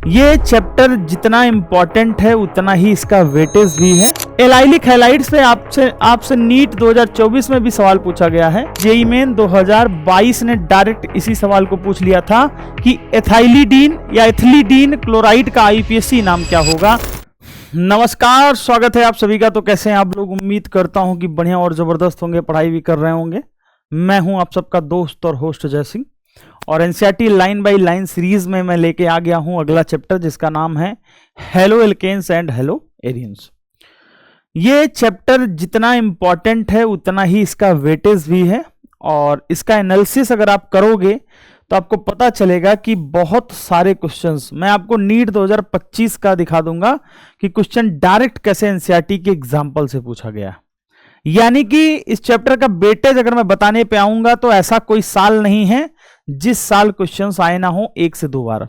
ये चैप्टर जितना इम्पोर्टेंट है उतना ही इसका वेटेज भी है। एलाइलिक हैलाइड्स पे आपसे नीट 2024 में भी सवाल पूछा गया है। जेईई मेन 2022 ने डायरेक्ट इसी सवाल को पूछ लिया था कि एथाइलिडीन या एथिलीडीन क्लोराइड का आईपीएससी नाम क्या होगा। नमस्कार, स्वागत है आप सभी का। तो कैसे हैं आप लोग? उम्मीद करता हूं कि बढ़िया और जबरदस्त होंगे, पढ़ाई भी कर रहे होंगे। मैं हूं आप सबका दोस्त और होस्ट जय सिंह, और NCERT line by line series में मैं लेके आ गया हूं अगला चैप्टर, जिसका नाम है halo alkanes and halo arenes. ये चैप्टर जितना इंपॉर्टेंट है उतना ही इसका वेटेज भी है, और इसका एनालिसिस अगर आप करोगे तो आपको पता चलेगा कि बहुत सारे क्वेश्चंस मैं आपको नीट 2025 का दिखा दूंगा कि क्वेश्चन डायरेक्ट कैसे एनसीईआरटी के एग्जाम्पल से पूछा गया। यानी कि इस चैप्टर का वेटेज अगर मैं बताने पे आऊंगा तो ऐसा कोई साल नहीं है जिस साल क्वेश्चंस आए ना हो 1 से 2 बार।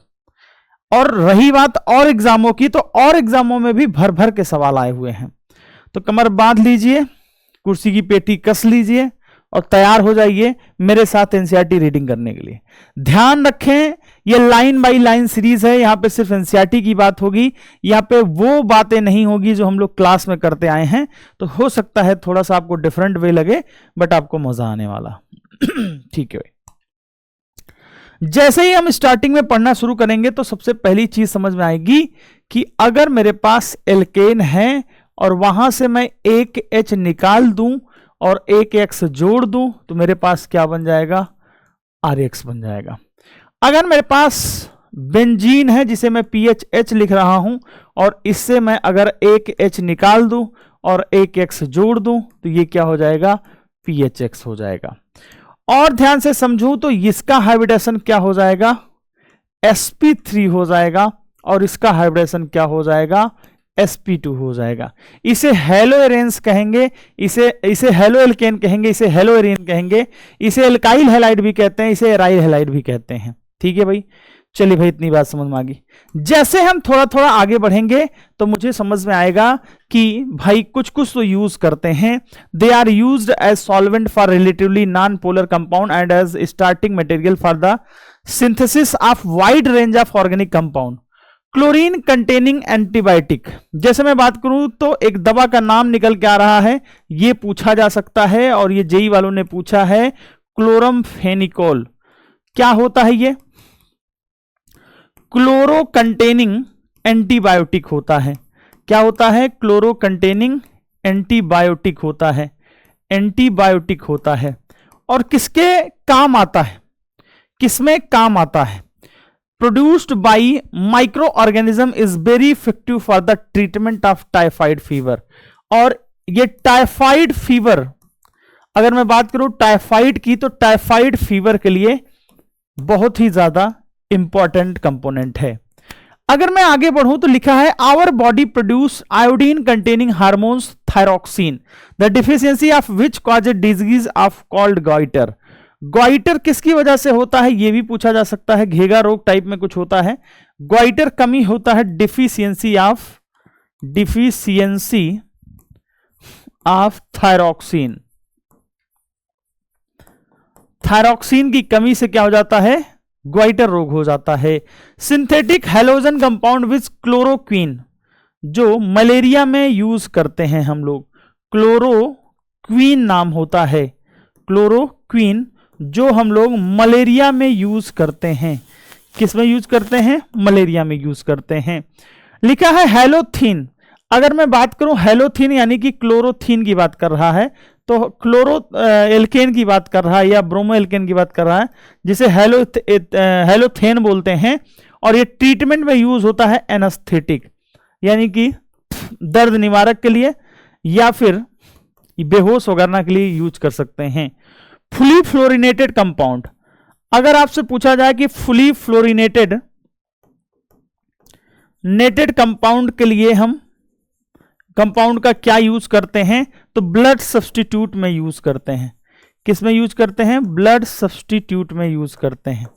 और रही बात और एग्जामों की, तो और एग्जामों में भी भर भर के सवाल आए हुए हैं। तो कमर बांध लीजिए, कुर्सी की पेटी कस लीजिए और तैयार हो जाइए मेरे साथ एनसीईआरटी रीडिंग करने के लिए। ध्यान रखें, ये लाइन बाय लाइन सीरीज है। यहां पे सिर्फ एनसीईआरटी की बात होगी, यहां पे वो बातें नहीं होगी जो हम लोग क्लास में करते आए हैं। तो हो सकता है थोड़ा सा आपको डिफरेंट वे लगे, बट आपको मजा आने वाला। ठीक है, जैसे ही हम स्टार्टिंग में पढ़ना शुरू करेंगे तो सबसे पहली चीज समझ में आएगी कि अगर मेरे पास एल्केन है और वहां से मैं एक H निकाल दूं और एक X जोड़ दूं तो मेरे पास क्या बन जाएगा? RX बन जाएगा। अगर मेरे पास बेंजीन है जिसे मैं PHH लिख रहा हूं और इससे मैं अगर एक H निकाल दूं और एक X जोड़ दूं तो ये क्या हो जाएगा? PHX हो जाएगा। और ध्यान से समझूं तो इसका हाइब्रिडेशन क्या हो जाएगा? sp3 हो जाएगा, और इसका हाइब्रिडेशन क्या हो जाएगा? sp2 हो जाएगा। इसे हेलो एरेंस कहेंगे, इसे हेलो एल्केन कहेंगे, इसे हेलो एरियन कहेंगे, इसे एल्काइल हैलाइड भी कहते हैं, इसे एराइल हैलाइड भी कहते हैं। ठीक है भाई, चलिए भाई, इतनी बात समझ में आ गई। जैसे हम थोड़ा थोड़ा आगे बढ़ेंगे तो मुझे समझ में आएगा कि भाई कुछ कुछ तो यूज करते हैं। They are used as solvent for relatively non polar compound and as starting material for the synthesis of wide range of organic compound. Chlorine containing antibiotic, जैसे मैं बात करूं तो एक दवा का नाम निकल के आ रहा है, ये पूछा जा सकता है, और ये जेईई वालों ने पूछा है क्लोरमफेनिकोल। क्या होता है ये? क्लोरो कंटेनिंग एंटीबायोटिक होता है। क्या होता है? क्लोरो कंटेनिंग एंटीबायोटिक होता है, एंटीबायोटिक होता है। और किसके काम आता है? किसमें काम आता है? Produced by micro organism, is very effective for the treatment of typhoid fever. और ये टाइफाइड फीवर, अगर मैं बात करूं टाइफाइड की, तो टाइफाइड फीवर के लिए बहुत ही ज्यादा इंपॉर्टेंट कंपोनेंट है। अगर मैं आगे बढ़ूं तो लिखा है our body produce iodine containing hormones thyroxine, the deficiency of which cause disease of called goitre. Goitre किसकी वजह से होता है ये भी पूछा जा सकता है, घेगा रोग टाइप में कुछ होता है। ग्वाइटर कमी होता है डिफिशियंसी ऑफ थायरोक्सिन। थायरोक्सिन की कमी से क्या हो जाता है? ग्वाइटर रोग हो जाता है। Synthetic halogen compound which chloroquine, जो मलेरिया में यूज करते हैं हम लोग, क्लोरोक्वीन नाम होता है। क्लोरोक्वीन जो हम लोग मलेरिया में यूज करते हैं। किस में यूज करते हैं? मलेरिया में यूज करते हैं। लिखा है हेलोथीन। अगर मैं बात करूं हेलोथीन यानी कि क्लोरोथीन की बात कर रहा है, तो क्लोरो एल्केन की बात कर रहा है या ब्रोमो एल्केन की बात कर रहा है, जिसे हेलोथेन बोलते हैं। और ये ट्रीटमेंट में यूज होता है एनेस्थेटिक, यानी कि दर्द निवारक के लिए या फिर बेहोश वगैरह के लिए यूज कर सकते हैं। फुली फ्लोरिनेटेड कंपाउंड, अगर आपसे पूछा जाए कि फुली फ्लोरिनेटेड कंपाउंड के लिए हम कंपाउंड का क्या यूज करते हैं, तो ब्लड सब्स्टिट्यूट में यूज करते हैं। किस में यूज करते हैं? ब्लड सब्स्टिट्यूट में यूज करते हैं।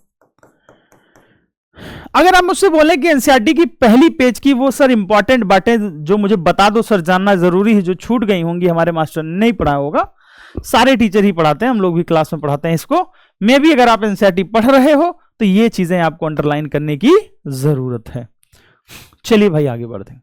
अगर आप मुझसे बोले कि एनसीईआरटी की पहली पेज की वो सर इंपॉर्टेंट बातें जो मुझे बता दो सर, जानना जरूरी है, जो छूट गई होंगी, हमारे मास्टर ने नहीं पढ़ाया होगा, सारे टीचर ही पढ़ाते हैं, हम लोग भी क्लास में पढ़ाते हैं इसको। मैं भी अगर आप एनसीईआरटी पढ़ रहे हो तो ये चीजें आपको अंडरलाइन करने की जरूरत है। चलिए भाई आगे बढ़ते हैं।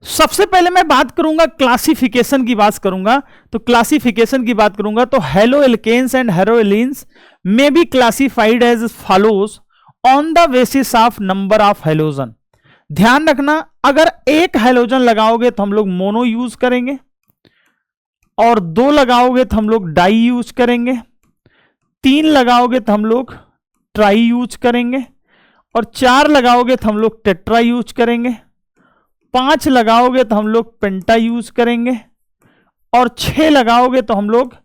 सबसे पहले मैं बात करूंगा क्लासिफिकेशन की बात करूंगा। तो क्लासिफिकेशन की बात करूंगा तो halo alkanes and haloarenes may be classified as follows on the basis of number of halogen. ध्यान रखना, अगर एक हेलोजन लगाओगे तो हम लोग मोनो यूज करेंगे, और 2 लगाओगे तो हम लोग डाई यूज करेंगे, 3 लगाओगे तो हम लोग ट्राई यूज करेंगे, और 4 लगाओगे तो हम लोग टेट्रा यूज करेंगे, 5 लगाओगे तो हम लोग पेंटा यूज करेंगे, और 6 लगाओगे तो हम लोग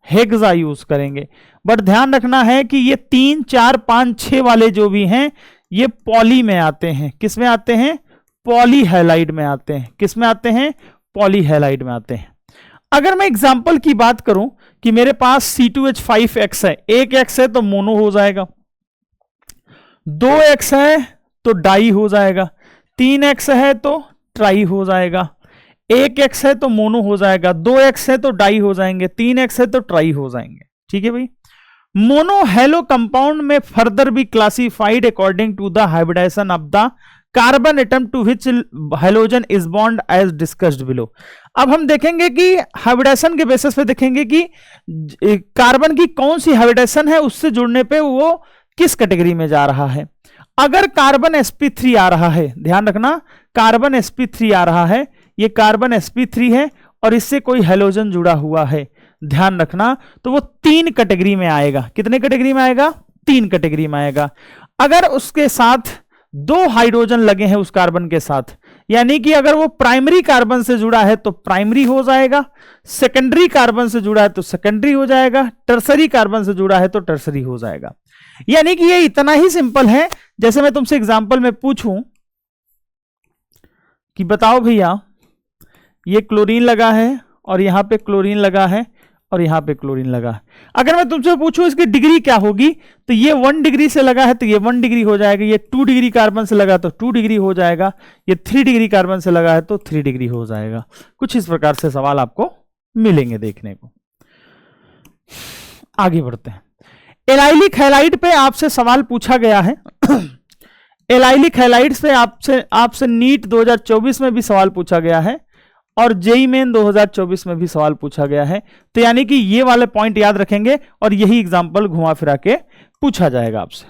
हेक्सा यूज करेंगे। बट ध्यान रखना है कि ये 3, 4, 5, 6 वाले जो भी हैं ये पॉली में आते हैं। किस में आते हैं? पॉली हैलाइड में आते हैं। किस में आते हैं? पॉली हैलाइड में आते हैं। अगर मैं एग्जांपल की बात करूं कि मेरे पास C2H5X है, 1 X है तो मोनो हो जाएगा, 2 X है तो डाई हो जाएगा, 3 X है तो ट्राई हो जाएगा, 1 X है तो मोनो हो जाएगा, 2 X है तो डाई हो जाएंगे, 3 X है तो ट्राई हो जाएंगे। ठीक है भाई। मोनो हेलो कंपाउंड में further be classified according to the hybridisation of the carbon atom to which halogen is bond as discussed below. अब हम देखेंगे कि हाइब्रिडाइजेशन के बेसिस पे देखेंगे कि कार्बन की कौन सी हाइब्रिडाइजेशन है, उससे जुड़ने पे वो किस कैटेगरी में जा रहा है। अगर कार्बन sp3 आ रहा है, ध्यान रखना, कार्बन sp3 आ रहा है, ये कार्बन sp3 है और इससे कोई हेलोजन जुड़ा हुआ है, ध्यान रखना, तो वो 3 कैटेगरी में आएगा। कितने कैटेगरी में आएगा? 3 कैटेगरी में आएगा। अगर उसके साथ 2 हाइड्रोजन लगे हैं उस कार्बन के साथ, यानी कि अगर वो प्राइमरी कार्बन से जुड़ा है तो प्राइमरी हो जाएगा, सेकेंडरी कार्बन से जुड़ा है तो सेकेंडरी हो जाएगा, टर्सरी कार्बन से जुड़ा है तो टर्सरी हो जाएगा। यानी कि ये इतना ही सिंपल है। जैसे मैं तुमसे एग्जांपल में पूछूं कि बताओ भैया, ये क्लोरीन लगा है और यहां पे क्लोरीन लगा है और यहां पे क्लोरीन लगा है। अगर मैं तुमसे पूछूं इसकी डिग्री क्या होगी, तो ये 1 डिग्री से लगा है तो ये 1 डिग्री हो जाएगा, ये 2 डिग्री कार्बन से लगा तो 2 डिग्री हो जाएगा, ये 3 डिग्री कार्बन से लगा है तो 3 डिग्री हो जाएगा। कुछ इस प्रकार से सवाल आपको मिलेंगे देखने को। आगे बढ़ते हैं। एलाइलिक हैलाइड पे आपसे सवाल पूछा गया है। एलाइलिक हैलाइड से आपसे नीट 2024 में भी सवाल पूछा गया है और जेईई मेन 2024 में भी सवाल पूछा गया है। तो यानी कि ये वाले पॉइंट याद रखेंगे और यही एग्जांपल घुमा फिरा के पूछा जाएगा आपसे।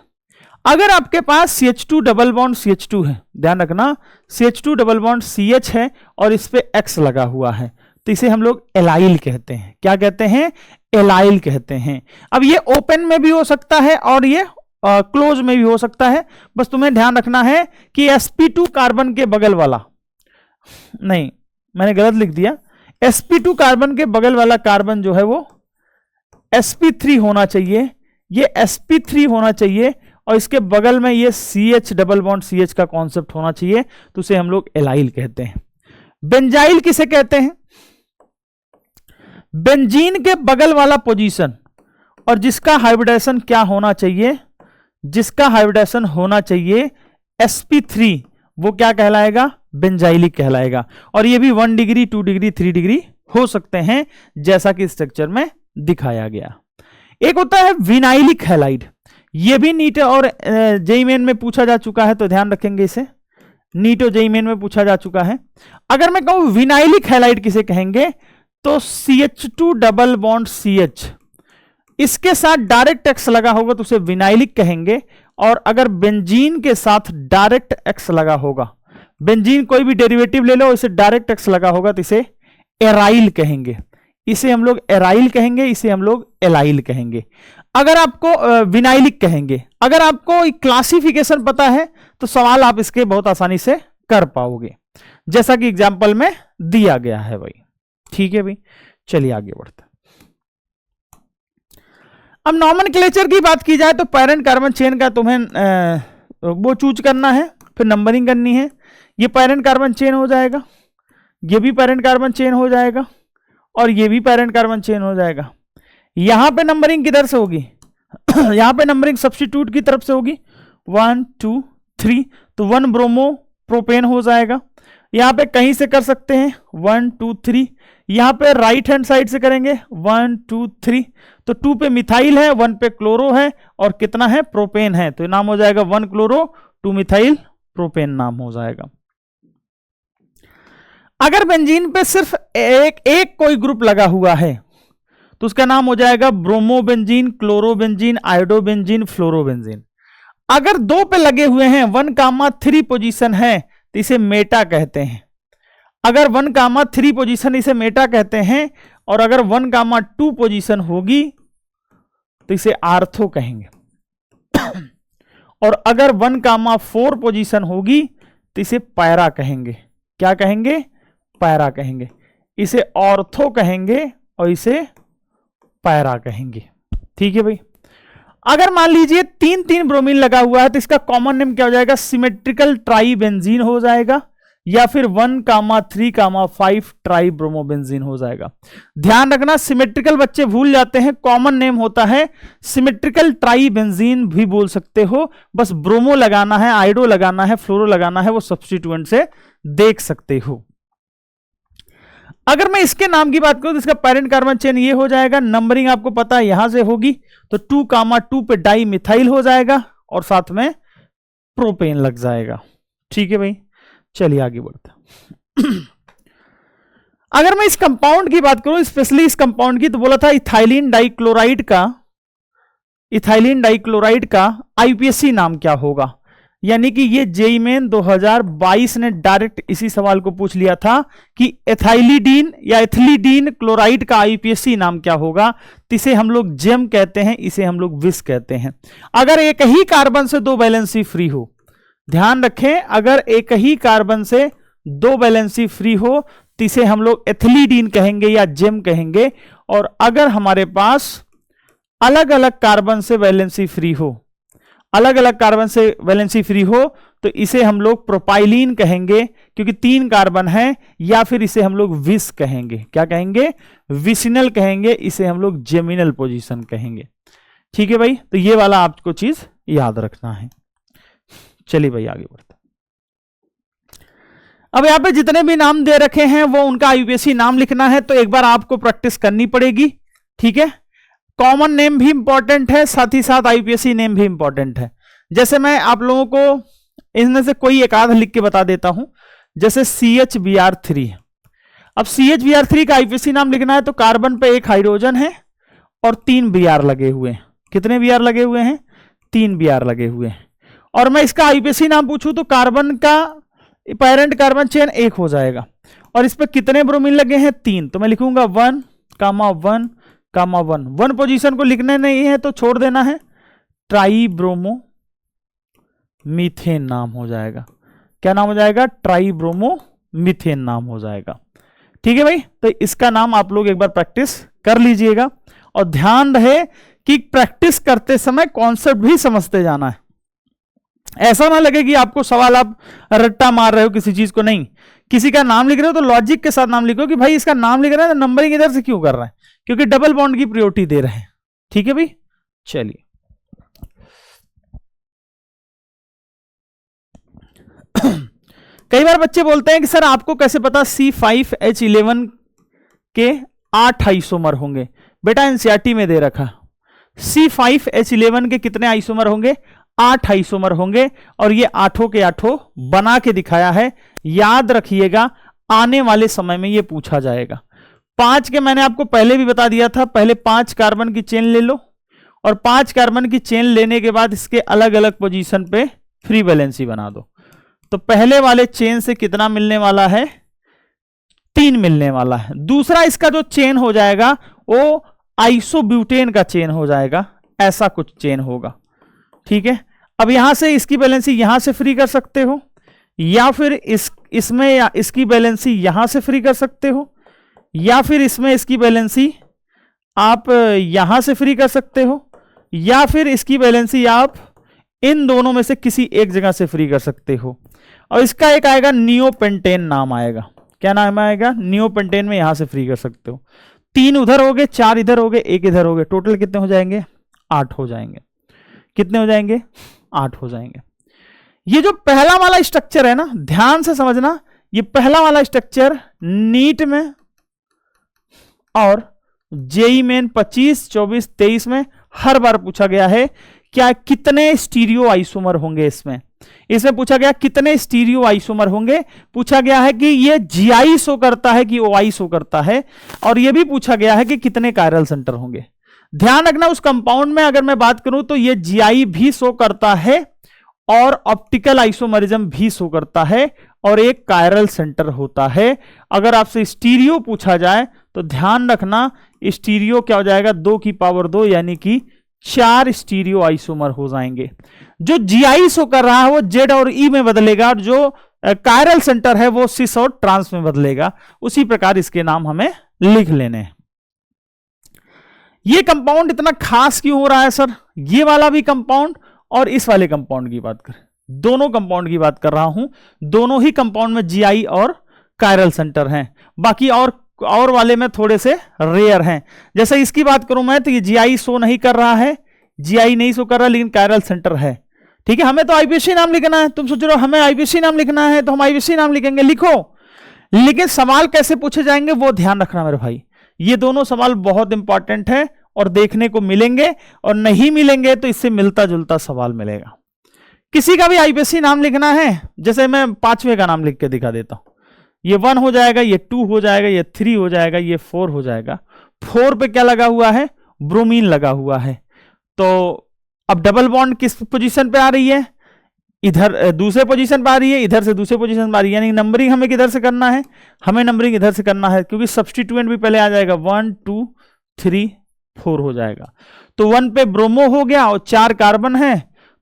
अगर आपके पास CH2 डबल बॉन्ड CH2 है, ध्यान रखना, CH2 डबल बॉन्ड CH है और इस पे X लगा हुआ है, तो इसे हम लोग एलाइल कहते हैं। क्या कहते हैं? एलाइल कहते हैं। अब ये ओपन में भी हो सकता है और ये क्लोज में भी हो सकता है। बस तुम्हें ध्यान रखना है कि sp2 कार्बन के बगल वाला, नहीं मैंने गलत लिख दिया, sp2 कार्बन के बगल वाला कार्बन जो है वो sp3 होना चाहिए, ये sp3 होना चाहिए और इसके बगल में ये CH डबल बॉन्ड CH का कॉन्सेप्ट होना चाहिए, तो उसे हम लोग एलाइल कहते हैं। बेंजाइल किसे कहते हैं? बेंजीन के बगल वाला पोजीशन और जिसका हाइब्रिडेशन क्या होना चाहिए, जिसका हाइब्रिडेशन होना चाहिए sp3, वो क्या कहलाएगा? बेंजाइलिक कहलाएगा। और ये भी 1 डिग्री 2 डिग्री 3 डिग्री हो सकते हैं, जैसा कि स्ट्रक्चर में दिखाया गया। एक होता है विनाइलिक हैलाइड, ये भी नीट और जेईई मेन में पूछा जा चुका है, तो ध्यान रखेंगे इसे, नीट और जेईई मेन में पूछा जा चुका है। अगर मैं कहूं विनाइलिक हैलाइड किसे कहेंगे, तो CH2 डबल बॉन्ड CH, इसके साथ डायरेक्ट X लगा होगा तो उसे विनाइलिक कहेंगे। और अगर बेंजीन के साथ डायरेक्ट X लगा होगा, बेंजीन कोई भी डेरिवेटिव ले लो, इसे डायरेक्ट X लगा होगा तो इसे एराइल कहेंगे। इसे हम लोग एराइल कहेंगे, इसे हम लोग एलाइल कहेंगे। अगर आपको विनाइलिक कहेंगे। अगर आपको क्लासिफिकेशन पता है तो सवाल आप इसके बहुत आसानी से कर पाओगे, जैसा कि एग्जाम्पल में दिया गया है भाई। ठीक है भाई, चलिए आगे बढ़ते हैं। अब नॉमेनक्लेचर की बात की जाए तो पैरेंट कार्बन चेन का तुम्हें वो चूज करना है, फिर नंबरिंग करनी है। ये पैरेंट कार्बन चेन हो जाएगा, ये भी पैरेंट कार्बन चेन हो जाएगा और ये भी पैरेंट कार्बन चेन हो जाएगा। यहां पे नंबरिंग किधर से होगी? यहां पे नंबरिंग सब्स्टिट्यूट की तरफ से होगी, 1 2 3, तो 1 ब्रोमो प्रोपेन हो जाएगा। यहां पे कहीं से कर सकते हैं 1 2 3, यहां पे राइट हैंड साइड से करेंगे 1 2 3, तो 2 पे मिथाइल है, 1 पे क्लोरो है और कितना है? प्रोपेन है, तो नाम हो जाएगा 1 क्लोरो 2 मिथाइल प्रोपेन नाम हो जाएगा। अगर बेंजीन पे सिर्फ एक कोई ग्रुप लगा हुआ है तो उसका नाम हो जाएगा ब्रोमोबेंजीन, क्लोरोबेंजीन, आयोडोबेंजीन, फ्लोरोबेंजीन। अगर 2 पे लगे हुए हैं, 1,3 पोजीशन है तो इसे मेटा कहते हैं। अगर 1,3 पोजीशन इसे मेटा कहते हैं, और अगर 1,2 पोजीशन होगी तो इसे आर्थो कहेंगे, और अगर 1,4 पोजीशन होगी तो इसे पैरा कहेंगे। क्या कहेंगे? पैरा कहेंगे। इसे ऑर्थो कहेंगे और इसे पैरा कहेंगे। ठीक है भाई। अगर मान लीजिए 3 ब्रोमीन लगा हुआ है तो इसका कॉमन नेम क्या हो जाएगा? सिमेट्रिकल ट्राइबेंजीन हो जाएगा, या फिर 1,3,5 ट्राई ब्रोमोबेंजीन हो जाएगा। ध्यान रखना, सिमेट्रिकल बच्चे भूल जाते हैं, कॉमन नेम होता है सिमेट्रिकल ट्राइबेंजीन भी बोल सकते हो, बस ब्रोमो लगाना है, आइडो लगाना है, फ्लोरो लगाना है, वो सब्स्टिट्यूएंट से देख सकते हो। अगर मैं इसके नाम की बात करूं तो इसका पेरेंट कार्बन चेन ये हो जाएगा, नंबरिंग आपको पता है यहां से होगी, तो 2,2 पे डाई मिथाइल हो जाएगा और साथ में प्रोपेन लग जाएगा। ठीक है भाई, चलिए आगे बढ़ते हैं। अगर मैं इस कंपाउंड की बात करूं, स्पेशली इस कंपाउंड की, तो बोला था इथाइलिन डाइक्लोराइड का आईपीएससी नाम क्या होगा? यानी कि ये जेईई मेन 2022 ने डायरेक्ट इसी सवाल को पूछ लिया था कि एथाइलिडीन या एथिलीडीन क्लोराइड का आईपीएससी नाम क्या होगा? तो इसे हम लोग जेम कहते हैं, इसे हम लोग विस कहते हैं। अगर एक ही कार्बन से 2 वैलेंसी फ्री हो, ध्यान रखें, अगर एक ही कार्बन से 2 वैलेंसी फ्री हो तो इसे हम लोग एथिलीडीन कहेंगे या जेम कहेंगे। और अगर हमारे पास अलग अलग कार्बन से वैलेंसी फ्री हो, तो इसे हम लोग प्रोपाइलीन कहेंगे क्योंकि 3 कार्बन है, या फिर इसे हम लोग विस कहेंगे। क्या कहेंगे? विसिनल कहेंगे, इसे हम लोग जेमिनल पोजीशन कहेंगे। ठीक है भाई, तो ये वाला आपको चीज याद रखना है। चलिए भाई आगे बढ़ते। अब यहां पे जितने भी नाम दे रखे हैं वो उनका आईयूपीएसी नाम लिखना है, तो एक बार आपको प्रैक्टिस करनी पड़ेगी। ठीक है, कॉमन नेम भी इंपॉर्टेंट है, साथ ही साथ आईयूपीएसी नेम भी इंपॉर्टेंट है। जैसे मैं आप लोगों को इनमें से कोई एक आध लिख के बता देता हूं, जैसे CHBr3। अब CHBr3 का आईयूपीएसी नाम लिखना है तो कार्बन पे 1 हाइड्रोजन है और 3 Br लगे हुए हैं। कितने Br लगे हुए हैं? 3 Br लगे हुए हैं। और मैं इसका आईयूपीएसी नाम पूछूं तो कार्बन का पेरेंट कार्बन चेन 1 हो जाएगा, और इस पर कितने ब्रोमीन लगे हैं? 3। तो मैं लिखूंगा 1,1,1। 1 पोजीशन को लिखने नहीं है तो छोड़ देना है, ट्राईब्रोमो मीथेन नाम हो जाएगा। क्या नाम हो जाएगा? ट्राईब्रोमो मीथेन नाम हो जाएगा। ठीक है भाई, तो इसका नाम आप लोग एक बार प्रैक्टिस कर लीजिएगा, और ध्यान रहे कि प्रैक्टिस करते समय कॉन्सेप्ट भी समझते जाना है। ऐसा ना लगे कि आपको सवाल आप रट्टा मार रहे हो किसी चीज को, नहीं। किसी का नाम लिख रहे हो तो लॉजिक के साथ नाम लिखो कि भाई इसका नाम लिख रहे हैं तो नंबरिंग इधर से क्यों कर रहे हैं, क्योंकि डबल बॉन्ड की प्रायोरिटी दे रहे हैं। ठीक है भाई, चलिए कई बार बच्चे बोलते हैं कि सर आपको कैसे पता C5H11 के 8 आइसोमर होंगे? बेटा एनसीईआरटी में दे रखा, C5H11 के कितने आइसोमर होंगे? 8 आइसोमर होंगे, और ये 8 के 8 बना के दिखाया है। याद रखिएगा, आने वाले समय में ये पूछा जाएगा। 5 के मैंने आपको पहले भी बता दिया था, पहले 5 कार्बन की चेन ले लो, और 5 कार्बन की चेन लेने के बाद इसके अलग अलग पोजीशन पे फ्री वैलेंसी बना दो। तो पहले वाले चेन से कितना मिलने वाला है? 3 मिलने वाला है। दूसरा इसका जो चेन हो जाएगा वो आइसोब्यूटेन का चेन हो जाएगा, ऐसा कुछ चेन होगा। ठीक है, अब यहां से इसकी बैलेंसी यहां से फ्री कर सकते हो, या फिर इसमें या इसकी बैलेंसी यहां से फ्री कर सकते हो, या फिर इसमें इसकी बैलेंसी आप यहां से फ्री कर सकते हो, या फिर इसकी बैलेंसी आप इन दोनों में से किसी एक जगह से फ्री कर सकते हो। और इसका एक आएगा नियोपेंटेन नाम आएगा। क्या नाम आएगा? नियोपेंटेन में यहां से फ्री कर सकते हो। 3 उधर हो गए, 4 इधर हो गए, 1 इधर हो गए, टोटल कितने हो जाएंगे? 8 हो जाएंगे। कितने हो जाएंगे? 8 हो जाएंगे। ये जो पहला वाला स्ट्रक्चर है ना, ध्यान से समझना, ये पहला वाला स्ट्रक्चर नीट में और जेईई मेन 25, 24, 23 में हर बार पूछा गया है। क्या कितने स्टीरियो आइसोमर होंगे इसमें? इसमें पूछा गया कितने स्टीरियो आइसोमर होंगे, पूछा गया है कि ये जीआई शो करता है कि ओआई शो करता है, और ये भी पूछा गया है कि कितने कायरल सेंटर होंगे। ध्यान रखना उस कंपाउंड में अगर मैं बात करूं तो ये जीआई भी शो करता है और ऑप्टिकल आइसोमरिज्म भी शो करता है और एक कायरल सेंटर होता है। अगर आपसे स्टीरियो पूछा जाए तो ध्यान रखना स्टीरियो क्या हो जाएगा, 2 की पावर 2 यानी कि 4 स्टीरियो आइसोमर हो जाएंगे। जो जीआई शो कर रहा है वो जेड और ई में बदलेगा और जो कायरल सेंटर है वो सिस और ट्रांस में बदलेगा। उसी प्रकार इसके नाम हमें लिख लेने हैं। ये कंपाउंड इतना खास क्यों हो रहा है सर, ये वाला भी कंपाउंड और इस वाले कंपाउंड की बात करें, दोनों कंपाउंड की बात कर रहा हूं, दोनों ही कंपाउंड में जीआई और कायरल सेंटर हैं, बाकी और वाले में थोड़े से रेयर हैं। जैसे इसकी बात करूं मैं तो ये जीआई शो नहीं कर रहा है, जीआई नहीं शो कर रहा लेकिन कायरल सेंटर है। ठीक है, हमें तो आईपीएससी नाम लिखना है, तुम सोच रहे हो हमें आईपीएससी नाम लिखना है तो हम आईपीएससी नाम लिखेंगे, लिखो, लेकिन सवाल कैसे पूछे जाएंगे वो ध्यान रखना मेरे भाई। ये दोनों सवाल बहुत इंपॉर्टेंट है और देखने को मिलेंगे, और नहीं मिलेंगे तो इससे मिलता जुलता सवाल मिलेगा। किसी का भी आईपीएससी नाम लिखना है, जैसे मैं 5वें का नाम लिख के दिखा देता हूं, ये 1 हो जाएगा, ये 2 हो जाएगा, ये 3 हो जाएगा, ये 4 हो जाएगा। 4 पे क्या लगा हुआ है, ब्रोमीन लगा हुआ है। तो अब डबल बॉन्ड किस पोजीशन पे आ रही है, इधर दूसरे पोजीशन पे आ रही है, इधर से दूसरे पोजीशन पे आ रही है, यानी नंबरिंग हमें किधर से करना है, हमें नंबरिंग इधर से करना है, क्योंकि सब्स्टिट्यूएंट भी पहले आ जाएगा, 1 2 3 4 हो जाएगा। तो 1 पे ब्रोमो हो गया और 4 कार्बन है,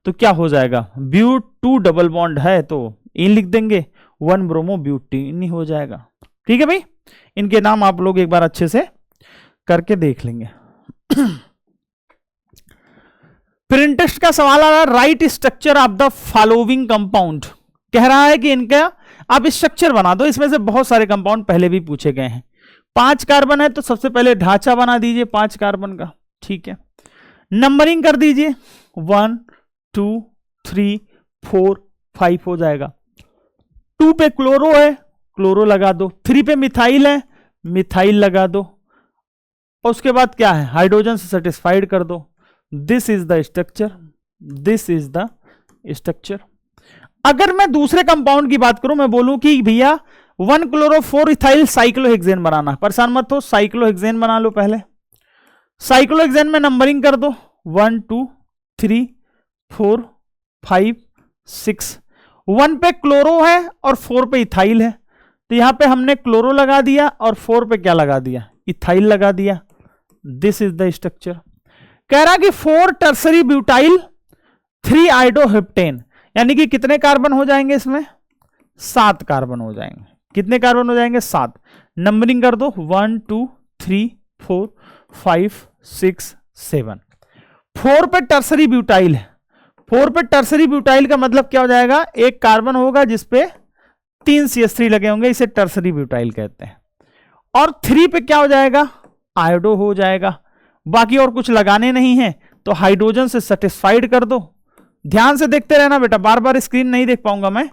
तो क्या हो जाएगा, ब्यूट 2 डबल बॉन्ड है तो इन लिख देंगे, 1 ब्रोमो ब्यूटीन हो जाएगा। ठीक है भाई, इनके नाम आप लोग एक बार अच्छे से करके देख लेंगे। प्रिंट टेस्ट का सवाल आ रहा है, right structure of the following compound. कह रहा है कि इनका आप स्ट्रक्चर बना दो, इसमें से बहुत सारे कंपाउंड पहले भी पूछे गए हैं। 5 कार्बन है तो सबसे पहले ढांचा बना दीजिए 5 कार्बन का, ठीक है, नंबरिंग कर दीजिए 1 2 3 4 5 हो जाएगा। 2 पे क्लोरो है, क्लोरो लगा दो, 3 पे मिथाइल है, मिथाइल लगा दो, और उसके बाद क्या है, हाइड्रोजन से सेटिस्फाइड कर दो। This is the structure, this is the structure. अगर मैं दूसरे कंपाउंड की बात करूं, मैं बोलूं कि भैया 1 क्लोरो 4 इथाइल साइक्लोहेक्सेन बनाना, परेशान मत हो, साइक्लोहेक्सेन बना लो पहले। साइक्लोहेक्सेन में नंबरिंग कर दो 1 2 3 4 5 6। 1 पे क्लोरो है और 4 पे इथाइल है, तो यहां पे हमने क्लोरो लगा दिया और 4 पे क्या लगा दिया, इथाइल लगा दिया। This is the structure. कह रहा कि 4 टर्सरी ब्यूटाइल 3 आइडोहेप्टेन, यानी कि कितने कार्बन हो जाएंगे इसमें, 7 कार्बन हो जाएंगे। कितने कार्बन हो जाएंगे, 7। नंबरिंग कर दो 1 2 3 4 5 6 7। 4 पे टर्सरी ब्यूटाइल है, 4 पे टर्सरी ब्यूटाइल का मतलब क्या हो जाएगा, एक कार्बन होगा जिसपे 3 CH3 लगे होंगे, इसे टर्सरी ब्यूटाइल कहते हैं। और 3 पे क्या हो जाएगा, आयोडो हो जाएगा। बाकी और कुछ लगाने नहीं है तो हाइड्रोजन से सेटिस्फाइड कर दो। ध्यान से देखते रहना बेटा, बार बार स्क्रीन नहीं देख पाऊंगा मैं,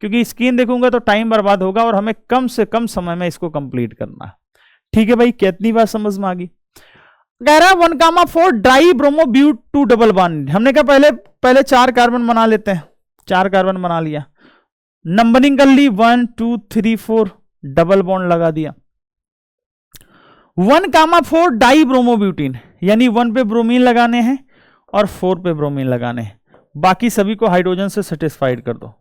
क्योंकि स्क्रीन देखूंगा तो टाइम बर्बाद होगा और हमें कम से कम समय में इसको कंप्लीट करना है। ठीक है भाई, कितनी बात समझ में आ गई। कह रहा है 1,4 di bromo but 2 double bond. हमने कहा पहले 4 कार्बन बना लेते हैं, 4 कार्बन बना लिया, नंबरिंग कर ली 1 2 3 4, डबल बॉन्ड लगा दिया। 1,4 डाई ब्रोमोब्यूटीन, यानी 1 पे ब्रोमीन लगाने हैं और 4 पे ब्रोमीन लगाने हैं। बाकी सभी को हाइड्रोजन से सेटिस्फाइड कर दो,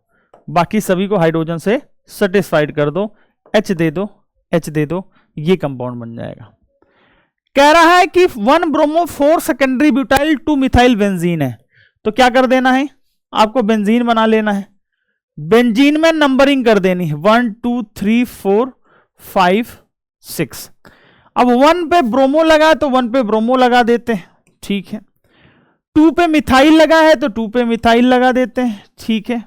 बाकी सभी को हाइड्रोजन से सेटिस्फाइड कर दो, H दे दो, H दे दो, ये कंपाउंड बन जाएगा। कह रहा है कि 1 bromo 4 secondary butyl 2 methyl benzene है, तो क्या कर देना है, आपको बेंजीन बना लेना है। बेंजीन में नंबरिंग कर देनी है 1 2 3 4 5 6। अब 1 पे ब्रोमो लगा तो 1 पे ब्रोमो लगा देते हैं, ठीक है। 2 पे मिथाइल लगा है तो 2 पे मिथाइल लगा देते हैं, ठीक है।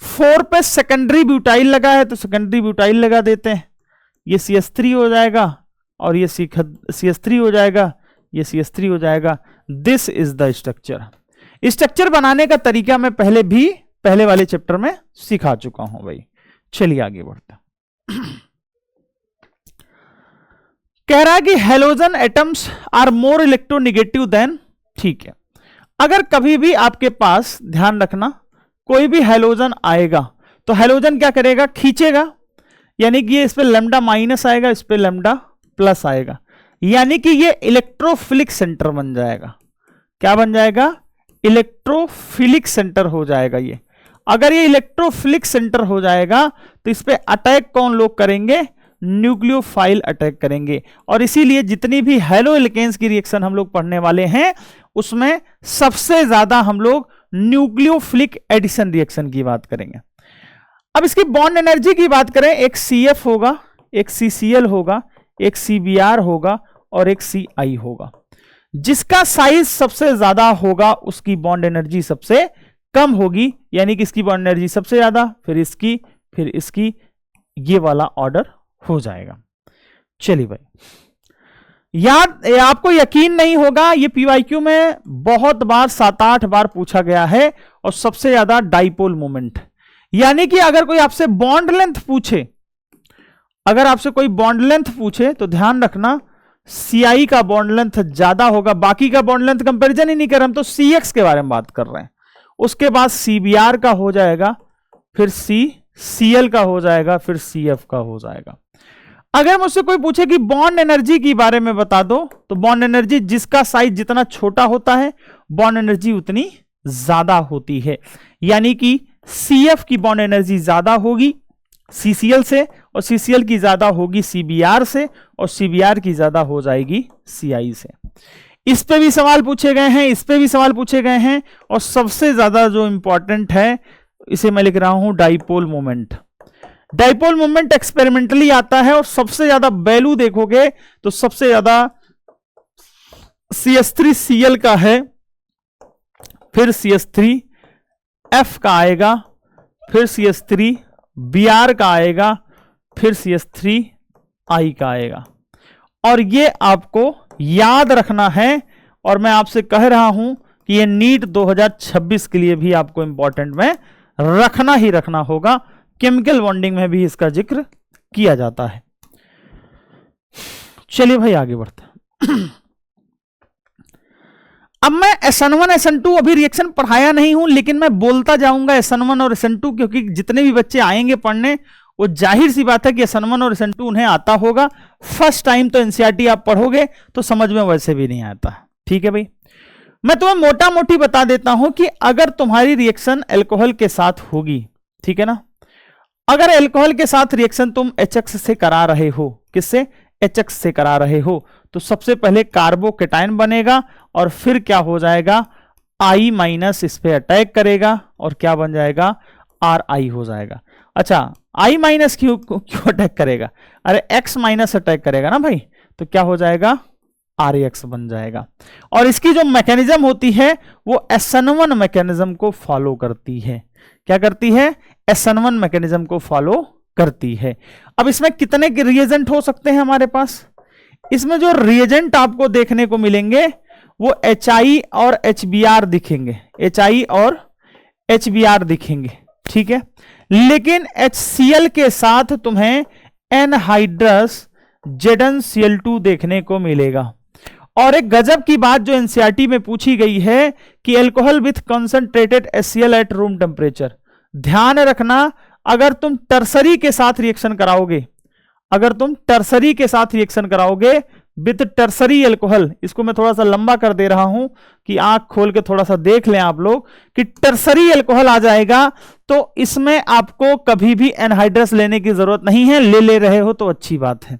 4 पे सेकेंडरी ब्यूटाइल लगा है तो सेकेंडरी ब्यूटाइल लगा देते हैं, ये CH3 हो जाएगा और ये CH3 हो जाएगा, ये CH3 हो जाएगा। This is the structure. Structure बनाने का तरीका मैं पहले वाले चैप्टर में सिखा चुका हूं भाई। चलिए आगे बढ़ते हैं। कह रहा है कि halogen atoms are more electronegative than, ठीक है। अगर कभी भी आपके पास, ध्यान रखना, कोई भी हैलोजन आएगा तो हैलोजन क्या करेगा, खींचेगा, यानी कि ये इस पे लैम्डा माइनस आएगा, इस पे लैम्डा प्लस आएगा, यानी कि ये इलेक्ट्रोफिलिक सेंटर बन जाएगा। क्या बन जाएगा, इलेक्ट्रोफिलिक सेंटर हो जाएगा ये। अगर ये इलेक्ट्रोफिलिक सेंटर हो जाएगा तो इस पे अटैक कौन लोग करेंगे, न्यूक्लियोफाइल अटैक करेंगे। और इसीलिए जितनी भी हैलो एल्केन्स की रिएक्शन हम लोग पढ़ने वाले हैं उसमें सबसे ज्यादा हम लोग न्यूक्लियोफिलिक एडिशन रिएक्शन की बात करेंगे। अब इसकी बॉन्ड एनर्जी की बात करें, एक CF होगा, एक CCl होगा, एक CBr होगा और एक CI होगा। जिसका साइज सबसे ज्यादा होगा उसकी बॉन्ड एनर्जी सबसे कम होगी, यानी कि इसकी बॉन्ड एनर्जी सबसे ज्यादा, फिर इसकी, ये वाला ऑर्डर हो जाएगा। चलिए भाई, याद आपको यकीन नहीं होगा, ये PYQ में बहुत बार 7-8 बार पूछा गया है और सबसे ज्यादा डाइपोल मोमेंट। यानी कि अगर कोई आपसे बॉन्ड लेंथ पूछे, अगर आपसे कोई बॉन्ड लेंथ पूछे तो ध्यान रखना CI का बॉन्ड लेंथ ज्यादा होगा, बाकी का बॉन्ड लेंथ कंपैरिजन ही नहीं कर रहे हम तो CX के बारे में बात कर रहे हैं। उसके बाद CBr का हो जाएगा, फिर CCl का हो जाएगा, फिर CF का हो जाएगा। अगर मुझसे कोई पूछे कि बॉन्ड एनर्जी के बारे में बता दो, तो बॉन्ड एनर्जी जिसका साइज जितना छोटा होता है बॉन्ड एनर्जी उतनी ज्यादा होती है। यानी कि CF की बॉन्ड एनर्जी ज्यादा होगी CCl से, और CCl की ज्यादा होगी CBr से, और CBr की ज्यादा हो जाएगी CI से। इस पे भी सवाल पूछे गए हैं, इस पे भी सवाल पूछे गए हैं, और सबसे ज्यादा जो इंपॉर्टेंट है इसे मैं लिख रहा हूं dipole moment. Dipole moment experimentally आता है और सबसे ज्यादा वैल्यू देखोगे तो सबसे ज्यादा CH3Cl का है, फिर CH3F का आएगा, फिर CH3Br का आएगा, फिर CH3I का आएगा। और ये आपको याद रखना है, और मैं आपसे कह रहा हूं कि ये नीट 2026 के लिए भी आपको इंपॉर्टेंट में रखना ही रखना होगा। केमिकल बॉन्डिंग में भी इसका जिक्र किया जाता है। चलिए भाई आगे बढ़ते हैं। अब मैं SN1 SN2 अभी रिएक्शन पढ़ाया नहीं हूं, लेकिन मैं बोलता जाऊंगा SN1 और SN2, क्योंकि जितने भी बच्चे आएंगे पढ़ने वो जाहिर सी बात है कि SN1 और SN2 उन्हें आता होगा। फर्स्ट टाइम तो NCERT आप पढ़ोगे तो समझ में वैसे भी नहीं आता। ठीक है भाई, मैं तुम्हें मोटा मोटी बता देता हूं कि अगर तुम्हारी रिएक्शन अल्कोहल के साथ होगी, ठीक है ना, अगर अल्कोहल के साथ रिएक्शन तुम HX से करा रहे हो, किससे, HX से करा रहे हो, तो सबसे पहले कार्बोकेटायन बनेगा और फिर क्या हो जाएगा, I माइनस इस पे अटैक करेगा और क्या बन जाएगा, RI हो जाएगा। अच्छा, I माइनस क्यों अटैक करेगा, अरे X माइनस अटैक करेगा ना भाई, तो क्या हो जाएगा, RX बन जाएगा। और इसकी जो मैकेनिज्म होती है वो SN1 मैकेनिज्म को फॉलो करती है। क्या करती है, SN1 मैकेनिज्म को फॉलो करती है। अब इसमें कितने रिएजेंट हो सकते हैं हमारे पास, इसमें जो रिएजेंट आपको देखने को मिलेंगे वो HI और HBr दिखेंगे, HI और HBr दिखेंगे, ठीक है। लेकिन HCl के साथ तुम्हें एनहाइड्रस ZnCl2 देखने को मिलेगा। और एक गजब की बात जो एनसीईआरटी में पूछी गई है कि alcohol with concentrated HCl at room temperature. ध्यान रखना, अगर तुम टर्सरी के साथ रिएक्शन कराओगे, अगर तुम टर्सरी के साथ रिएक्शन कराओगे विथ टर्सरी अल्कोहल, इसको मैं थोड़ा सा लंबा कर दे रहा हूं कि आंख खोल के थोड़ा सा देख लें आप लोग कि टर्सरी अल्कोहल आ जाएगा तो इसमें आपको कभी भी एनहाइड्रस लेने की जरूरत नहीं है, ले रहे हो तो अच्छी बात है।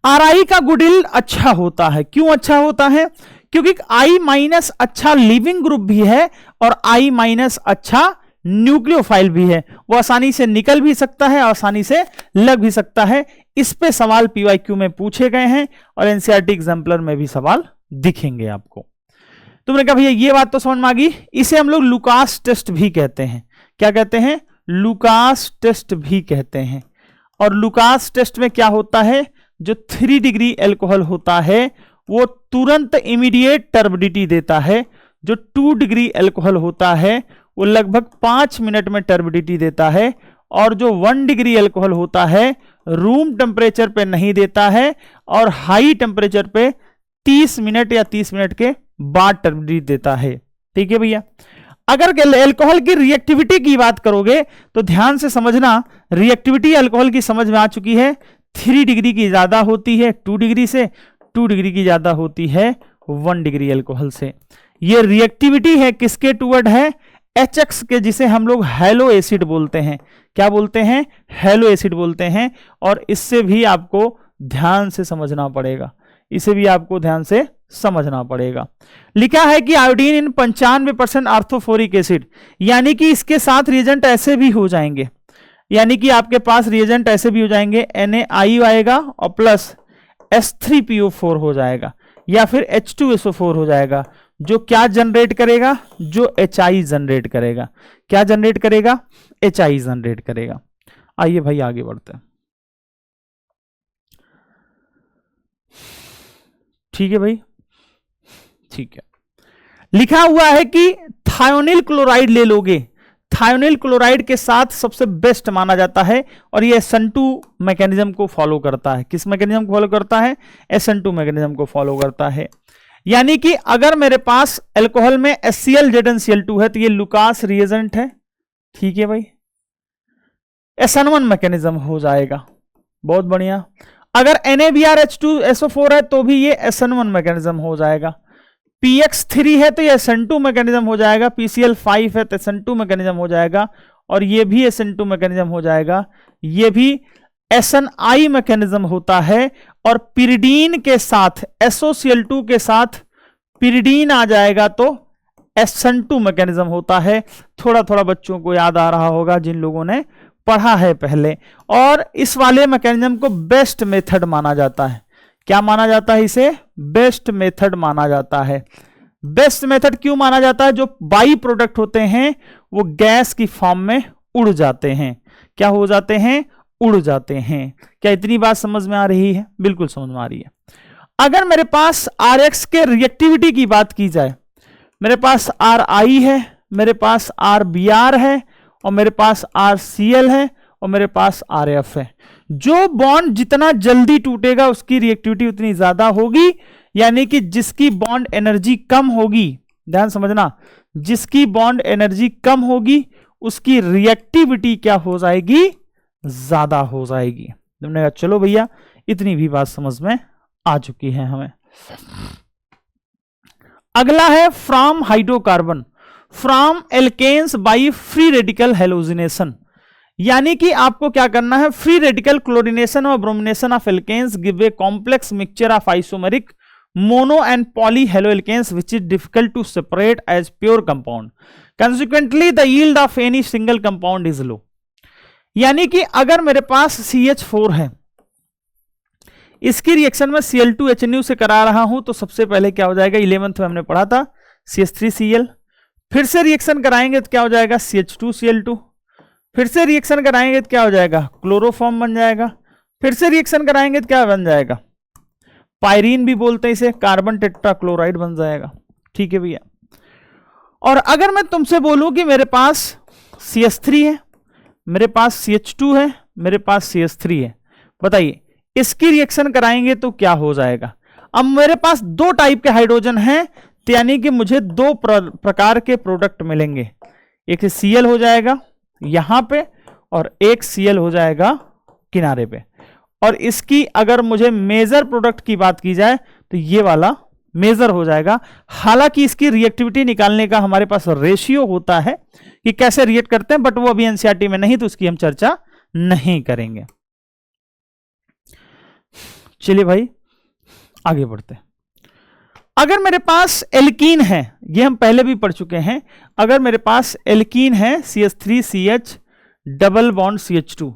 RI का गुडिल अच्छा होता है, क्यों अच्छा होता है, क्योंकि I माइनस अच्छा लिविंग ग्रुप भी है और I माइनस अच्छा न्यूक्लियोफाइल भी है, वो आसानी से निकल भी सकता है, आसानी से लग भी सकता है। इस पे सवाल PYQ में पूछे गए हैं और एनसीईआरटी एग्जाम्पलर में भी सवाल दिखेंगे आपको। तुमने कहा भैया ये बात तो समझ में आ गई, इसे हम लोग लुकास टेस्ट भी कहते हैं। क्या कहते हैं, लुकास टेस्ट भी कहते हैं। और लुकास टेस्ट में क्या होता है, जो 3 डिग्री अल्कोहल होता है वो तुरंत इमीडिएट टर्बिडिटी देता है, जो 2 डिग्री अल्कोहल होता है वो लगभग 5 मिनट में टर्बिडिटी देता है, और जो 1 डिग्री अल्कोहल होता है रूम टेम्परेचर पे नहीं देता है और हाई टेम्परेचर पे 30 मिनट या 30 मिनट के बाद टर्बिडिटी देता है। ठीक है भैया। अगर अल्कोहल की रिएक्टिविटी की बात करोगे तो ध्यान से समझना, रिएक्टिविटी अल्कोहल की समझ में आ चुकी है। 3 डिग्री की ज्यादा होती है 2 डिग्री से, 2 डिग्री की ज्यादा होती है 1 डिग्री अल्कोहल से। ये रिएक्टिविटी है किसके टूवर्ड है? HX के, जिसे हम लोग हैलो एसिड बोलते हैं। क्या बोलते हैं? हैलो एसिड बोलते हैं। और इससे भी आपको ध्यान से समझना पड़ेगा, इसे भी आपको ध्यान से समझना पड़ेगा। लिखा है कि आयोडीन इन 95% आर्थोफोरिक एसिड, यानी कि इसके साथ रिएजेंट ऐसे भी हो जाएंगे, यानी कि आपके पास रिएजेंट ऐसे भी हो जाएंगे, NaI आएगा और प्लस S3PO4 हो जाएगा, या फिर H2SO4 हो जाएगा, जो क्या जनरेट करेगा? जो HI जनरेट करेगा। क्या जनरेट करेगा? HI जनरेट करेगा। आइए भाई आगे बढ़ते हैं। ठीक है भाई, ठीक है। लिखा हुआ है कि थायोनिल क्लोराइड ले लोगे, थायोनिल क्लोराइड के साथ सबसे बेस्ट माना जाता है, और ये SN2 मैकेनिज्म को फॉलो करता है। किस मैकेनिज्म को फॉलो करता है? SN2 मैकेनिज्म को फॉलो करता है। यानी कि अगर मेरे पास अल्कोहल में HCl ZnCl2 है तो ये लुकास रिएजेंट है, ठीक है भाई, SN1 मैकेनिज्म हो जाएगा। बहुत बढ़िया। अगर NaBrH2SO4 है तो भी ये SN1 मैकेनिज्म हो जाएगा। PX3 है तो ये SN2 मैकेनिज्म हो जाएगा। PCl5 है तो SN2 मैकेनिज्म हो जाएगा, और ये भी SN2 मैकेनिज्म हो जाएगा। ये भी SNI मैकेनिज्म होता है। और पिरिडीन के साथ, SOCl2 के साथ पिरिडीन आ जाएगा तो SN2 मैकेनिज्म होता है। थोड़ा थोड़ा बच्चों को याद आ रहा होगा जिन लोगों ने पढ़ा है पहले। और इस वाले मैकेनिज्म को बेस्ट मेथड माना जाता है। क्या माना जाता है? इसे बेस्ट मेथड माना जाता है। बेस्ट मेथड क्यों माना जाता है? जो बाई प्रोडक्ट होते हैं वो गैस की फॉर्म में उड़ जाते हैं। क्या हो जाते हैं? उड़ जाते हैं। क्या इतनी बात समझ में आ रही है? बिल्कुल समझ में आ रही है। अगर मेरे पास RX के रिएक्टिविटी की बात की जाए, मेरे पास RI है, मेरे पास RBr है, और मेरे पास RCl है, और मेरे पास RF है। जो बॉन्ड जितना जल्दी टूटेगा उसकी रिएक्टिविटी उतनी ज्यादा होगी, यानी कि जिसकी बॉन्ड एनर्जी कम होगी, ध्यान समझना, जिसकी बॉन्ड एनर्जी कम होगी उसकी रिएक्टिविटी क्या हो जाएगी? ज्यादा हो जाएगी। तुमने कहा चलो भैया इतनी भी बात समझ में आ चुकी है हमें। अगला है from hydrocarbon, from alkanes by free radical halogenation. यानी कि आपको क्या करना है? फ्री रेडिकल क्लोरिनेशन और bromination of alkanes give a complex mixture of isomeric mono and poly halo alkanes which is difficult to separate as pure compound, consequently the yield of any single compound is low. यानी कि अगर मेरे पास CH4 है, इसकी reaction में Cl2HNU से करा रहा हूं तो सबसे पहले क्या हो जाएगा? 11th में हमने पढ़ा था CH3Cl। फिर से रिएक्शन कराएंगे तो क्या हो जाएगा? CH2Cl2। फिर से रिएक्शन कराएंगे तो क्या हो जाएगा? क्लोरोफॉर्म बन जाएगा। फिर से रिएक्शन कराएंगे तो क्या बन जाएगा? पायरीन भी बोलते हैं इसे, कार्बन टेट्राक्लोराइड बन जाएगा। ठीक है भैया। और अगर मैं तुमसे बोलूं कि मेरे पास CH3 है, मेरे पास CH2 है, मेरे पास CH3 है, बताइए इसकी रिएक्शन कराएंगे तो क्या हो जाएगा? अब मेरे पास 2 टाइप के हाइड्रोजन हैं, तो यानी कि मुझे 2 प्रकार के प्रोडक्ट मिलेंगे। एक Cl हो जाएगा यहां पे, और एक Cl हो जाएगा किनारे पे। और इसकी अगर मुझे मेजर प्रोडक्ट की बात की जाए तो ये वाला मेजर हो जाएगा। हालांकि इसकी रिएक्टिविटी निकालने का हमारे पास रेशियो होता है कि कैसे रिएक्ट करते हैं, बट वो अभी एनसीईआरटी में नहीं, तो उसकी हम चर्चा नहीं करेंगे। चलिए भाई आगे बढ़ते हैं। अगर मेरे पास एल्कीन है, ये हम पहले भी पढ़ चुके हैं, अगर मेरे पास एल्कीन है CH3CH डबल बॉन्ड CH2,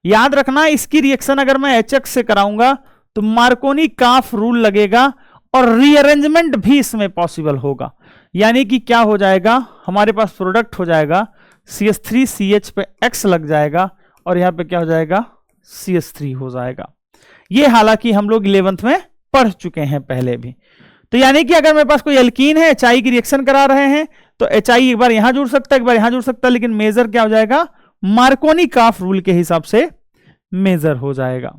याद रखना इसकी रिएक्शन अगर मैं HX से कराऊंगा तो मार्कोनी काफ रूल लगेगा और रीअरेंजमेंट भी इसमें पॉसिबल होगा। यानी कि क्या हो जाएगा? हमारे पास प्रोडक्ट हो जाएगा CH3CH पे X लग जाएगा और यहां पे क्या हो जाएगा? CH3 हो जाएगा। ये हालांकि हम लोग 11th में पढ़ चुके हैं पहले भी। तो यानी कि अगर मेरे पास कोई एल्कीन है, HI की रिएक्शन करा रहे हैं, तो HI एक बार यहां जुड़ सकता है, एक बार यहां जुड़ सकता है, लेकिन मेजर क्या हो जाएगा? मार्कोनी काफ रूल के हिसाब से मेजर हो जाएगा।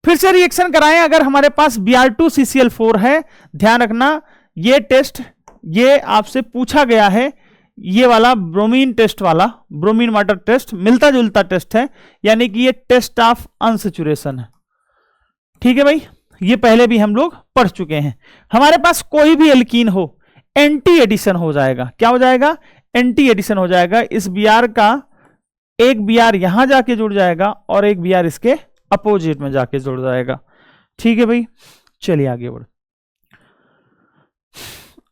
फिर से रिएक्शन कराएं, अगर हमारे पास Br2CCl4 है, ध्यान रखना ये टेस्ट ये आपसे पूछा गया है, ये वाला ब्रोमीन टेस्ट वाला, ब्रोमीन वाटर टेस्ट मिलता जुलता टेस्ट है, यानी कि ये टेस्ट ऑफ अनसेचुरेशन है। ठीक है भाई, ये पहले भी हम लोग पढ़ चुके हैं। हमारे पास कोई भी एल्कीन हो, एंटी एडिशन हो जाएगा। क्या हो जाएगा? एंटी एडिशन हो जाएगा। इस बीआर का एक बीआर यहां जाके जुड़ जाएगा और एक बीआर इसके अपोजिट में जाके जुड़ जाएगा। ठीक है भाई, चलिए आगे बढ़।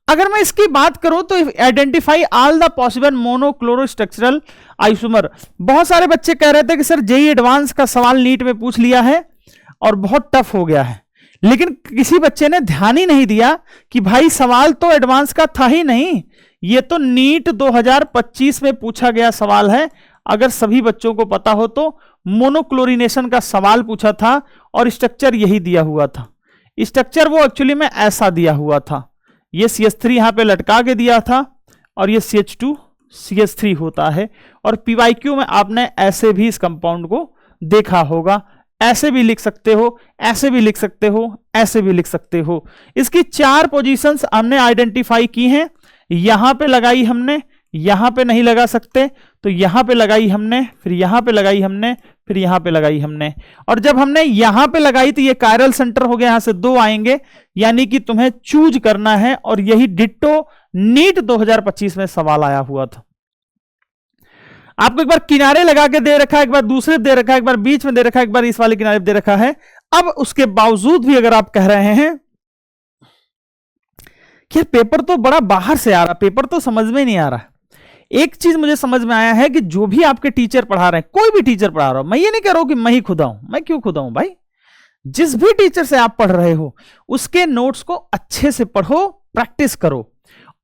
अगर मैं इसकी बात करूं तो identify all the possible monochloro structural isomer. बहुत सारे बच्चे कह रहे थे कि सर जेई एडवांस का सवाल नीट में पूछ लिया है और बहुत टफ हो गया है, लेकिन किसी बच्चे ने ध्यान ही नहीं दिया कि भाई सवाल तो एडवांस का था ही नहीं, ये तो नीट 2025 में पूछा गया सवाल है। अगर सभी बच्चों को पता हो तो मोनोक्लोरिनेशन का सवाल पूछा था और स्ट्रक्चर यही दिया हुआ था। स्ट्रक्चर वो एक्चुअली में ऐसा दिया हुआ था, ये CH3 यहां पे लटका के दिया था और ये CH2 CH3 होता है। और PYQ में आपने ऐसे भी इस कंपाउंड को देखा होगा, ऐसे भी लिख सकते हो, ऐसे भी लिख सकते हो, ऐसे भी लिख सकते हो। इसकी 4 पोजीशंस हमने आइडेंटिफाई की हैं। यहां पे लगाई हमने, यहां पे नहीं लगा सकते तो यहां पे लगाई हमने, फिर यहां पे लगाई हमने, फिर यहां पे लगाई हमने। और जब हमने यहां पे लगाई तो ये कायरल सेंटर हो गया, यहां से 2 आएंगे, यानी कि तुम्हें चूज करना है। और यही डिट्टो नीट 2025 में सवाल आया हुआ था। आपको एक बार किनारे लगा के दे रखा है, एक बार दूसरे दे रखा है, एक बार बीच में दे रखा है, एक बार इस वाले किनारे दे रखा है। अब उसके बावजूद भी अगर आप कह रहे हैं कि पेपर तो बड़ा बाहर से आ रहा, पेपर तो समझ में नहीं आ रहा, एक चीज मुझे समझ में आया है कि जो भी आपके टीचर पढ़ा रहे हैं, कोई भी टीचर पढ़ा रहा हो, मैं ये नहीं कह रहा हूं कि मैं ही खुदा हूं, मैं क्यों खुदा हूं भाई, जिस भी टीचर से आप पढ़ रहे हो उसके नोट्स को अच्छे से पढ़ो, प्रैक्टिस करो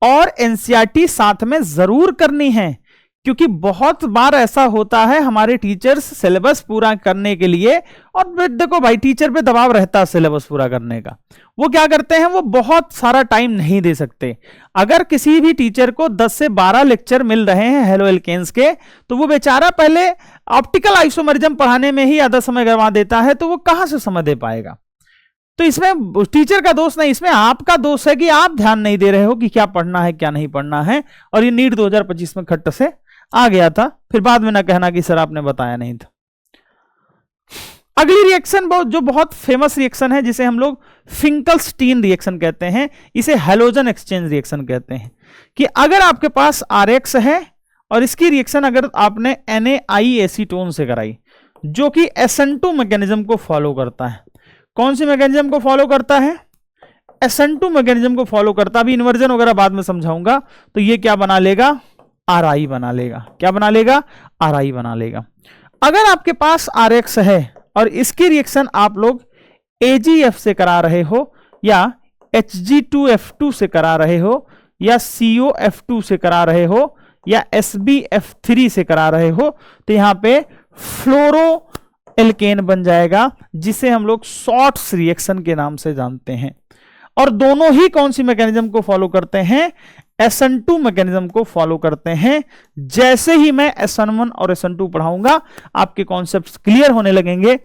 और एनसीईआरटी साथ में जरूर करनी है। क्योंकि बहुत बार ऐसा होता है हमारे टीचर्स सिलेबस पूरा करने के लिए, और देखो भाई टीचर पे दबाव रहता है सिलेबस पूरा करने का, वो क्या करते हैं, वो बहुत सारा टाइम नहीं दे सकते। अगर किसी भी टीचर को 10 से 12 लेक्चर मिल रहे हैं हेलो एल्केन्स के, तो वो बेचारा पहले ऑप्टिकल आइसोमरिज्म पढ़ाने में ही आधा समय गंवा देता है, तो वो कहां से समय दे पाएगा। तो इसमें टीचर का दोष नहीं, इसमें आपका दोष है कि आप ध्यान नहीं दे रहे हो कि क्या पढ़ना है क्या नहीं पढ़ना है। और ये नीट 2025 में खट्ट से आ गया था, फिर बाद में ना कहना कि सर आपने बताया नहीं था। अगली रिएक्शन जो बहुत फेमस रिएक्शन है, जिसे हम लोग फिंकलस्टीन रिएक्शन कहते हैं, इसे हैलोजन एक्सचेंज रिएक्शन कहते हैं। कि अगर आपके पास RX है और इसकी रिएक्शन अगर आपने NaI एसीटोन से कराई, जो कि SN2 मैकेनिज्म को फॉलो करता है। कौन सी मैकेनिज्म को फॉलो करता है? SN2 मैकेनिज्म को फॉलो करता है। अभी इन्वर्जन वगैरह बाद में समझाऊंगा। तो ये क्या बना लेगा? RI बना लेगा। क्या बना लेगा? RI बना लेगा। अगर आपके पास RX है और इसकी रिएक्शन आप लोग AgF से करा रहे हो या Hg2F2 से करा रहे हो या COF2 से करा रहे हो या SbF3 से करा रहे हो, तो यहां पे फ्लोरो एल्केन बन जाएगा, जिसे हम लोग शॉर्ट्स रिएक्शन के नाम से जानते हैं। और दोनों ही कौन सी मैकेनिज्म को फॉलो करते हैं? SN2 मैकेनिज्म को फॉलो करते हैं। जैसे ही मैं SN1 और SN2 पढ़ाऊंगा, आपके कॉन्सेप्ट्स क्लियर होने लगेंगे,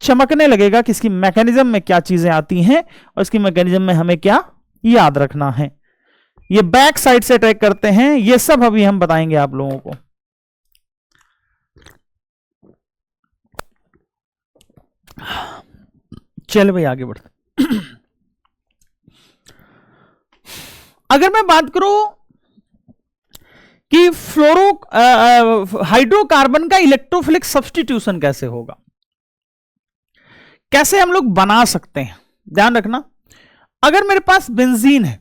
चमकने लगेगा कि इसकी मैकेनिज्म में क्या चीजें आती हैं और इसकी मैकेनिज्म में हमें क्या याद रखना है। ये बैक साइड से अटैक करते हैं, ये सब अभी हम बताएंगे आप लोगों को। चल भाई आगे बढ़ते। अगर मैं बात करूं कि हाइड्रोकार्बन का इलेक्ट्रोफिलिक सब्स्टिट्यूशन कैसे होगा, कैसे हम लोग बना सकते हैं, ध्यान रखना। अगर मेरे पास बेंजीन है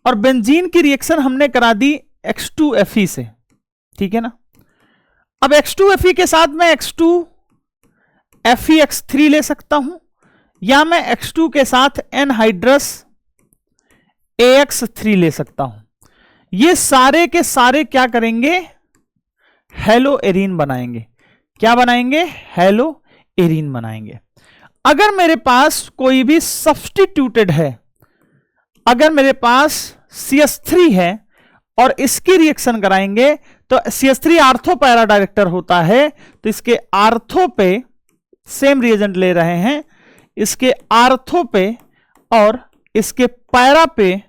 और बेंजीन की रिएक्शन हमने करा दी X2Fe से, ठीक है ना। अब X2Fe के साथ मैं X2FeX3 ले सकता हूं, या मैं X2 के साथ एनहाइड्रस AX3 ले सकता हूं। ये सारे के सारे क्या करेंगे? हेलो एरीन बनाएंगे। क्या बनाएंगे? हेलो एरीन बनाएंगे। अगर मेरे पास कोई भी सब्स्टिट्यूटेड है, अगर मेरे पास CH3 है और इसकी रिएक्शन कराएंगे, तो CH3 आर्थो पैरा डायरेक्टर होता है, तो इसके आर्थो पे सेम रिएजेंट ले रहे हैं, इसके आर्थो पे और इसके पैरा पे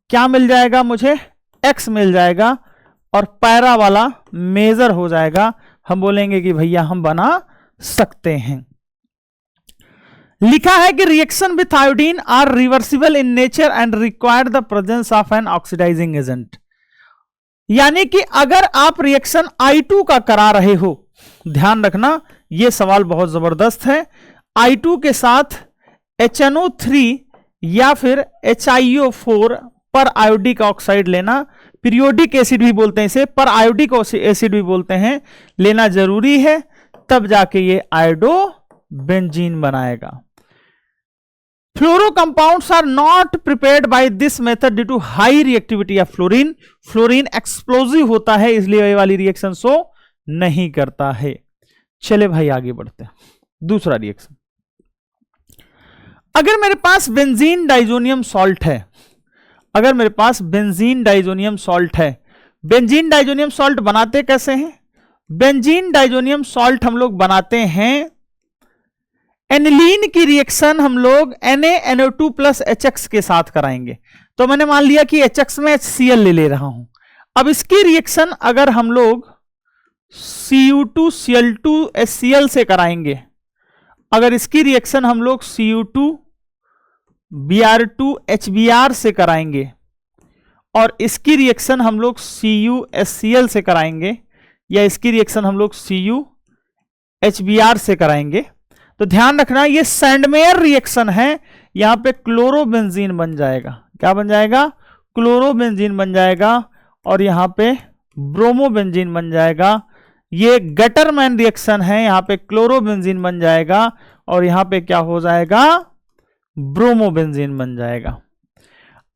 क्या मिल जाएगा मुझे? X मिल जाएगा और पैरा वाला मेजर हो जाएगा। हम बोलेंगे कि भैया हम बना सकते हैं। लिखा है कि reaction with iodine are reversible in nature and require the presence of an oxidising agent. यानी कि अगर आप रिएक्शन I2 का करा रहे हो, ध्यान रखना यह सवाल बहुत जबरदस्त है, I2 के साथ HNO3 या फिर HiO4 पर आयोडिक ऑक्साइड लेना, पीरियोडिक एसिड भी बोलते हैं इसे, पर आयोडिक एसिड भी बोलते हैं, लेना जरूरी है, तब जाके ये आयोडो बेंजीन बनाएगा। Fluoro compounds are not prepared by this method due to high reactivity of fluorine. Fluorine explosive होता है, इसलिए ये वाली रिएक्शन शो नहीं करता है। चले भाई आगे बढ़ते हैं। दूसरा रिएक्शन, अगर मेरे पास बेंजीन डाइजोनियम सॉल्ट है, अगर मेरे पास बेंजीन डाइजोनियम सॉल्ट है, बेंजीन डाइजोनियम सॉल्ट बनाते कैसे हैं? बेंजीन डाइजोनियम सॉल्ट हम लोग बनाते हैं, एनिलीन की रिएक्शन हम लोग NaNO2 प्लस HX के साथ कराएंगे। तो मैंने मान लिया कि HX में HCl ले रहा हूं। अब इसकी रिएक्शन अगर हम लोग Cu2 Cl2 HCl से कराएंगे, अगर इसकी रिएक्शन हम लोग Cu2 Br2 HBr से कराएंगे और इसकी रिएक्शन हम लोग CuHCl से कराएंगे, या इसकी रिएक्शन हम लोग CuHBr से कराएंगे, तो ध्यान रखना ये सैंडमेयर रिएक्शन है। यहां पे क्लोरोबेंजीन बन जाएगा। क्या बन जाएगा? क्लोरोबेंजीन बन जाएगा, और यहां पे ब्रोमोबेंजीन बन जाएगा। ये गटरमैन रिएक्शन है, यहां पे क्लोरोबेंजीन बन जाएगा और यहां पे क्या हो जाएगा? ब्रोमोबेंजीन बन जाएगा।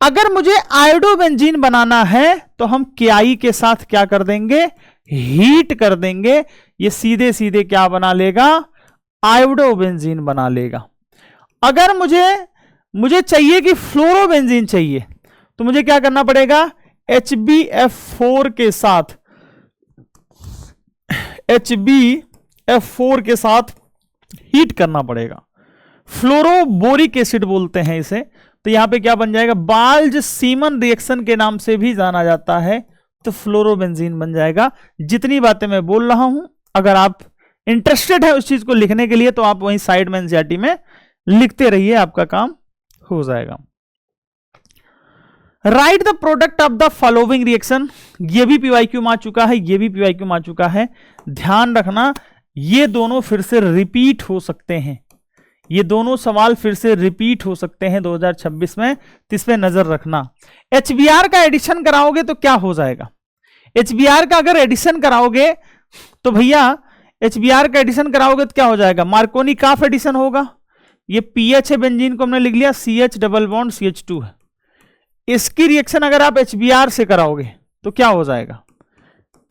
अगर मुझे आयोडोबेंजीन बनाना है तो हम KI के साथ क्या कर देंगे? हीट कर देंगे। ये सीधे सीधे क्या बना लेगा? आयोडोबेंजीन बना लेगा। अगर मुझे चाहिए कि फ्लोरोबेंजीन चाहिए, तो मुझे क्या करना पड़ेगा? HbF4 के साथ, HbF4 के साथ हीट करना पड़ेगा। फ्लोरोबोरिक एसिड बोलते हैं इसे। तो यहां पे क्या बन जाएगा? बाल्ज सीमन रिएक्शन के नाम से भी जाना जाता है, तो फ्लोरोबेंजीन बन जाएगा। जितनी बातें मैं बोल रहा हूं, अगर आप इंटरेस्टेड है उस चीज को लिखने के लिए, तो आप वहीं साइड में एनसीईआरटी में लिखते रहिए, आपका काम हो जाएगा। Right the product of the following reaction. ये भी पीवाईक्यू में आ चुका है, ये भी पीवाईक्यू में आ चुका है। ध्यान रखना ये दोनों फिर से रिपीट हो सकते हैं, ये दोनों सवाल फिर से रिपीट हो सकते हैं 2026 में, तो इस पे नजर रखना। HBr का एडिशन कराओगे तो क्या हो जाएगा? HBr का अगर एडिशन कराओगे तो भैया HBr का एडिशन कराओगे तो क्या हो जाएगा? मार्कोनी काफ एडिशन होगा। ये PH है, बेंजीन को हमने लिख लिया, CH डबल बॉन्ड CH2 है। इसकी रिएक्शन अगर आप HBr से कराओगे तो क्या हो जाएगा?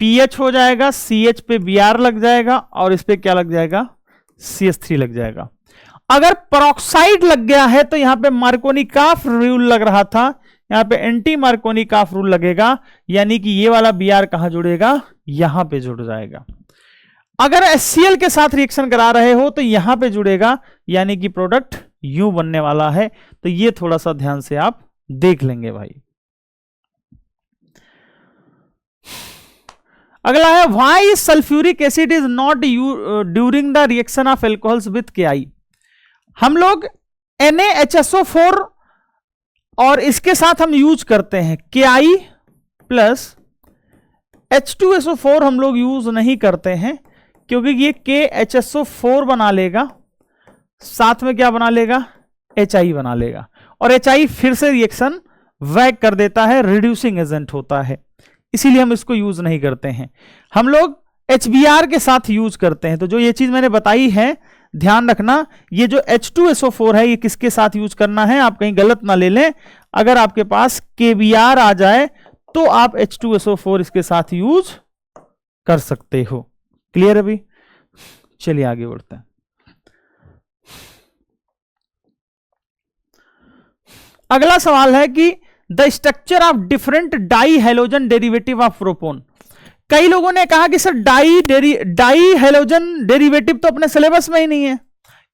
PH हो जाएगा, CH पे Br लग जाएगा और इस पे क्या लग जाएगा? CH3 लग जाएगा। अगर पेरोक्साइड लग गया है तो यहां पे मार्कोनी काफ रूल लग रहा था, यहां पे एंटी मार्कोनी काफ रूल लगेगा, यानी कि ये वाला Br कहां जुड़ेगा? यहां पे जुड़ जाएगा। अगर HCl के साथ रिएक्शन करा रहे हो तो यहां पे जुड़ेगा, यानी कि प्रोडक्ट यूं बनने वाला है। तो ये थोड़ा सा ध्यान से आप देख लेंगे भाई। अगला है, why sulphuric acid is not during the reaction of alcohols with KI। हम लोग NaHSO4 और इसके साथ हम यूज करते हैं, KI प्लस H2SO4 हम लोग यूज नहीं करते हैं, क्योंकि ये KHSO4 बना लेगा, साथ में क्या बना लेगा? HI बना लेगा, और HI फिर से रिएक्शन वैक कर देता है, रिड्यूसिंग एजेंट होता है, इसीलिए हम इसको यूज नहीं करते हैं। हम लोग HBr के साथ यूज करते हैं। तो जो ये चीज मैंने बताई है, ध्यान रखना, ये जो H2SO4 है ये किसके साथ यूज करना है, आप कहीं गलत ना ले लें। अगर आपके पास KBr आ जाए तो आप H2SO4 इसके साथ यूज कर सकते हो। क्लियर अभी? चलिए आगे बढ़ते हैं। अगला सवाल है कि the structure of different dihalogen derivative of propane. कई लोगों ने कहा कि सर डाई हेलोजन डेरिवेटिव तो अपने सिलेबस में ही नहीं है,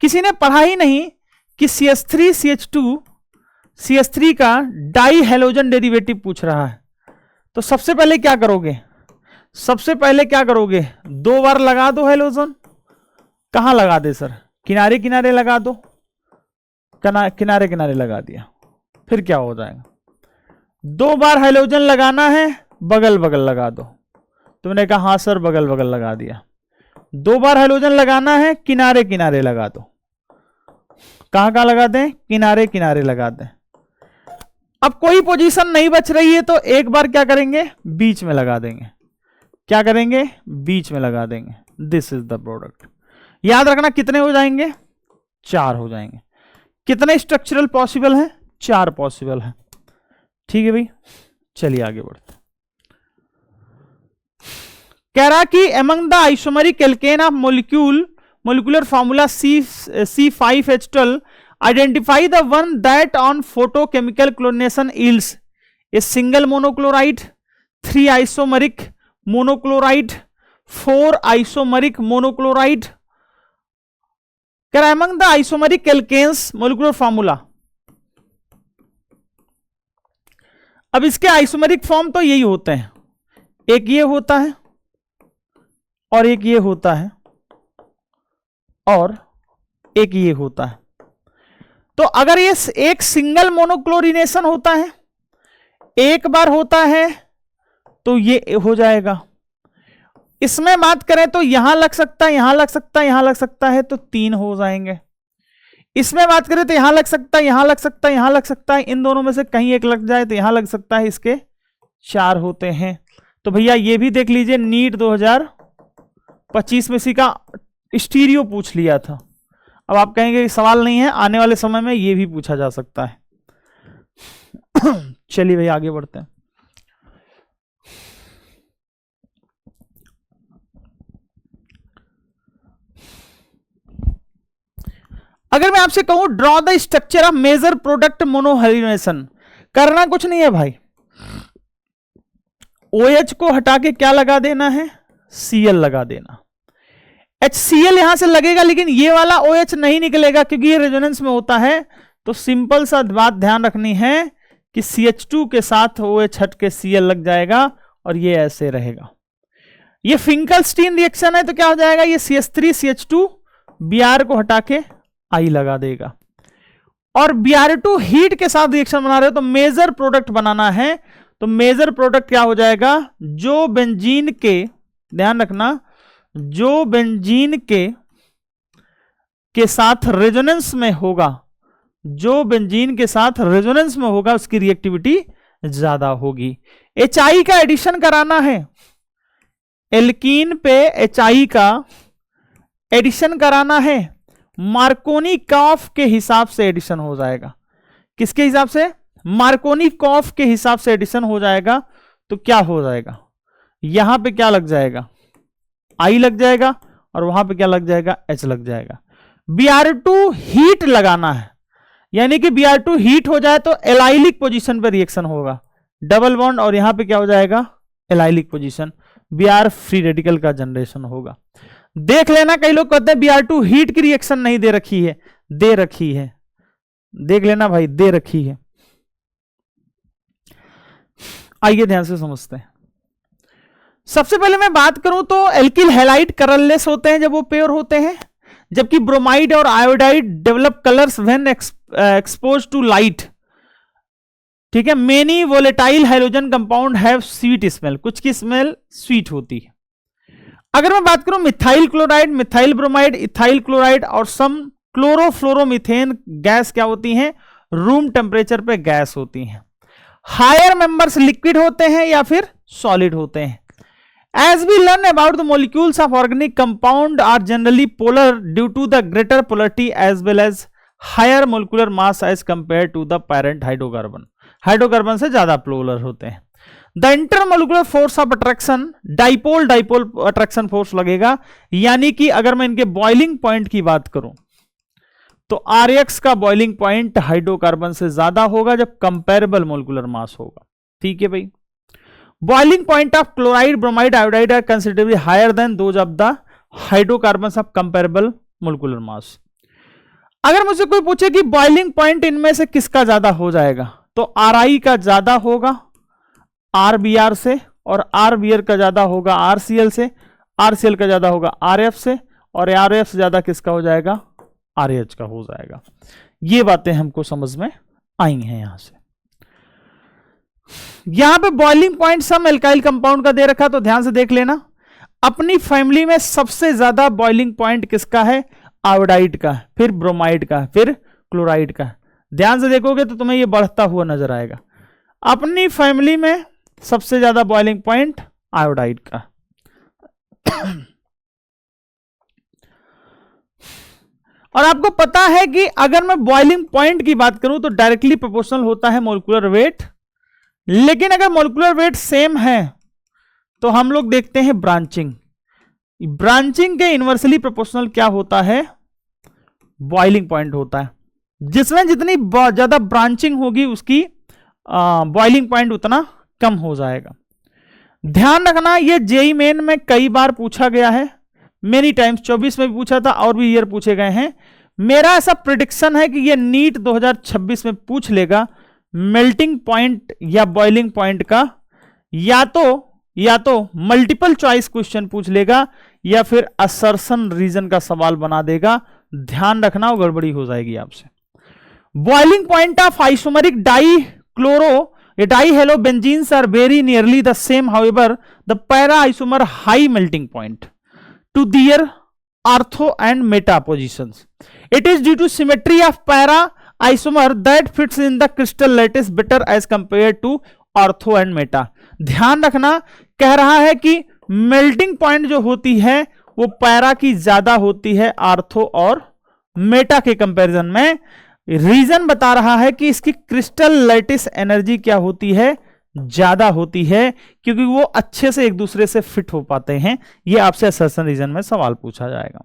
किसी ने पढ़ा ही नहीं कि CH3 CH2 CH3 का डाई हेलोजन डेरिवेटिव पूछ रहा है। तो सबसे पहले क्या करोगे, सबसे पहले क्या करोगे, 2 बार लगा दो हैलोजन। कहां लगा दे सर, किनारे किनारे लगा दो, किनारे किनारे लगा दिया, फिर क्या हो जाएगा, 2 बार हैलोजन लगाना है, बगल बगल लगा दो। तुमने कहा हाँ सर बगल बगल लगा दिया। 2 बार हैलोजन लगाना है, किनारे किनारे लगा दो। कहां कहां लगा दें, किनारे किनारे लगा दें। अब कोई पोजीशन नहीं बच रही है तो एक बार क्या करेंगे, बीच में लगा देंगे। क्या करेंगे, बीच में लगा देंगे। This is the product. याद रखना कितने हो जाएंगे, 4 हो जाएंगे। कितने स्ट्रक्चरल पॉसिबल हैं, 4 पॉसिबल हैं। ठीक है भाई, चलिए आगे बढ़ते। कह रहा कि among the isomeric alkane of molecular formula C5H12 identify the one that on photochemical chlorination yields a single monochloride, 3 isomeric monochloride, 4 isomeric monochloride. कह रहा है among the isomeric alkanes molecular formula। अब इसके आइसोमेरिक फॉर्म तो यही होते हैं, एक ये होता है और एक ये होता है और एक ये होता है। तो अगर ये एक सिंगल मोनोक्लोरिनेशन होता है, एक बार होता है तो ये हो जाएगा। इसमें बात करें तो यहां लग सकता है, यहां लग सकता है, यहां लग सकता है, तो 3 हो जाएंगे। इसमें बात करें तो यहां लग सकता है, यहां लग सकता है, यहां लग सकता है, इन दोनों में से कहीं एक लग जाए तो यहां लग सकता है, इसके 4 होते हैं। तो भैया ये भी देख लीजिए, नीट 2025 में इसी का स्टीरियो पूछ लिया था। अब आप कहेंगे सवाल नहीं है, आने वाले समय में ये भी पूछा जा सकता है। चलिए भाई आगे बढ़ते हैं। अगर मैं आपसे कहूं draw the structure of major product monohalogenation, करना कुछ नहीं है भाई, OH को हटा के क्या लगा देना है, Cl लगा देना। HCl यहां से लगेगा लेकिन ये वाला OH नहीं निकलेगा क्योंकि ये रेजोनेंस में होता है। तो सिंपल सा बात ध्यान रखनी है कि CH2 के साथ OH हट के Cl लग जाएगा और ये ऐसे रहेगा। ये फिंकलस्टीन रिएक्शन है तो क्या हो जाएगा, ये CH3CH2 Br को हटा के I लगा देगा। और Br2 हीट के साथ रिएक्शन बना रहे हो तो मेजर प्रोडक्ट बनाना है, तो मेजर प्रोडक्ट क्या हो जाएगा, जो बेंजीन के, ध्यान रखना, जो बेंजीन के साथ रेजोनेंस में होगा, जो बेंजीन के साथ रेजोनेंस में होगा उसकी रिएक्टिविटी ज्यादा होगी। HI का एडिशन कराना है, एल्कीन पे HI का एडिशन कराना है, मार्कोनी कॉफ के हिसाब से एडिशन हो जाएगा। किसके हिसाब से, मार्कोनी कॉफ के हिसाब से एडिशन हो जाएगा। तो क्या हो जाएगा, यहां पे क्या लग जाएगा, I लग जाएगा और वहां पे क्या लग जाएगा, H लग जाएगा। Br2 हीट लगाना है, यानी कि Br2 हीट हो जाए तो एलाइलिक पोजीशन पे रिएक्शन होगा, डबल बॉन्ड, और यहां पे क्या हो जाएगा, allylic position, Br free radical का जनरेशन होगा। देख लेना, कई लोग कहते हैं Br2 हीट की रिएक्शन नहीं दे रखी है, दे रखी है, देख लेना भाई, दे रखी है। आइए ध्यान से समझते हैं। सबसे पहले मैं बात करूं तो एल्किल हैलाइड कलरलेस होते हैं जब वो प्योर होते हैं, जबकि ब्रोमाइड और iodide develop colours when expose to light. ठीक है, many volatile hydrogen compound have sweet smell, कुछ की स्मेल स्वीट होती है। अगर मैं बात करूं methyl chloride, methyl bromide, ethyl chloride और सम क्लोरोफ्लोरोमीथेन गैस क्या होती हैं, रूम टेम्परेचर पे गैस होती हैं। हायर मेंबर्स लिक्विड होते हैं या फिर सॉलिड होते हैं। As we learn about the molecules of organic compound are generally polar due to the greater polarity as well as higher molecular mass as compared to the parent hydrocarbon. Hydrocarbon से ज्यादा polar होते हैं। The intermolecular force of attraction, dipole dipole attraction force लगेगा, यानी कि अगर मैं इनके बॉइलिंग पॉइंट की बात करूं तो RX का बॉइलिंग पॉइंट हाइड्रोकार्बन से ज्यादा होगा जब कंपेरेबल मोलिकुलर मास होगा। ठीक है भाई। Boiling point of chloride, bromide, iodide are considerably higher than those of the hydrocarbons of comparable molecular mass. अगर मुझसे कोई पूछे कि बॉइलिंग पॉइंट इनमें से किसका ज्यादा हो जाएगा तो Ri का ज्यादा होगा, RBr से, और RBr का ज्यादा होगा RCl से, RCl का ज्यादा होगा RF से, और RF से ज्यादा किसका हो जाएगा? RH का हो जाएगा। ये बातें हमको समझ में आई हैं। यहां से यहां पे boiling point some alkyl compound का दे रखा, तो ध्यान से देख लेना। अपनी फैमिली में सबसे ज्यादा बॉइलिंग पॉइंट किसका है? आयोडाइड का, फिर ब्रोमाइड का, फिर क्लोराइड का। ध्यान से देखोगे तो तुम्हें यह बढ़ता हुआ नजर आएगा। अपनी फैमिली में सबसे ज्यादा बॉइलिंग पॉइंट आयोडाइड का। और आपको पता है कि अगर मैं बॉइलिंग पॉइंट की बात करूं तो डायरेक्टली प्रोपोर्शनल होता है मोलिकुलर वेट, लेकिन अगर मोलिकुलर वेट सेम है तो हम लोग देखते हैं ब्रांचिंग। ब्रांचिंग के इनवर्सली प्रोपोर्शनल क्या होता है? बॉइलिंग पॉइंट होता है। जिसमें जितनी ज्यादा ब्रांचिंग होगी उसकी बॉइलिंग पॉइंट उतना कम हो जाएगा। ध्यान रखना, ये जेईई मेन में कई बार पूछा गया है, मेनी टाइम्स। 24 में भी पूछा था और भी ईयर पूछे गए हैं। मेरा ऐसा प्रिडिक्शन है कि ये नीट 2026 में पूछ लेगा मेल्टिंग पॉइंट या बॉइलिंग पॉइंट का, या तो मल्टीपल चॉइस क्वेश्चन पूछ लेगा या फिर असर्शन रीजन का सवाल बना देगा। ध्यान रखना, वो गड़बड़ी हो जाएगी आपसे। Boiling point of isomeric dihalobenzenes are very nearly the same, however the para isomer high melting point to their ortho and meta positions. It is due to symmetry of para isomer that fits in the crystal lattice better as compared to ortho and meta. ध्यान रखना, कह रहा है कि melting point जो होती है वो पैरा की ज्यादा होती है आर्थो और मेटा के कंपैरिजन में। रीजन बता रहा है कि इसकी क्रिस्टल लैटिस एनर्जी क्या होती है? ज्यादा होती है, क्योंकि वो अच्छे से एक दूसरे से फिट हो पाते हैं। ये आपसे असर्शन रीजन में सवाल पूछा जाएगा।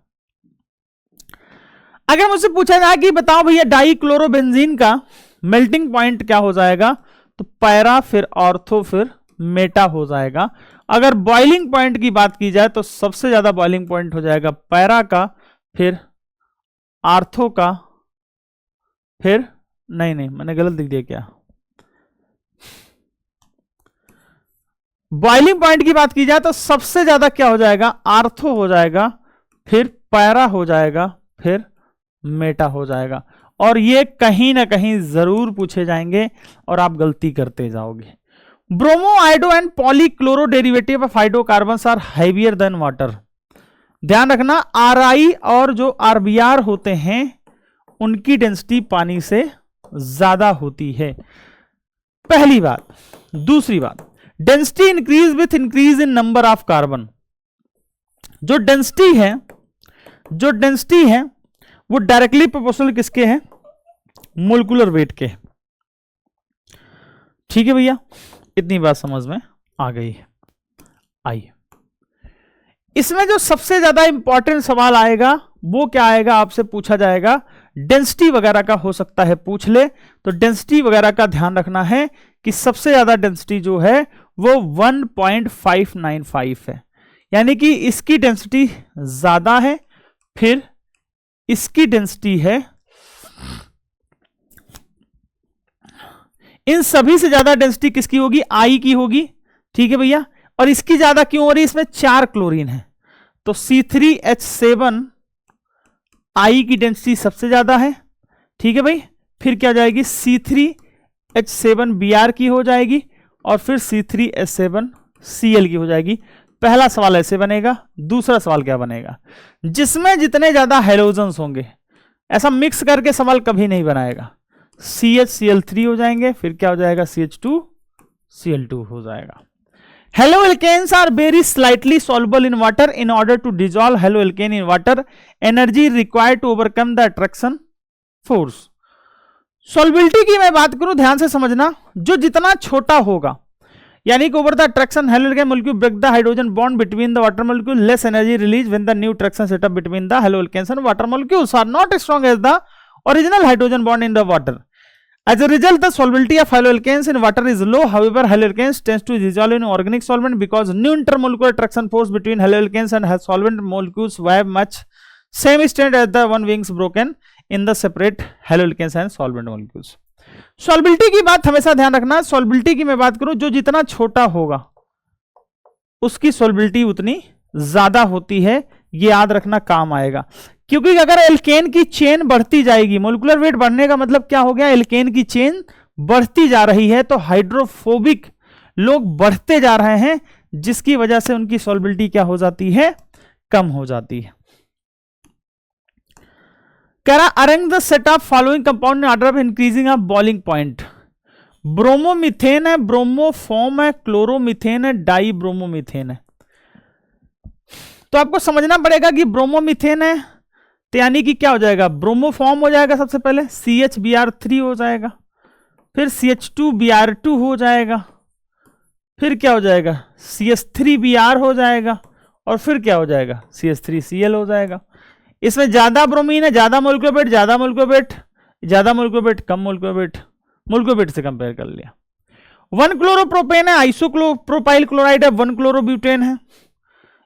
अगर मुझसे पूछा जाए कि बताओ भैया डाइक्लोरोबेंजीन का मेल्टिंग पॉइंट क्या हो जाएगा, तो पैरा फिर ऑर्थो फिर मेटा हो जाएगा। अगर बॉइलिंग पॉइंट की बात की जाए तो सबसे ज्यादा बॉइलिंग पॉइंट हो जाएगा पैरा का, फिर आर्थो का, फिर नहीं मैंने गलत लिख दिया क्या? बॉइलिंग पॉइंट की बात की जाए तो सबसे ज्यादा क्या हो जाएगा? आर्थो हो जाएगा, फिर पैरा हो जाएगा, फिर मेटा हो जाएगा। और ये कहीं ना कहीं जरूर पूछे जाएंगे और आप गलती करते जाओगे। Bromo, iodo and polychloro derivative of hydrocarbons are heavier than water. ध्यान रखना, RI और जो RBr होते हैं उनकी डेंसिटी पानी से ज्यादा होती है, पहली बात। दूसरी बात, density increase with increase in number of carbon. जो डेंसिटी है वो डायरेक्टली प्रोपोर्शनल किसके हैं? मोलिकुलर वेट के। ठीक है भैया, इतनी बात समझ में आ गई है। आइए, इसमें जो सबसे ज्यादा इंपॉर्टेंट सवाल आएगा वो क्या आएगा? आपसे पूछा जाएगा डेंसिटी वगैरह का, हो सकता है पूछ ले, तो डेंसिटी वगैरह का ध्यान रखना है कि सबसे ज्यादा डेंसिटी जो है वो 1.595 है, यानी कि इसकी डेंसिटी ज्यादा है, फिर इसकी डेंसिटी है, इन सभी से ज्यादा डेंसिटी किसकी होगी? आई की होगी। ठीक है भैया, और इसकी ज्यादा क्यों हो रही है? इसमें 4 क्लोरीन है, तो C3H7 आई की डेंसिटी सबसे ज्यादा है। ठीक है भाई, फिर क्या जाएगी? C3H7Br की हो जाएगी, और फिर C3H7Cl की हो जाएगी। पहला सवाल ऐसे बनेगा। दूसरा सवाल क्या बनेगा? जिसमें जितने ज्यादा हेलोजन्स होंगे, ऐसा मिक्स करके सवाल कभी नहीं बनाएगा। CHCl3 हो जाएंगे, फिर क्या हो जाएगा? CH2Cl2 हो जाएगा। Haloalkanes are very slightly soluble in water. In order to dissolve haloalkane in water, energy required to overcome the attraction force. Solubility की मैं बात करूं, ध्यान से समझना, जो जितना छोटा होगा, यानी कि over the attraction haloalkane molecule break the hydrogen bond between the water molecule, less energy released when the new attraction setup between the haloalkanes and water molecules are not as strong as the original hydrogen bond in the water. As a result, the solubility of haloalkanes in water is low. However, haloalkanes tends to dissolve in organic solvent because new intermolecular attraction force between haloalkanes and solvent molecules have much same strength as the one being broken in the separate haloalkanes and solvent molecules. सॉल्बिलिटी की बात हमेशा ध्यान रखना, सॉल्बिलिटी की मैं बात करूं, जो जितना छोटा होगा उसकी सॉल्बिलिटी उतनी ज्यादा होती है, ये याद रखना काम आएगा। क्योंकि अगर एल्केन की चेन बढ़ती जाएगी, मोलिकुलर वेट बढ़ने का मतलब क्या हो गया, एल्केन की चेन बढ़ती जा रही है, तो हाइड्रोफोबिक लोग बढ़ते जा रहे हैं, जिसकी वजह से उनकी सॉल्बिलिटी क्या हो जाती है, कम हो जाती है। कह रहा arrange the set of following compound in order of increasing of boiling point. Bromomethane है, ब्रोमोफॉर्म है, क्लोरोमीथेन है, डाई ब्रोमोमीथेन है। तो आपको समझना पड़ेगा कि ब्रोमोमीथेन है तो यानी कि क्या हो जाएगा, ब्रोमोफॉर्म हो जाएगा, सबसे पहले CHBr3 हो जाएगा, फिर CH2Br2 हो जाएगा, फिर क्या हो जाएगा CH3Br हो जाएगा, और फिर क्या हो जाएगा CH3Cl हो जाएगा। इसमें ज्यादा ब्रोमीन है, ज्यादा मोलिकुलर वेट, ज्यादा मोलिकुलर वेट, ज्यादा मोलिकुलर वेट, कम मोलिकुलर वेट, मोलिकुलर वेट से कंपेयर कर लिया। 1 क्लोरोप्रोपेन है, आइसोप्रोपाइल क्लोराइड है, 1 क्लोरोब्यूटेन है।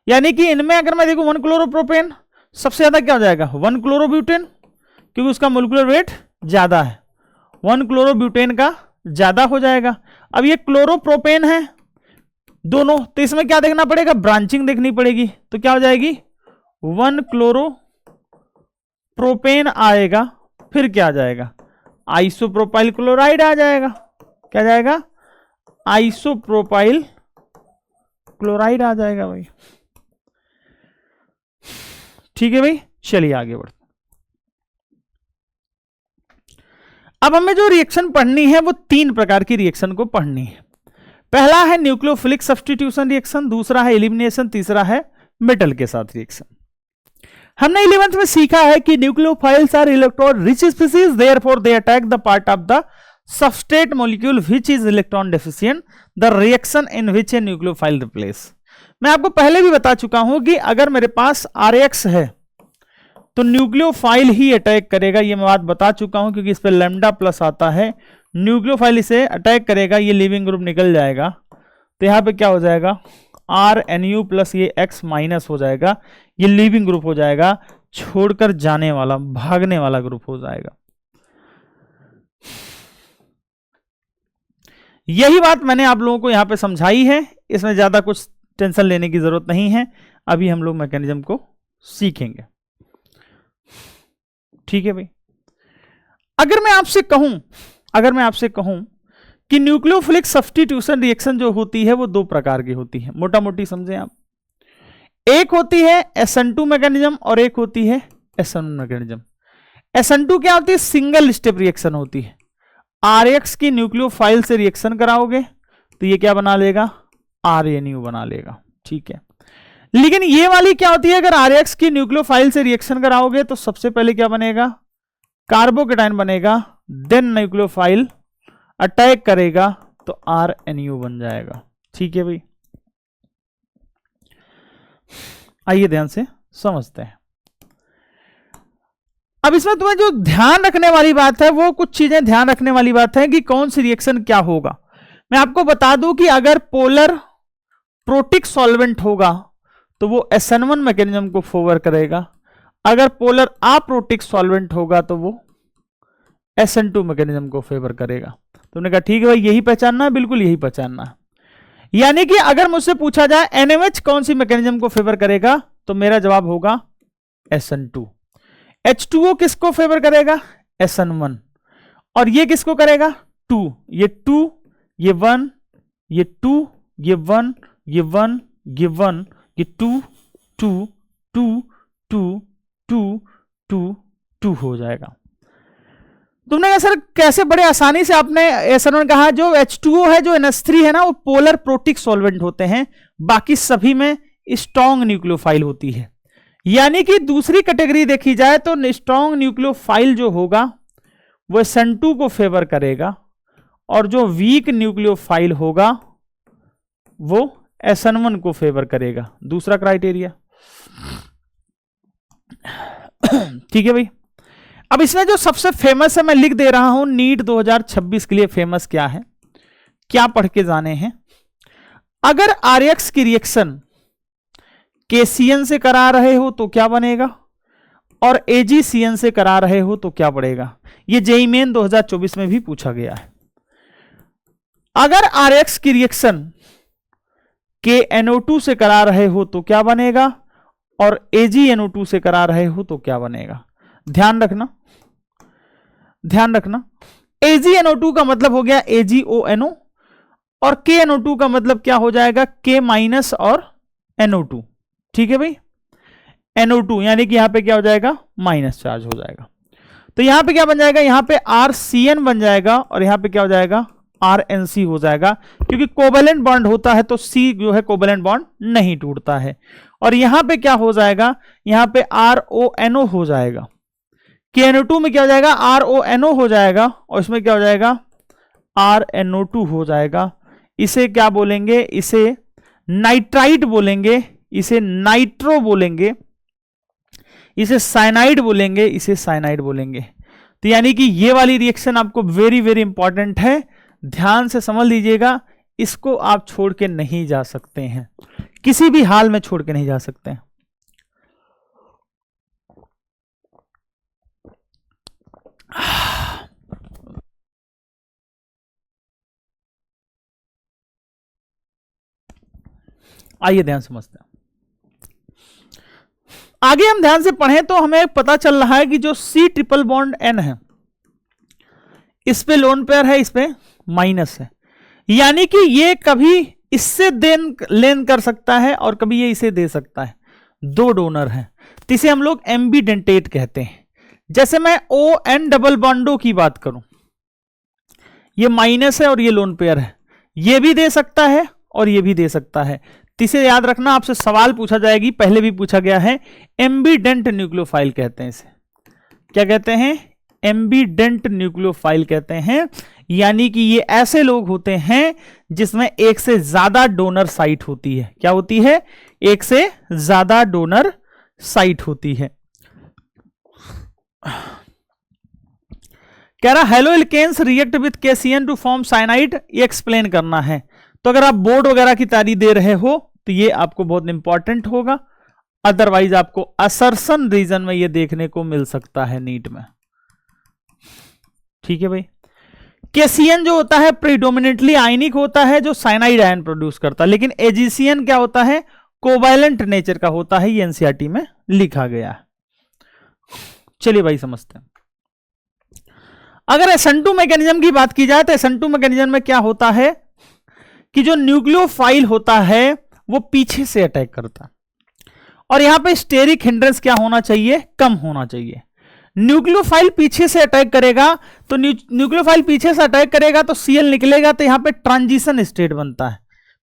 यानी कि इनमें अगर मैं देखूं 1 क्लोरोप्रोपेन सबसे ज्यादा क्या हो जाएगा 1 क्लोरोब्यूटेन, क्योंकि उसका मोलिकुलर वेट ज्यादा है, 1 क्लोरोब्यूटेन का ज्यादा हो जाएगा। अब ये क्लोरोप्रोपेन है दोनों, तो इसमें क्या देखना पड़ेगा, ब्रांचिंग देखनी पड़ेगी, तो क्या हो जाएगी 1 क्लोरोप्रोपेन आएगा, फिर क्या आ जाएगा आइसोप्रोपाइल क्लोराइड आ जाएगा, क्या जाएगा आइसोप्रोपाइल क्लोराइड आ जाएगा भाई। ठीक है भाई, चलिए आगे बढ़ते। अब हमें जो रिएक्शन पढ़नी है वो 3 प्रकार की रिएक्शन को पढ़नी है। पहला है न्यूक्लियोफिलिक सब्स्टिट्यूशन रिएक्शन, दूसरा है एलिमिनेशन, तीसरा है मेटल के साथ रिएक्शन। हमने 11th में सीखा है कि nucleophiles are electron rich species, therefore they attack the part of the substrate molecule which is electron deficient, the reaction in which a nucleophile replace. मैं आपको पहले भी बता चुका हूं कि अगर मेरे पास RX है तो न्यूक्लियोफाइल ही अटैक करेगा, ये मैं बात बता चुका हूं, क्योंकि इस पे लैम्डा प्लस आता है, न्यूक्लियोफाइल इसे अटैक करेगा, ये लिविंग ग्रुप निकल जाएगा, तो यहां पे क्या हो जाएगा RNU प्लस ये X माइनस हो जाएगा, ये लिविंग ग्रुप हो जाएगा, छोड़कर जाने वाला भागने वाला ग्रुप हो जाएगा। यही बात मैंने आप लोगों को यहां पे समझाई है, इसमें ज्यादा कुछ टेंशन लेने की जरूरत नहीं है, अभी हम लोग मैकेनिज्म को सीखेंगे। ठीक है भाई, अगर मैं आपसे कहूं कि न्यूक्लियोफिलिक सब्स्टिट्यूशन रिएक्शन जो होती है वो 2 प्रकार की होती है, मोटा मोटी समझें आप। एक होती है SN2 मैकेनिज्म और एक होती है SN1 मैकेनिज्म। SN2 क्या होती है, सिंगल स्टेप रिएक्शन होती है, RX की न्यूक्लियोफाइल से रिएक्शन कराओगे तो ये क्या बना लेगा RNU बना लेगा। ठीक है, लेकिन ये वाली क्या होती है, अगर RX की न्यूक्लियोफाइल से रिएक्शन कराओगे तो सबसे पहले क्या बनेगा कार्बोकेटाइन बनेगा, देन न्यूक्लियोफाइल अटैक करेगा तो RNU बन जाएगा। ठीक है भाई, आइए ध्यान से समझते हैं। अब इसमें तुम्हें जो ध्यान रखने वाली बात है वो कुछ चीजें ध्यान रखने वाली बात है कि कौन सी रिएक्शन क्या होगा। मैं आपको बता दूं कि अगर पोलर प्रोटिक सॉल्वेंट होगा तो वो SN1 मैकेनिज्म को फेवर करेगा, अगर पोलर अप्रोटिक सॉल्वेंट होगा तो वो SN2 मैकेनिज्म को फेवर करेगा। तुमने कहा ठीक है भाई, यही पहचानना है, बिल्कुल यही पहचानना है। यानी कि अगर मुझसे पूछा जाए NaOH कौन सी मैकेनिज्म को फेवर करेगा तो मेरा जवाब होगा SN2। H2O किसको फेवर करेगा SN1, और ये किसको करेगा 2, ये 2 ये 1 ये 2 ये 1 ये 1 ये 1 ये 2 2 2 2 2 2 2 हो जाएगा। तुमने कहा सर कैसे बड़े आसानी से आपने SN1 कहा, जो H2O है जो NH3 है ना वो पोलर प्रोटिक सॉल्वेंट होते हैं, बाकी सभी में स्ट्रॉन्ग न्यूक्लियोफाइल होती है। यानी कि दूसरी कैटेगरी देखी जाए तो स्ट्रॉन्ग न्यूक्लियोफाइल जो होगा वो SN2 को फेवर करेगा, और जो वीक न्यूक्लियोफाइल होगा वो SN1 को फेवर करेगा। दूसरा क्राइटेरिया। ठीक है भाई, अब इसमें जो सबसे फेमस है मैं लिख दे रहा हूं, नीट 2026 के लिए फेमस क्या है, क्या पढ़ के जाने हैं। अगर RX की रिएक्शन KCN से करा रहे हो तो क्या बनेगा, और AgCN से करा रहे हो तो क्या पड़ेगा। ये जेईई मेन 2024 में भी पूछा गया है। अगर RX की रिएक्शन KNO2 से करा रहे हो तो क्या बनेगा और AgNO2 से करा रहे हो तो क्या बनेगा। ध्यान रखना, ध्यान रखना। AgNO2 का मतलब हो गया AgONO और KNO2 का मतलब क्या हो जाएगा, K माइनस और NO2। ठीक है भाई, NO2 यानी कि यहां पे क्या हो जाएगा, माइनस चार्ज हो जाएगा। तो यहां पे क्या बन जाएगा, यहां पे RCN बन जाएगा और यहां पे क्या हो जाएगा, RNC हो जाएगा, क्योंकि कोवेलेंट बॉन्ड होता है तो C जो है कोवेलेंट बॉन्ड नहीं टूटता है। और यहां पे क्या हो जाएगा, यहां पे RONO हो जाएगा। KNO2 में क्या हो जाएगा, RONO हो जाएगा और इसमें क्या हो जाएगा, RNO2 हो जाएगा। इसे क्या बोलेंगे, इसे नाइट्राइट बोलेंगे, इसे नाइट्रो बोलेंगे, इसे साइनाइड बोलेंगे, इसे साइनाइड बोलेंगे। तो यानी कि ये वाली रिएक्शन आपको वेरी वेरी इंपॉर्टेंट है, ध्यान से समझ लीजिएगा। इसको आप छोड़ के नहीं जा सकते हैं, किसी भी हाल में छोड़ के नहीं जा सकते हैं। आइए ध्यान समझते हैं। आगे हम ध्यान से पढ़ें तो हमें पता चल रहा है कि जो C ट्रिपल बॉन्ड N है, इस पे लोन पेयर है, इस पे माइनस है, यानी कि ये कभी इससे लेन कर सकता है और कभी ये इसे दे सकता है। दो डोनर हैं, तो इसे हम लोग एम्बीडेंटेट कहते हैं। जैसे मैं ON डबल बॉन्डो की बात करूं, ये माइनस है और ये लोन पेयर है, ये भी दे सकता है और ये भी दे सकता है। इसे याद रखना, आपसे सवाल पूछा जाएगी, पहले भी पूछा गया है। एम्बीडेंट न्यूक्लियोफाइल कहते हैं इसे। क्या कहते हैं, एम्बीडेंट न्यूक्लियोफाइल कहते हैं। यानी कि ये ऐसे लोग होते हैं जिसमें एक से ज्यादा डोनर साइट होती है। क्या होती है, एक से ज्यादा डोनर साइट होती है। कह रहा halo alkanes react with KCN to form cyanide, ये एक्सप्लेन करना है। तो अगर आप बोर्ड वगैरह की तैयारी दे रहे हो तो ये आपको बहुत इंपॉर्टेंट होगा, अदरवाइज आपको असर्शन रीजन में ये देखने को मिल सकता है नीट में। ठीक है भाई। KCN जो होता है प्रीडोमिनेटली आयनिक होता है, जो साइनाइड आयन प्रोड्यूस करता है, लेकिन AgCN क्या होता है, कोवैलेंट नेचर का होता है। ये NCERT में लिखा गया है। चलिए भाई समझते हैं। अगर SN2 मैकेनिज्म की बात की जाए तो SN2 मैकेनिज्म में क्या होता है कि जो न्यूक्लियोफाइल होता है वो पीछे से अटैक करता है, और यहां पे स्टेरिक हिंड्रेंस क्या होना चाहिए, कम होना चाहिए। न्यूक्लियोफाइल पीछे से अटैक करेगा तो न्यूक्लियोफाइल पीछे से अटैक करेगा तो Cl निकलेगा, तो यहां पे ट्रांजिशन स्टेट बनता है,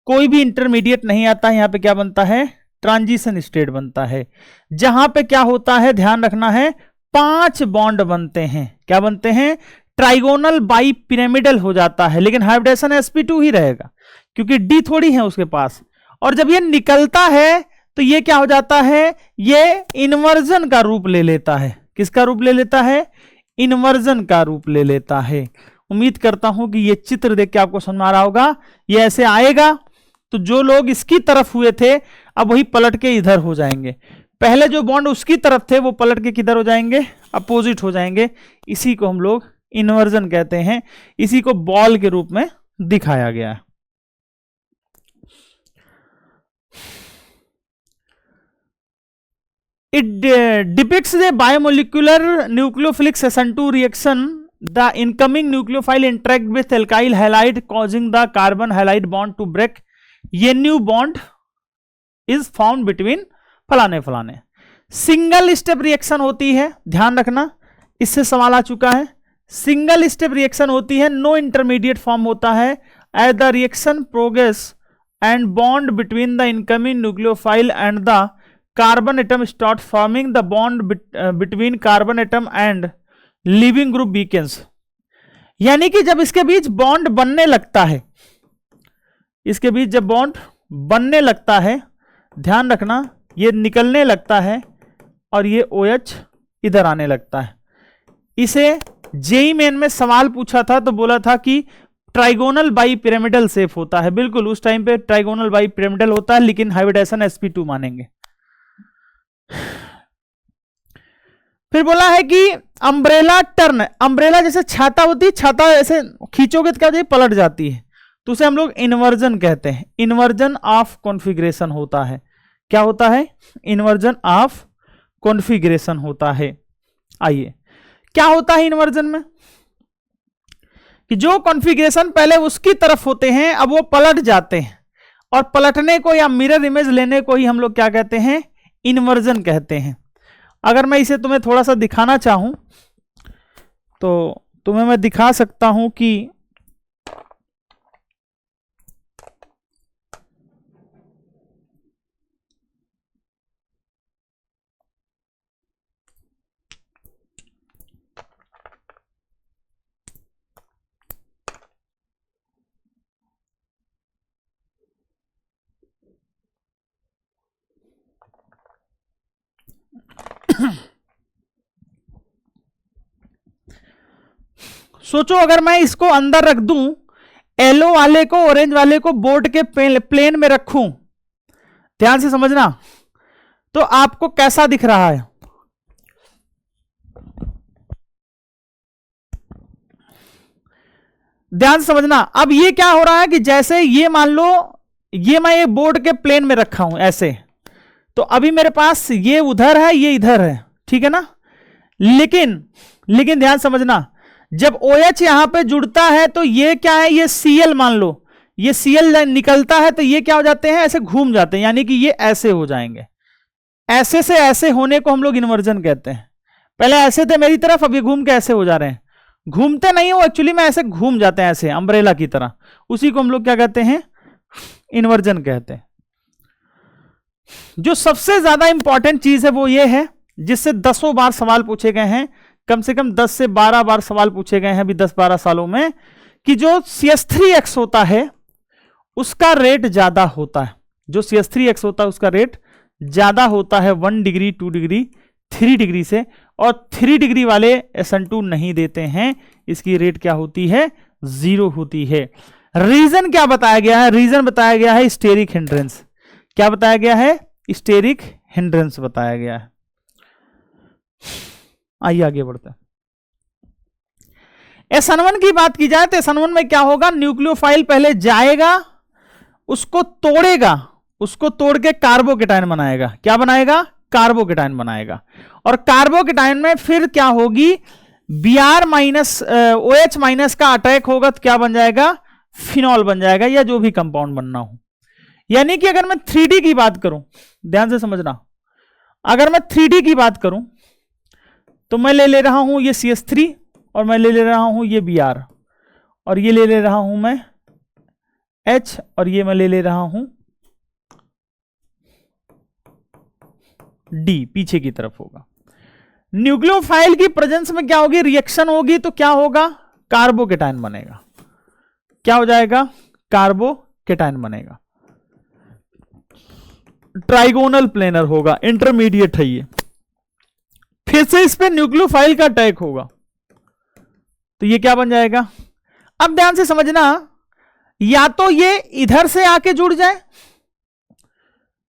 कोई भी इंटरमीडिएट नहीं आता है। यहां पे क्या बनता है, ट्रांजिशन स्टेट बनता है, जहां पे क्या होता है, ध्यान रखना है, 5 बॉन्ड बनते हैं। क्या बनते हैं, ट्राइगोनल बाई पिरामिडल हो जाता है, लेकिन हाइब्रिडेशन sp2 ही रहेगा क्योंकि D थोड़ी है उसके पास। और जब ये निकलता है तो ये क्या हो जाता है, ये इन्वर्जन का रूप ले लेता है। किसका रूप ले लेता है, इन्वर्जन का रूप ले लेता है। उम्मीद करता हूं कि ये चित्र देख के आपको समझ आ रहा होगा। ये ऐसे आएगा तो जो लोग इसकी तरफ हुए थे अब वही पलट के इधर हो जाएंगे, पहले जो बॉन्ड उसकी तरफ थे वो पलट के किधर हो जाएंगे, अपोजिट हो जाएंगे। इसी को हम लोग इन्वर्जन कहते हैं, इसी को बॉल के रूप में दिखाया गया है। It depicts the biomolecular nucleophilic SN2 reaction. The incoming nucleophile interact with alkyl halide causing the carbon halide bond to break. ये new bond is formed between फलाने फलाने। सिंगल स्टेप रिएक्शन होती है, ध्यान रखना, इससे सवाल आ चुका है। सिंगल स्टेप रिएक्शन होती है, नो इंटरमीडिएट फॉर्म होता है। As the reaction progress and bond between the incoming nucleophile and the carbon atom start forming the bond between carbon atom and leaving group weakens. यानी कि जब इसके बीच bond बनने लगता है, इसके बीच जब बॉन्ड बनने लगता है, ध्यान रखना, ये निकलने लगता है और ये OH इधर आने लगता है। इसे जेईई मेन में सवाल पूछा था तो बोला था कि ट्राइगोनल बाई पिरामिडल शेप होता है। बिल्कुल उस टाइम पे ट्राइगोनल बाई पिरामिडल होता है, लेकिन हाइब्रिडेशन sp2 मानेंगे। फिर बोला है कि अम्ब्रेला टर्न, अम्ब्रेला जैसे छाता होती है, छाता ऐसे खींचोगे तो क्या होती है, पलट जाती है, तो उसे हम लोग इन्वर्जन कहते हैं। इन्वर्जन ऑफ कॉन्फ़िगरेशन होता है। क्या होता है? इन्वर्जन ऑफ कॉन्फ़िगरेशन होता है। आइए, क्या होता है इन्वर्जन में? कि जो कॉन्फ़िगरेशन पहले उसकी तरफ होते हैं अब वो पलट जाते हैं, और पलटने को या मिरर इमेज लेने को ही हम लोग क्या कहते हैं? इन्वर्जन कहते हैं। अगर मैं इसे तुम्हें थोड़ा सा दिखाना चाहूं तो तुम्हें मैं दिखा सकता हूं कि सोचो अगर मैं इसको अंदर रख दूं, येलो वाले को ऑरेंज वाले को बोर्ड के प्लेन में रखूं, ध्यान से समझना, तो आपको कैसा दिख रहा है? ध्यान से समझना। अब ये क्या हो रहा है कि जैसे ये मान लो ये मैं ये बोर्ड के प्लेन में रखा हूं ऐसे, तो अभी मेरे पास ये उधर है ये इधर है, ठीक है ना। लेकिन ध्यान समझना, जब OH यहां पे जुड़ता है तो ये क्या है, ये Cl मान लो, ये Cl निकलता है तो ये क्या हो जाते हैं, ऐसे घूम जाते हैं, यानी कि ये ऐसे हो जाएंगे। ऐसे से ऐसे होने को हम लोग इन्वर्जन कहते हैं। पहले ऐसे थे मेरी तरफ, अब ये घूम के ऐसे हो जा रहे हैं। घूमते नहीं हो एक्चुअली में, ऐसे घूम जाते हैं ऐसे अम्ब्रेला की तरह, उसी को हम लोग क्या कहते हैं? इन्वर्जन कहते हैं। जो सबसे ज्यादा इंपॉर्टेंट चीज है वो ये है, जिससे 10 बार सवाल पूछे गए हैं, कम से कम 10 से 12 बार सवाल पूछे गए हैं अभी 10-12 सालों में, कि जो CH3X होता है उसका रेट ज्यादा होता है। जो CH3X होता है उसका रेट ज्यादा होता है 1 डिग्री 2 डिग्री 3 डिग्री से, और 3 डिग्री वाले SN2 नहीं देते हैं, इसकी रेट क्या होती है? 0 होती है। रीजन क्या बताया गया है? रीजन बताया गया है स्टेरिक हिंड्रेंस। क्या बताया गया है? स्टेरिक हिंड्रेंस बताया गया है। आइए आगे बढ़ते हैं। SN1 की बात की जाए तो SN1 में क्या होगा? न्यूक्लियोफाइल पहले जाएगा, उसको तोड़ेगा, उसको तोड़ के कार्बोकेटायन बनाएगा। क्या बनाएगा? कार्बोकेटायन बनाएगा। और कार्बोकेटायन में फिर क्या होगी? Br माइनस OH माइनस का अटैक होगा तो क्या बन जाएगा? फिनॉल बन जाएगा, या जो भी कंपाउंड बनना हो। यानी कि अगर मैं 3D की बात करूं, ध्यान से समझना, अगर मैं 3D की बात करूं तो मैं ले रहा हूं ये CH3, और मैं ले रहा हूं ये Br, और ये ले रहा हूं मैं H, और ये मैं ले रहा हूं D, पीछे की तरफ होगा। न्यूक्लियोफाइल की प्रेजेंस में क्या होगी? रिएक्शन होगी, तो क्या होगा? कार्बोकेटायन बनेगा। क्या हो जाएगा? कार्बोकेटायन बनेगा। ट्राइगोनल प्लेनर होगा, इंटरमीडिएट है ये। फिर से इस पे न्यूक्लियोफाइल का अटैक होगा, तो ये क्या बन जाएगा? अब ध्यान से समझना, या तो ये इधर से आके जुड़ जाए,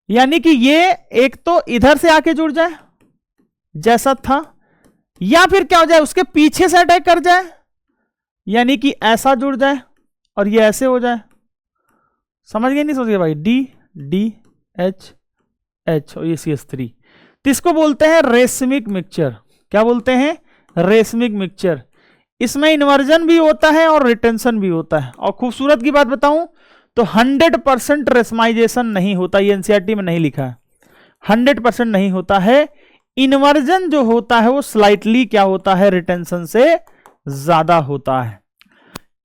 यानी कि ये एक तो इधर से आके जुड़ जाए जैसा था, या फिर क्या हो जाए? उसके पीछे से अटैक कर जाए, यानी कि ऐसा जुड़ जाए और ये ऐसे हो जाए। समझ गए नहीं समझ गए भाई? DH और ये CH3, तो इसको बोलते हैं रेसमिक मिक्सचर। क्या बोलते हैं? Racemic mixture. इसमें इन्वर्जन भी होता है और रिटेंशन भी होता है। और खूबसूरत की बात बताऊं तो 100% रेसमाइजेशन नहीं होता, ये NCERT में नहीं लिखा है, 100% नहीं होता है। इन्वर्जन जो होता है वो स्लाइटली क्या होता है? रिटेंशन से ज्यादा होता है,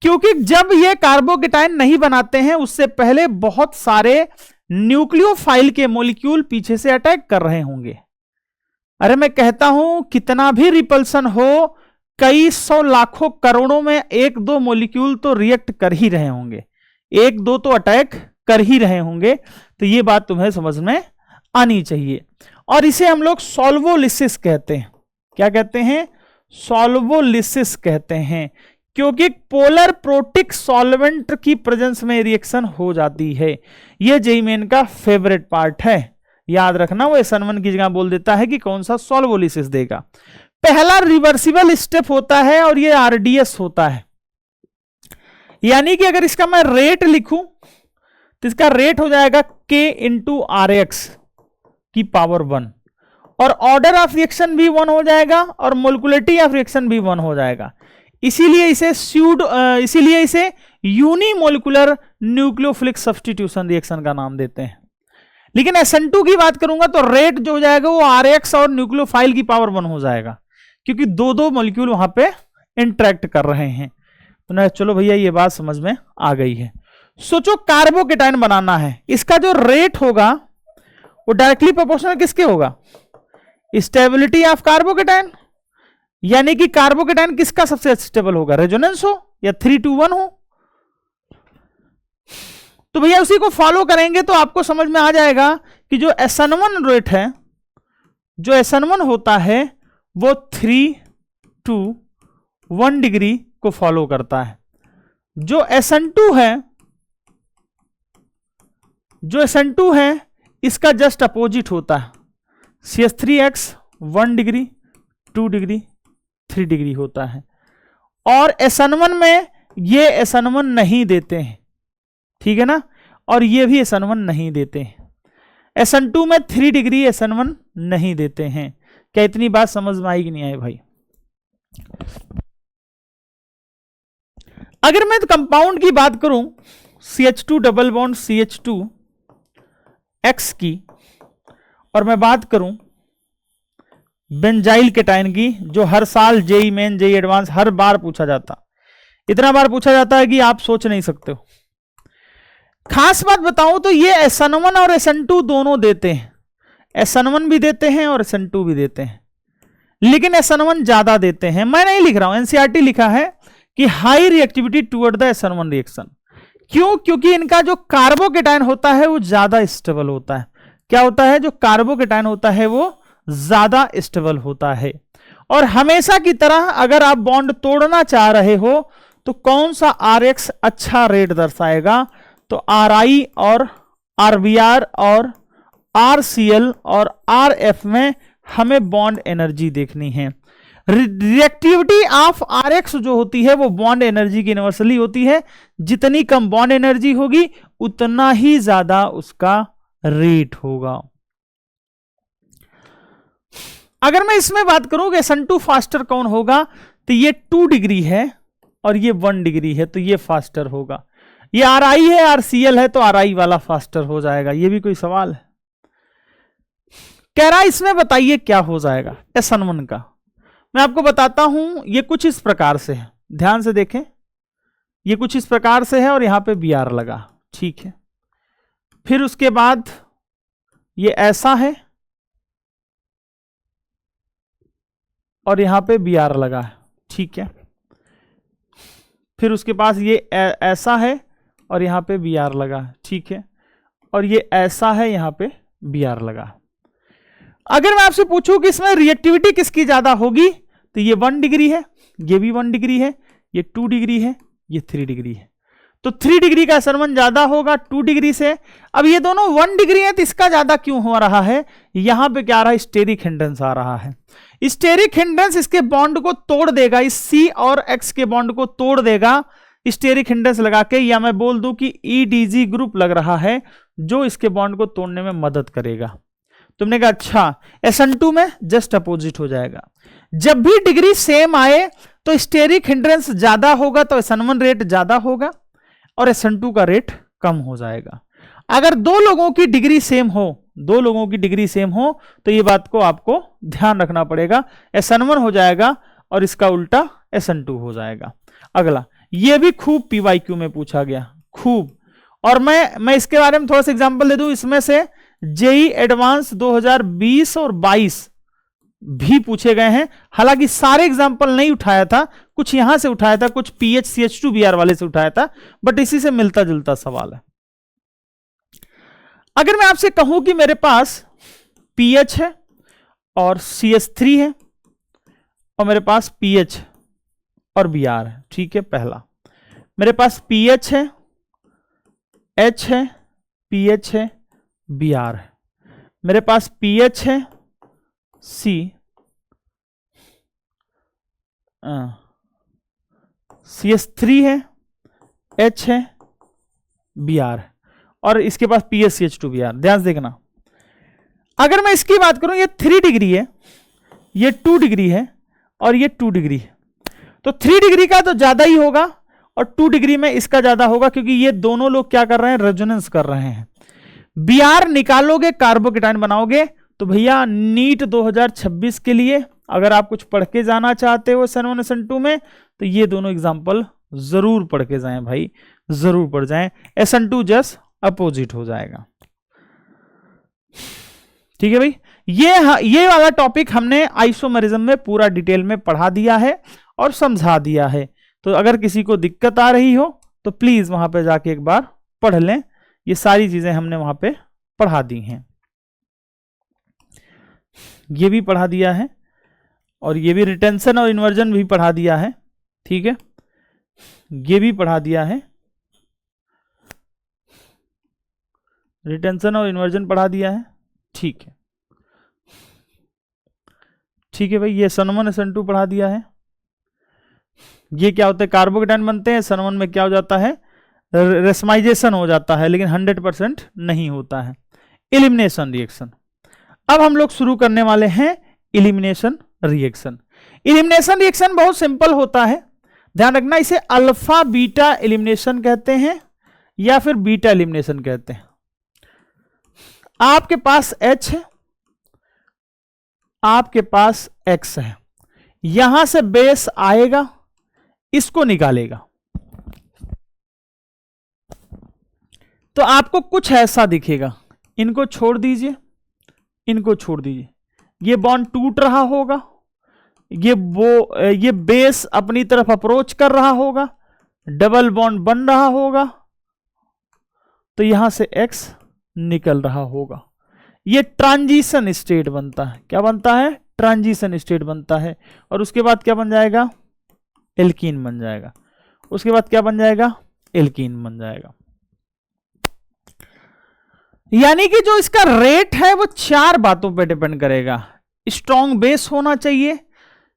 क्योंकि जब ये कार्बोकेटायन नहीं बनाते हैं उससे पहले बहुत सारे न्यूक्लियोफाइल के मॉलिक्यूल पीछे से अटैक कर रहे होंगे। अरे मैं कहता हूं कितना भी रिपल्सन हो, कई सौ लाखों करोड़ों में 1-2 मॉलिक्यूल तो रिएक्ट कर ही रहे होंगे, 1-2 तो अटैक कर ही रहे होंगे। तो ये बात तुम्हें समझ में आनी चाहिए। और इसे हम लोग सॉल्वोलिसिस कहते हैं। क्या कहते हैं? सॉल्वोलिसिस कहते हैं, क्योंकि पोलर प्रोटिक सॉल्वेंट की प्रेजेंस में रिएक्शन हो जाती है। यह जेईई मेन का फेवरेट पार्ट है, याद रखना। वो SN1 की जगह बोल देता है कि कौन सा सॉल्वोलिसिस देगा। पहला रिवर्सिबल स्टेप होता है और ये आरडीएस होता है। यानी कि अगर इसका मैं रेट लिखूं तो इसका रेट हो जाएगा K इंटू आर एक्स की पावर 1, और ऑर्डर ऑफ रिएक्शन भी 1 हो जाएगा और मोलिकुलरिटी ऑफ रिएक्शन भी 1 हो जाएगा। इसीलिए इसे यूनिमोलिकुलर न्यूक्लियोफिलिक सब्स्टिट्यूशन रिएक्शन का नाम देते हैं। लेकिन SN2 की बात करूंगा तो रेट जो हो जाएगा वो RX और न्यूक्लियोफाइल की पावर 1 हो जाएगा, क्योंकि दो दो मॉलिक्यूल वहां पे इंटरेक्ट कर रहे हैं। तो ना चलो भैया ये बात समझ में आ गई है। सोचो कार्बोकेटाइन बनाना है, इसका जो रेट होगा वो डायरेक्टली प्रोपोर्शनल किसके होगा? Stability of carbocation. यानी कि कार्बोकेटाइन किसका सबसे स्टेबल होगा? रेजोनेंस हो या 3:1 हो। तो भैया उसी को फॉलो करेंगे तो आपको समझ में आ जाएगा कि जो SN1 रेट है, जो SN1 होता है वो 3:1 डिग्री को फॉलो करता है। जो SN2 है इसका जस्ट अपोजिट होता है। CH3X 1 डिग्री, 2 डिग्री, 3 डिग्री होता है। और SN1 में ये SN1 नहीं देते हैं, ठीक है ना, और ये भी SN1 नहीं देते हैं। SN2 में 3 डिग्री SN1 नहीं देते हैं। क्या इतनी बात समझ में आई कि नहीं आई भाई? अगर मैं कंपाउंड की बात करूं CH2 डबल बॉन्ड CH2X की, और मैं बात करूं बेंजाइल केटाइन की, जो हर साल जेई मेन जेई एडवांस हर बार पूछा जाता, इतना बार पूछा जाता है कि आप सोच नहीं सकते हो। खास बात बताऊं तो ये SN1 और SN2 दोनों देते हैं। SN1 भी देते हैं और SN2 भी देते हैं, लेकिन SN1 ज्यादा देते हैं। मैं नहीं लिख रहा हूं, NCERT लिखा है कि high reactivity toward the SN1 reaction. क्यों? क्योंकि इनका जो कार्बोकेटाइन होता है वो ज्यादा स्टेबल होता है। क्या होता है? जो कार्बोकेटाइन होता है वो ज्यादा स्टेबल होता है। और हमेशा की तरह अगर आप बॉन्ड तोड़ना चाह रहे हो तो कौन सा RX अच्छा रेट दर्शाएगा? तो RI और RBr और RCl और RF में हमें बॉन्ड एनर्जी देखनी है। रिएक्टिविटी ऑफ RX जो होती है वो बॉन्ड एनर्जी की यूनिवर्सली होती है। जितनी कम बॉन्ड एनर्जी होगी उतना ही ज्यादा उसका रेट होगा। अगर मैं इसमें बात करूं कि SN2 फास्टर कौन होगा, तो ये 2 डिग्री है और ये 1 डिग्री है, तो ये फास्टर होगा। ये RI है, RCl है, तो RI वाला फास्टर हो जाएगा। ये भी कोई सवाल है? कह रहा इसमें बताइए क्या हो जाएगा SN1 का। मैं आपको बताता हूं, ये कुछ इस प्रकार से है, ध्यान से देखें। ये कुछ इस प्रकार से है और यहां पे Br लगा, ठीक है। फिर उसके बाद ये ऐसा है और यहां पे Br लगा है, ठीक है। फिर उसके पास ये ऐसा है और यहां पे Br लगा है, ठीक है। और ये ऐसा है, यहां पे Br लगा है। अगर मैं आपसे पूछूं कि इसमें रिएक्टिविटी किसकी ज्यादा होगी, तो ये 1 डिग्री है, ये भी 1 डिग्री है, ये 2 डिग्री है, ये 3 डिग्री है। तो 3 डिग्री का SN1 ज्यादा होगा 2 डिग्री से। अब ये दोनों 1 डिग्री है तो इसका ज्यादा क्यों हो रहा है? यहां पे क्या आ रहा है? स्टेरिक हिंड्रेंस आ रहा है। स्टेरिक हिंड्रेंस इसके बॉन्ड को तोड़ देगा, इस C और X के बॉन्ड को तोड़ देगा स्टेरिक हिंड्रेंस लगा के, या मैं बोल दूं कि EDG ग्रुप लग रहा है जो इसके बॉन्ड को तोड़ने में मदद करेगा। तुमने कहा अच्छा, SN2 में जस्ट अपोजिट हो जाएगा। जब भी डिग्री सेम आए तो स्टेरिक हिंड्रेंस ज्यादा होगा तो SN1 रेट ज्यादा होगा और SN2 का रेट कम हो जाएगा। अगर दो लोगों की डिग्री सेम हो तो ये बात को आपको ध्यान रखना पड़ेगा, SN1 हो जाएगा और इसका उल्टा SN2 हो जाएगा। अगला, ये भी खूब PYQ में पूछा गया, खूब। और मैं इसके बारे में थोड़ा सा एग्जांपल दे दूं। इसमें से जेई एडवांस 2020 और 22 भी पूछे गए हैं। हालांकि सारे एग्जांपल नहीं उठाया था, कुछ यहां से उठाया था, कुछ PHCH2Br वाले से उठाया था, बट इसी से मिलता जुलता सवाल है। अगर मैं आपसे कहूं कि मेरे पास PH है और CH3 है और मेरे पास PH और Br है, ठीक है। पहला, मेरे पास PH है, H है, PH है, Br है। मेरे पास PH है, C CH3 है, H है, Br है, और इसके पास PSCH2Br। ध्यान से देखना, अगर मैं इसकी बात करूं, ये 3 डिग्री है, ये 2 डिग्री है, और ये 2 डिग्री है, तो 3 डिग्री का तो ज्यादा ही होगा और 2 डिग्री में इसका ज्यादा होगा, क्योंकि ये दोनों लोग क्या कर रहे हैं, रेजोनेंस कर रहे हैं। Br निकालोगे, कार्बोकेटाइन बनाओगे, तो भैया नीट 2026 के लिए अगर आप कुछ पढ़ के जाना चाहते हो SN1 SN2 में, तो ये दोनों एग्जाम्पल जरूर पढ़ के जाएं भाई, जरूर पढ़ जाएं। SN2 जस्ट अपोजिट हो जाएगा। ठीक है भाई, ये वाला टॉपिक हमने आइसोमेरिज्म में पूरा डिटेल में पढ़ा दिया है और समझा दिया है। तो अगर किसी को दिक्कत आ रही हो तो प्लीज वहां पे जाके एक बार पढ़ लें, ये सारी चीजें हमने वहां पे पढ़ा दी हैं। ये भी पढ़ा दिया है और ये भी रिटेंशन और इन्वर्जन भी पढ़ा दिया है। ठीक है, ये भी पढ़ा दिया है, रिटेंशन और इन्वर्जन पढ़ा दिया है। ठीक है, ठीक है भाई, ये SN1 SN2 पढ़ा दिया है। ये क्या होता है, कार्बोकेटाइन बनते हैं, SN1 में क्या हो जाता है, रेसमाइजेशन हो जाता है, लेकिन 100% नहीं होता है। एलिमिनेशन रिएक्शन, अब हम लोग शुरू करने वाले हैं एलिमिनेशन रिएक्शन। एलिमिनेशन रिएक्शन बहुत सिंपल होता है, ध्यान रखना, इसे अल्फा बीटा एलिमिनेशन कहते हैं या फिर बीटा एलिमिनेशन कहते हैं। आपके पास H है, आपके पास X है, यहां से बेस आएगा, इसको निकालेगा, तो आपको कुछ ऐसा दिखेगा। इनको छोड़ दीजिए, इनको छोड़ दीजिए, ये बॉन्ड टूट रहा होगा, ये बेस अपनी तरफ अप्रोच कर रहा होगा, डबल बॉन्ड बन रहा होगा, तो यहां से X निकल रहा होगा। ये ट्रांजिशन स्टेट बनता है। क्या बनता है, ट्रांजिशन स्टेट बनता है। और उसके बाद क्या बन जाएगा, एल्कीन बन जाएगा। उसके बाद क्या बन जाएगा, एल्कीन बन जाएगा। यानी कि जो इसका रेट है वो 4 बातों पे डिपेंड करेगा। स्ट्रॉन्ग बेस होना चाहिए,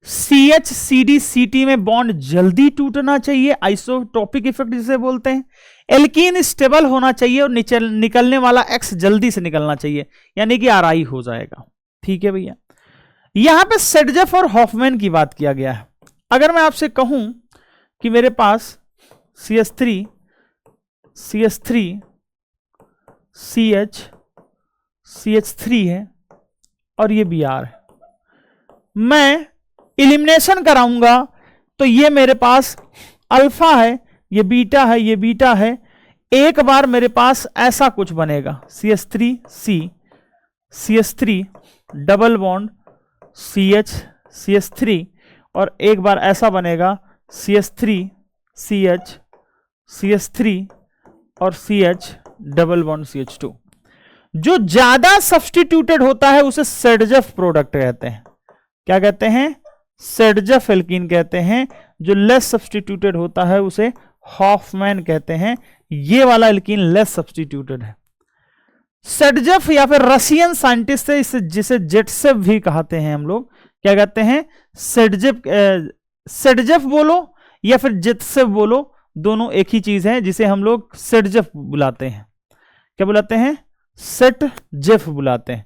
CH CD CT में बॉन्ड जल्दी टूटना चाहिए, आइसोटोपिक इफेक्ट जिसे बोलते हैं। एल्कीन स्टेबल होना चाहिए और निकलने वाला X जल्दी से निकलना चाहिए, यानी कि RI हो जाएगा। ठीक है भैया, यहां पे सेडजेफ और हॉफमैन की बात किया गया है। अगर मैं आपसे कहूं कि मेरे पास CH3 CH CH3 है और ये Br है, मैं एलिमिनेशन कराऊंगा तो ये मेरे पास अल्फा है, ये बीटा है, ये बीटा है। एक बार मेरे पास ऐसा कुछ बनेगा, CH3 डबल बॉन्ड CH3, और एक बार ऐसा बनेगा CH3 और CH डबल बॉन्ड CH2। जो ज्यादा सब्स्टिट्यूटेड होता है उसे सेडजेफ प्रोडक्ट कहते हैं। क्या कहते हैं, सेडजेफ एल्कीन कहते हैं। जो लेस सब्स्टिट्यूटेड होता है उसे हॉफमैन कहते हैं। ये वाला एल्कीन लेस सब्स्टिट्यूटेड है। सेडजेफ या फिर रशियन साइंटिस्ट है, इसे जिसे जेटसेफ भी कहते हैं हम लोग। क्या कहते हैं, सेडजेफ बोलो या फिर जेटसेफ बोलो, दोनों एक ही चीज है, जिसे हम लोग सेडजेफ बुलाते हैं। क्या बुलाते हैं, सेटजेफ बुलाते हैं।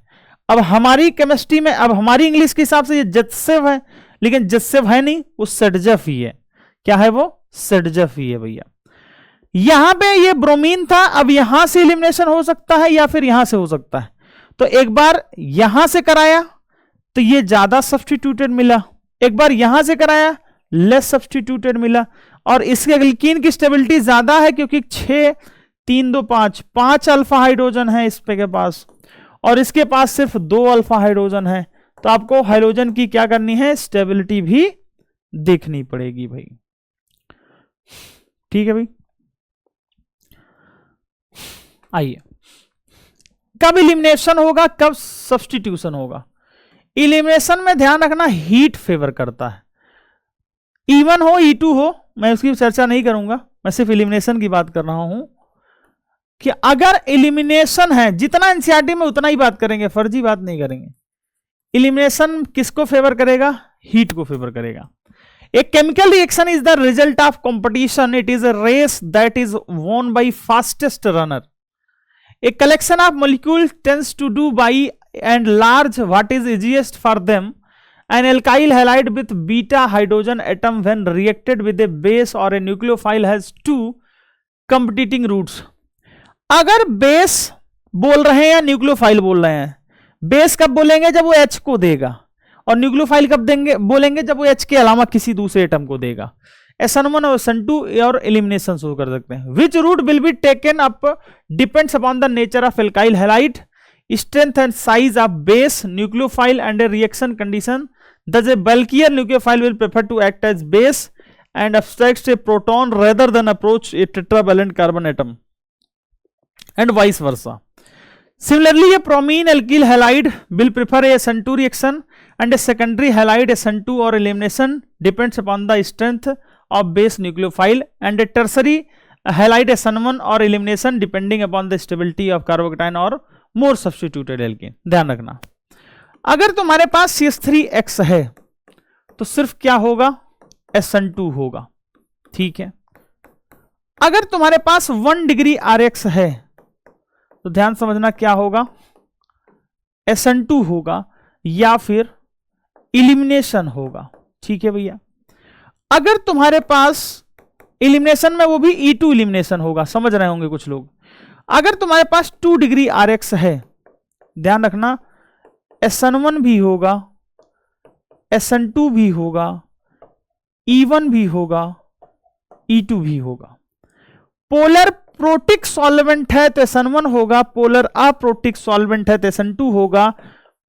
अब हमारी केमिस्ट्री में, अब हमारी इंग्लिश के हिसाब से ये जेटसेफ है, लेकिन जेटसेफ है नहीं, वो सेडजेफ ही है। क्या है वो, सेडजेफ ही है भैया। यहां पे ये ब्रोमीन था, अब यहां से एलिमिनेशन हो सकता है या फिर यहां से हो सकता है। तो एक बार यहां से कराया तो ये ज्यादा सब्स्टिट्यूटेड मिला, एक बार यहां से कराया लेस सब्स्टिट्यूटेड मिला, और इसके एल्कीन की स्टेबिलिटी ज्यादा है क्योंकि 6 3 2 5 अल्फा हाइड्रोजन है इस पे के पास, और इसके पास सिर्फ 2 अल्फा हाइड्रोजन है। तो आपको हाइड्रोजन की क्या करनी है, स्टेबिलिटी भी देखनी पड़ेगी भाई। ठीक है भाई, आइए, कब इलिमिनेशन होगा, कब सब्स्टिट्यूशन होगा। इलिमिनेशन में ध्यान रखना हीट फेवर करता है। E1 हो E2 हो, मैं उसकी चर्चा नहीं करूंगा, मैं सिर्फ इलिमिनेशन की बात कर रहा हूं कि अगर इलिमिनेशन है, जितना एनसीईआरटी में उतना ही बात करेंगे, फर्जी बात नहीं करेंगे। इलिमिनेशन किसको फेवर करेगा, हीट को फेवर करेगा। A chemical reaction is the result of competition. It is a race that is won by fastest runner. A collection of molecules tends to do by and large what is easiest for them. An alkyl halide with beta hydrogen atom when reacted with a base or a nucleophile has two competing routes. अगर base बोल रहे हैं या nucleophile बोल रहे हैं, base कब बोलेंगे जब वो H को देगा, और न्यूक्लियोफाइल कब देंगे बोलेंगे जब वो H के अलावा किसी दूसरे एटम को देगा. SN1 और SN2 और एलिमिनेशन शुरू कर सकते हैं. Which route will be taken up depends upon the nature of alkyl halide, strength and size of base, nucleophile and a reaction condition. Thus a bulkier nucleophile will prefer to act as base and abstracts a proton rather than approach a tetravalent carbon atom, and vice versa. Similarly, a bromine alkyl halide will prefer a SN2 reaction and a secondary halide SN2 or elimination depends upon the strength of base nucleophile, and a tertiary halide SN1 or elimination depending upon the stability of carbocation or more substituted alkene. ध्यान रखना, अगर तुम्हारे पास CH3X है तो सिर्फ क्या होगा, SN2 होगा. ठीक है. अगर तुम्हारे पास 1 डिग्री RX है तो ध्यान समझना क्या होगा, SN2 होगा या फिर इलिमिनेशन होगा. ठीक है भैया. अगर तुम्हारे पास इलिमिनेशन में वो भी E2 इलिमिनेशन होगा, समझ रहे होंगे कुछ लोग. अगर तुम्हारे पास 2 डिग्री RX है, ध्यान रखना SN1 भी होगा, SN2 भी होगा, E1 भी होगा, E2 भी होगा. पोलर प्रोटिक सॉल्वेंट है तो SN1 होगा, पोलर अप्रोटिक सॉल्वेंट है तो SN2 होगा,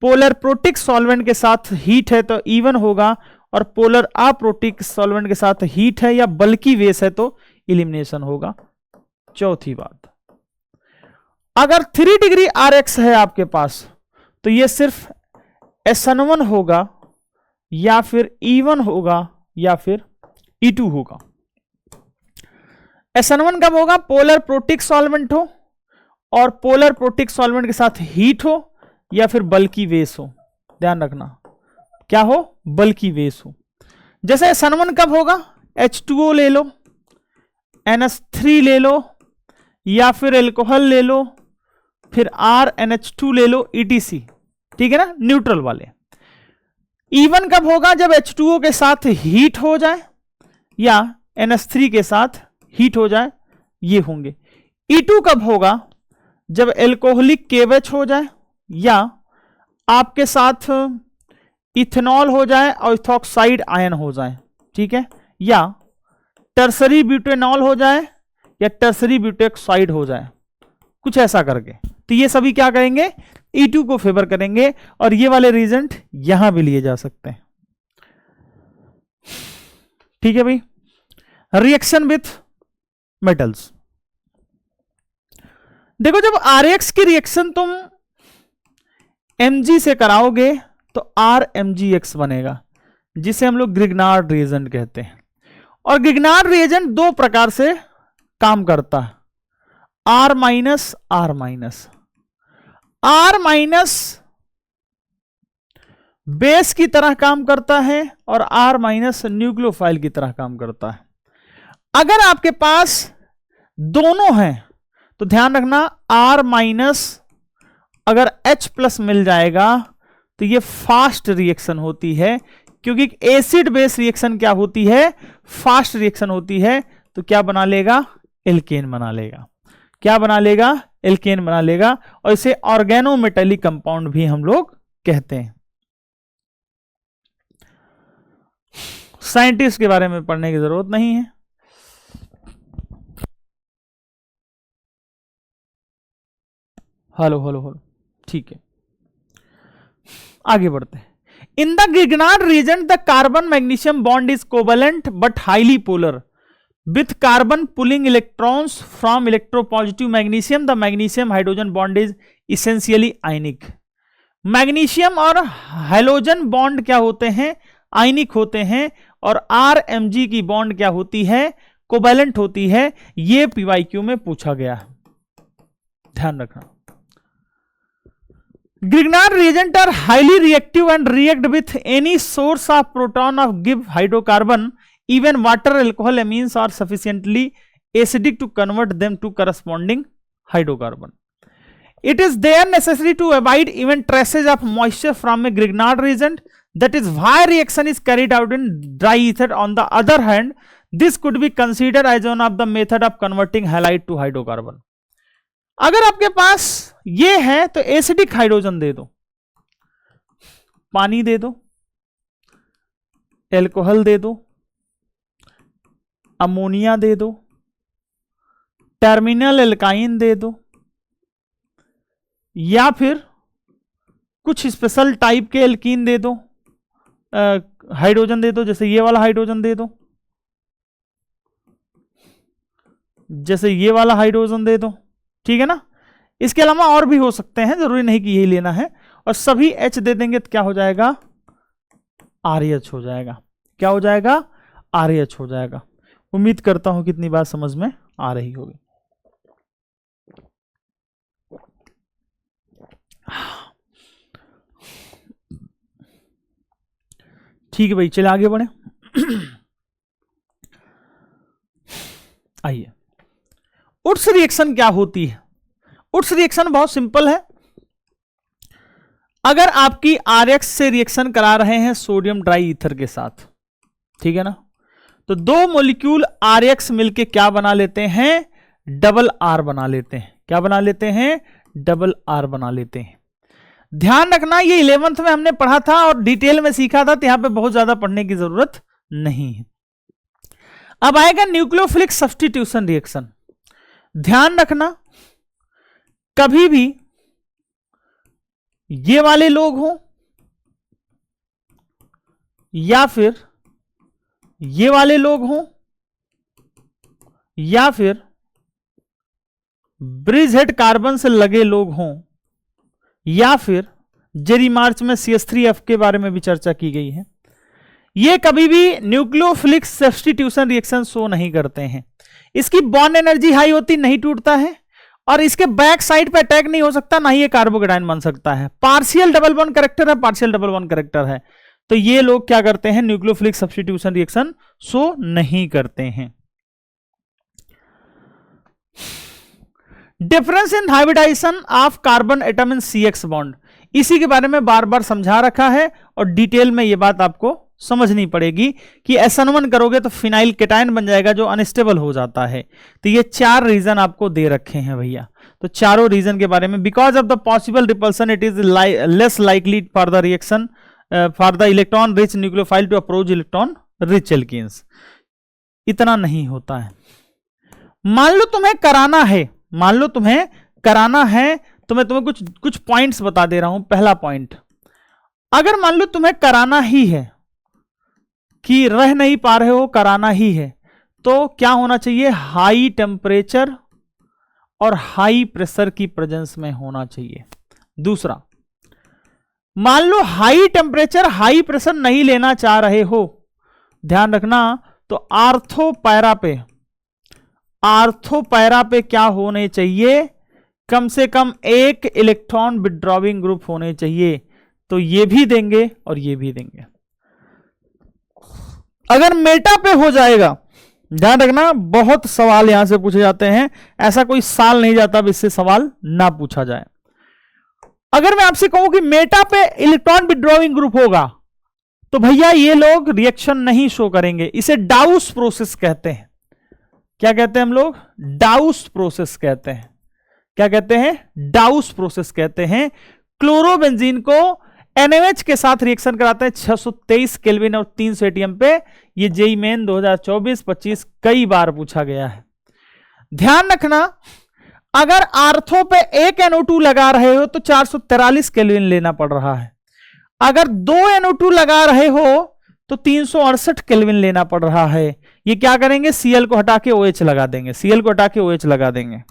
पोलर प्रोटिक सॉल्वेंट के साथ हीट है तो E1 होगा, और पोलर अप्रोटिक सॉल्वेंट के साथ हीट है या बल्कि बेस है तो इलिमिनेशन होगा. चौथी बात, अगर 3 डिग्री RX है आपके पास तो ये सिर्फ SN1 होगा या फिर E1 होगा या फिर E2 होगा. SN1 कब होगा, पोलर प्रोटिक सॉल्वेंट हो और पोलर प्रोटिक सॉल्वेंट के साथ हीट हो या फिर बल्कि बेस हो. ध्यान रखना क्या हो, बल्कि बेस हो. जैसे SN1 कब होगा, H2O ले लो, NH3 ले लो या फिर एल्कोहल ले लो, फिर RNH2 ले लो, ETC. ठीक है ना, न्यूट्रल वाले. E1 कब होगा, जब H2O के साथ हीट हो जाए या NH3 के साथ हीट हो जाए, ये होंगे. E2 कब होगा, जब एल्कोहलिक KH हो जाए या आपके साथ इथेनॉल हो जाए और इथॉक्साइड आयन हो जाए. ठीक है, या टर्सरी ब्यूटेनॉल हो जाए या टर्सरी ब्यूटेक्साइड हो जाए, कुछ ऐसा करके. तो ये सभी क्या करेंगे, E2 को फेवर करेंगे, और ये वाले रीजेंट यहां भी लिए जा सकते हैं. ठीक है भाई. रिएक्शन विथ मेटल्स, देखो जब RX की रिएक्शन तुम Mg से कराओगे तो RMgX बनेगा, जिसे हम लोग ग्रिग्नार्ड रिएजेंट कहते हैं. और ग्रिग्नार्ड रिएजेंट दो प्रकार से काम करता है, R minus R minus. R minus base की तरह काम करता है और R माइनस न्यूक्लियोफाइल की तरह काम करता है. अगर आपके पास दोनों हैं तो ध्यान रखना R माइनस अगर H प्लस मिल जाएगा तो ये फास्ट रिएक्शन होती है, क्योंकि एसिड बेस रिएक्शन क्या होती है, फास्ट रिएक्शन होती है. तो क्या बना लेगा, एल्केन बना लेगा. क्या बना लेगा, एल्केन बना लेगा. और इसे ऑर्गेनोमेटेलिक कंपाउंड भी हम लोग कहते हैं. साइंटिस्ट के बारे में पढ़ने की जरूरत नहीं है. Hello hello hello. ठीक है, आगे बढ़ते हैं. In the Grignard reason the carbon magnesium bond is covalent but highly polar with carbon pulling electrons from electropositive magnesium. The magnesium hydrogen bond is essentially ionic. Magnesium और hydrogen bond क्या होते हैं, आयनिक होते हैं. और RMg की bond क्या होती है, कोवेलेंट होती है. ये PYQ में पूछा गया है, ध्यान रखना. Grignard reagent are highly reactive and react with any source of proton of give hydrocarbon. Even water, alcohol, amines are sufficiently acidic to convert them to corresponding hydrocarbon. It is there necessary to avoid even traces of moisture from a Grignard reagent. That is why reaction is carried out in dry ether. On the other hand, this could be considered as one of the method of converting halide to hydrocarbon. अगर आपके पास ये है तो acidic hydrogen दे दो, पानी दे दो, alcohol दे दो, ammonia दे दो, टर्मिनल एल्काइन दे दो, या फिर कुछ स्पेशल टाइप के एल्कीन दे दो, हाइड्रोजन दे दो, जैसे ये वाला हाइड्रोजन दे दो, जैसे ये वाला हाइड्रोजन दे दो, ठीक है ना। इसके अलावा और भी हो सकते हैं, जरूरी नहीं कि यही लेना है। और सभी H दे देंगे तो क्या हो जाएगा, RH हो जाएगा। क्या हो जाएगा, RH हो जाएगा। उम्मीद करता हूं कितनी बात समझ में आ रही होगी। ठीक है भाई, चले आगे बढ़े। आइए, उट्स रिएक्शन क्या होती है। उट्स रिएक्शन बहुत सिंपल है। अगर आपकी RX से रिएक्शन करा रहे हैं सोडियम डाई ईथर के साथ, ठीक है ना, तो दो मॉलिक्यूल RX मिलके क्या बना लेते हैं, डबल R बना लेते हैं। क्या बना लेते हैं, डबल R बना लेते हैं। ध्यान रखना, ये 11th में हमने पढ़ा था और डिटेल में सीखा था, तो यहां पे बहुत ज्यादा पढ़ने की जरूरत नहीं है। अब आएगा न्यूक्लियोफिलिक सब्स्टिट्यूशन रिएक्शन। ध्यान रखना, कभी भी ये वाले लोग हों या फिर ये वाले लोग हों या फिर ब्रिज हेड कार्बन से लगे लोग हों या फिर जेरी मार्च में CH3F के बारे में भी चर्चा की गई है, ये कभी भी न्यूक्लियोफिलिक सब्स्टिट्यूशन रिएक्शन शो नहीं करते हैं। इसकी बॉन्ड एनर्जी हाई होती, नहीं टूटता है, और इसके बैक साइड पे अटैक नहीं हो सकता, ना ही ये कार्बोकेटाइन बन सकता है। पार्शियल डबल बॉन्ड कैरेक्टर है, पार्शियल डबल बॉन्ड कैरेक्टर है, तो ये लोग क्या करते हैं, न्यूक्लियोफिलिक सब्स्टिट्यूशन रिएक्शन शो नहीं करते हैं। Difference in hybridisation of carbon atom in CX bond, इसी के बारे में बार बार समझा रखा है और डिटेल में ये बात आपको समझनी पड़ेगी कि SN1 करोगे तो फिनाइल केटाइन बन जाएगा जो अनस्टेबल हो जाता है। तो ये 4 रीजन आपको दे रखे हैं भैया, तो चारों रीजन के बारे में, because of the possible repulsion it is less likely for the reaction for the electron rich nucleophile to approach electron rich alkenes, इतना नहीं होता है। मान लो तुम्हें कराना है, मान लो तुम्हें कराना है, तो मैं तुम्हें कुछ पॉइंट्स बता दे रहा हूं। पहला पॉइंट, अगर मान लो तुम्हें कराना ही है कि रह नहीं पा रहे हो, कराना ही है, तो क्या होना चाहिए, हाई टेम्परेचर और हाई प्रेशर की प्रेजेंस में होना चाहिए। दूसरा, मान लो हाई टेम्परेचर हाई प्रेशर नहीं लेना चाह रहे हो, ध्यान रखना, तो आर्थो पैरा पे क्या होने चाहिए, कम से कम एक इलेक्ट्रॉन विड्रॉविंग ग्रुप होने चाहिए। तो ये भी देंगे और ये भी देंगे। अगर मेटा पे हो जाएगा, ध्यान रखना, बहुत सवाल यहां से पूछे जाते हैं, ऐसा कोई साल नहीं जाता अब इससे सवाल ना पूछा जाए। अगर मैं आपसे कहूं कि मेटा पे इलेक्ट्रॉन विड्रॉविंग ग्रुप होगा, तो भैया ये लोग रिएक्शन नहीं शो करेंगे। इसे डाउस प्रोसेस कहते हैं। क्या कहते हैं हम लोग, डाउस प्रोसेस कहते हैं। क्या कहते हैं, डाउस प्रोसेस कहते हैं। क्लोरोबेंजीन को NaOH के साथ रिएक्शन कराते हैं 623 केल्विन और 300 ATM पे। ये जेईई मेन 2024-25 कई बार पूछा गया है। ध्यान रखना, अगर आर्थो पे एक NO2 लगा रहे हो तो 443 केल्विन लेना पड़ रहा है। अगर 2 NO2 लगा रहे हो तो 368 केल्विन लेना पड़ रहा है। ये क्या करेंगे, Cl को हटा के OH लगा देंगे, Cl को हटा के OH लगा देंगे।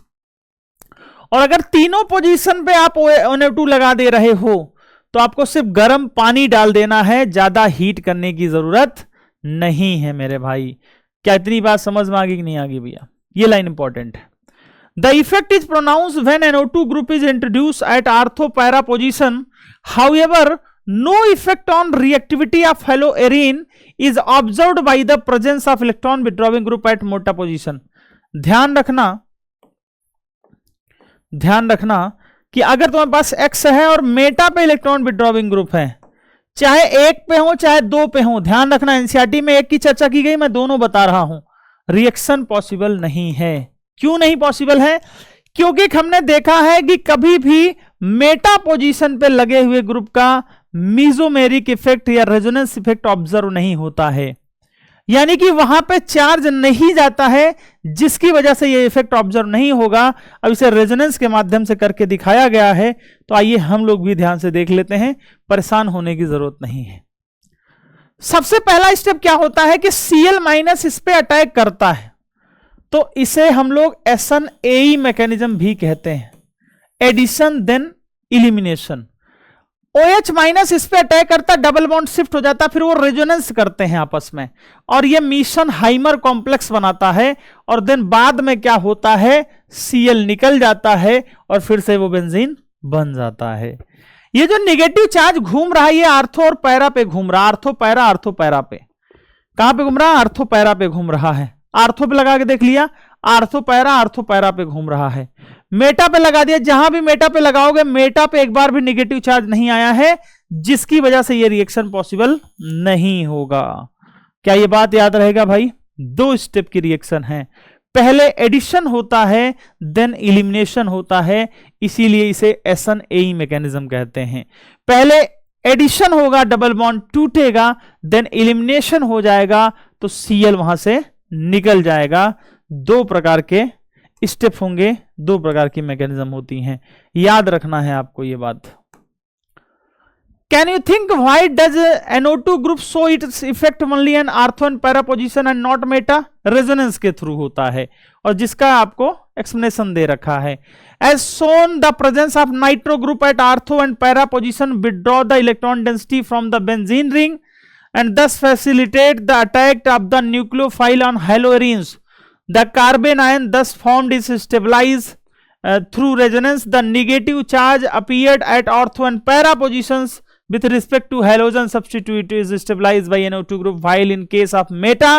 और अगर तीनों पोजीशन पे आप NO2 लगा दे रहे हो तो आपको सिर्फ गर्म पानी डाल देना है, ज्यादा हीट करने की जरूरत नहीं है मेरे भाई। क्या इतनी बात समझ में आ गई कि नहीं आ गई भैया, ये लाइन इंपॉर्टेंट है। The effect is pronounced when NO2 group is introduce at ortho para position, however no effect on reactivity of haloarene is observed by the presence of electron withdrawing group at meta position. ध्यान रखना कि अगर तुम्हारे पास X है और Meta पे electron withdrawing group है, चाहे एक पे हो चाहे दो पे हो, ध्यान रखना एनसीईआरटी में एक की चर्चा की गई, मैं दोनों बता रहा हूं, रिएक्शन पॉसिबल नहीं है। क्यों नहीं पॉसिबल है? क्योंकि हमने देखा है कि कभी भी मेटा पोजीशन पे लगे हुए ग्रुप का मीजोमेरिक इफेक्ट या रेजोनेंस इफेक्ट ऑब्जर्व नहीं होता है, यानी कि वहां पे चार्ज नहीं जाता है, जिसकी वजह से ये इफेक्ट ऑब्जर्व नहीं होगा। अब इसे रेजोनेंस के माध्यम से करके दिखाया गया है, तो आइए हम लोग भी ध्यान से देख लेते हैं, परेशान होने की जरूरत नहीं है। सबसे पहला स्टेप क्या होता है कि Cl- इस पे अटैक करता है, तो इसे हम लोग SN-AE मैकेनिज्म भी कहते हैं, एडिशन देन इलिमिनेशन। OH- इस पे अटैक करता, डबल बॉन्ड शिफ्ट हो जाता, फिर वो रेजोनेंस करते हैं आपस में, और ये मिशन हाइमर कॉम्प्लेक्स बनाता है, और देन बाद में क्या होता है, Cl निकल जाता है और फिर से वो बेंजीन बन जाता है। ये जो नेगेटिव चार्ज घूम रहा है, ये आर्थो और पैरा पे घूम रहा है, आर्थो पैरा पे। कहां पे घूम रहा है? आर्थो पैरा पे घूम रहा है। आर्थो पे लगा के देख लिया, आर्थो पैरा पे घूम रहा है। मेटा पे लगा दिया, जहां भी मेटा पे लगाओगे, मेटा पे एक बार भी नेगेटिव चार्ज नहीं आया है, जिसकी वजह से ये रिएक्शन पॉसिबल नहीं होगा। क्या ये बात याद रहेगा भाई? दो स्टेप की रिएक्शन है, पहले एडिशन होता है देन इलिमिनेशन होता है, इसीलिए इसे SN-AE मैकेनिज्म कहते हैं। पहले एडिशन होगा, डबल बॉन्ड टूटेगा, देन इलिमिनेशन हो जाएगा, तो Cl वहां से निकल जाएगा। दो प्रकार के स्टेप होंगे, दो प्रकार की मैकेनिज्म होती हैं, याद रखना है आपको ये बात। Can you think why does NO2 group show its effect only an ortho and para position and not meta? Resonance के थ्रू होता है, और जिसका आपको एक्सप्लेनेशन दे रखा है। As shown the presence of nitro group at ortho and para position withdraw the electron density from the benzene ring and thus facilitate the attack of the nucleophile on haloarenes. The carbon ion thus formed is stabilized through resonance. The negative charge appeared at ortho and para positions with respect to halogen substitute is stabilized by NO2 group, while in case of meta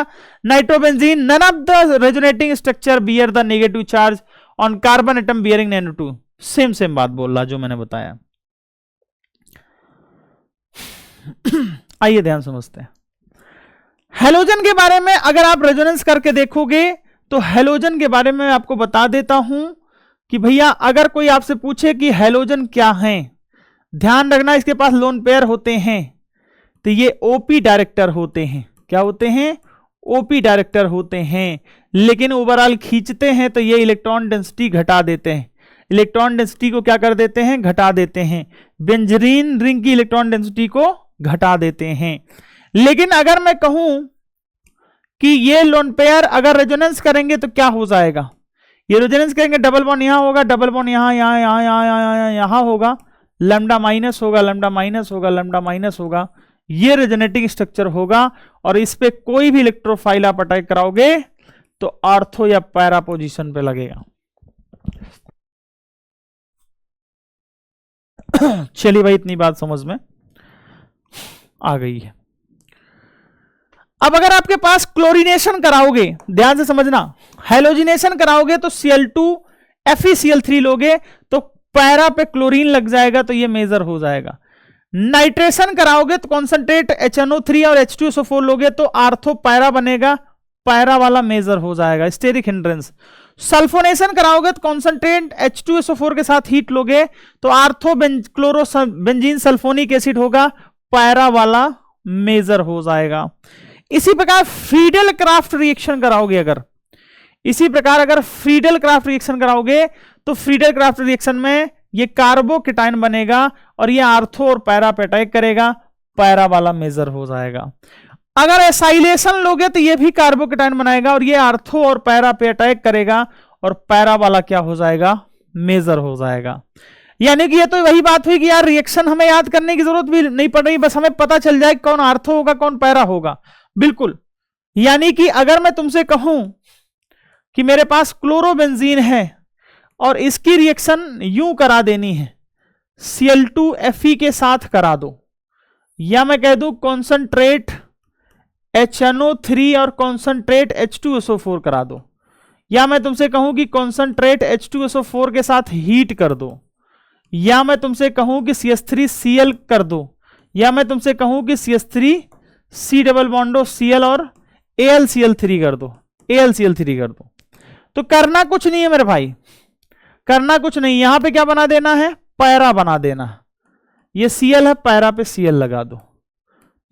nitrobenzene none of the resonating structure bear the negative charge on carbon atom bearing NO2. Same बात बोल रहा जो मैंने बताया। आइए ध्यान समझते हैं। हेलोजन के बारे में अगर आप रेजोनेंस करके देखोगे, तो हेलोजन के बारे में आपको बता देता हूं कि भैया अगर कोई आपसे पूछे कि हेलोजन क्या है, ध्यान रखना इसके पास लोन पेयर होते हैं, तो ये ओपी डायरेक्टर होते हैं। क्या होते हैं? ओपी डायरेक्टर होते हैं, लेकिन ओवरऑल खींचते हैं तो ये इलेक्ट्रॉन डेंसिटी घटा देते हैं। इलेक्ट्रॉन डेंसिटी को क्या कर देते हैं? घटा देते हैं। बेंजीन रिंग की इलेक्ट्रॉन डेंसिटी को घटा देते हैं। लेकिन अगर मैं कहूं कि ये लोन पेयर अगर रेजोनेंस करेंगे तो क्या हो जाएगा? ये रेजोनेंस करेंगे, डबल बॉन्ड यहां होगा, डबल बॉन्ड यहां होगा, लैम्डा माइनस होगा, लैम्डा माइनस होगा, लैम्डा माइनस होगा, ये रेजोनेटिंग स्ट्रक्चर होगा। और इस पे कोई भी इलेक्ट्रोफाइल आप अटैक कराओगे तो आर्थो या पैरा पोजीशन पे लगेगा। चलिए भाई, इतनी बात समझ में आ गई है। अब अगर आपके पास क्लोरीनेशन कराओगे, ध्यान से समझना, हेलोजिनेशन कराओगे तो Cl2 FeCl3 लोगे तो पैरा पे क्लोरीन लग जाएगा, तो ये मेजर हो जाएगा। नाइट्रेशन कराओगे तो कॉन्सेंट्रेट HNO3 और H2SO4 लोगे तो आर्थो पैरा बनेगा, पैरा वाला मेजर हो जाएगा, स्टेरिक हिंड्रेंस। सल्फोनेशन कराओगे तो कॉन्सेंट्रेट H2SO4 के साथ हीट लोगे तो ortho chloro benzene sulphonic acid होगा, पैरा वाला मेजर हो जाएगा। इसी प्रकार फ्रीडल क्राफ्ट रिएक्शन कराओगे, अगर फ्रीडल क्राफ्ट रिएक्शन कराओगे तो फ्रीडल क्राफ्ट रिएक्शन में ये कार्बोकेटाइन बनेगा और ये आर्थो और पैरा पे अटैक करेगा, पैरा वाला मेजर हो जाएगा। अगर एसाइलेशन लोगे तो ये भी कार्बोकेटाइन बनाएगा और ये आर्थो और पैरा पे अटैक करेगा और पैरा वाला क्या हो जाएगा? मेजर हो जाएगा। यानी कि ये तो वही बात हुई कि यार रिएक्शन हमें याद करने की जरूरत भी नहीं पड़ रही, बस हमें पता चल जाए कौन आर्थो होगा कौन पैरा होगा। बिल्कुल, यानी कि अगर मैं तुमसे कहूं कि मेरे पास क्लोरोबेंजीन है और इसकी रिएक्शन यूं करा देनी है, Cl2Fe के साथ करा दो, या मैं कह दूं कॉन्सेंट्रेट HNO3 और कॉन्सेंट्रेट H2SO4 करा दो, या मैं तुमसे कहूं कि कॉन्सेंट्रेट H2SO4 के साथ हीट कर दो, या मैं तुमसे कहूं कि CH3Cl कर दो, या मैं तुमसे कहूं कि CH3C डबल बॉन्डो Cl और AlCl3 कर दो, AlCl3 कर दो। तो करना कुछ नहीं है मेरे भाई, करना कुछ नहीं, यहां पे क्या बना देना है, पैरा बना देना। ये Cl है, पैरा पे Cl लगा दो।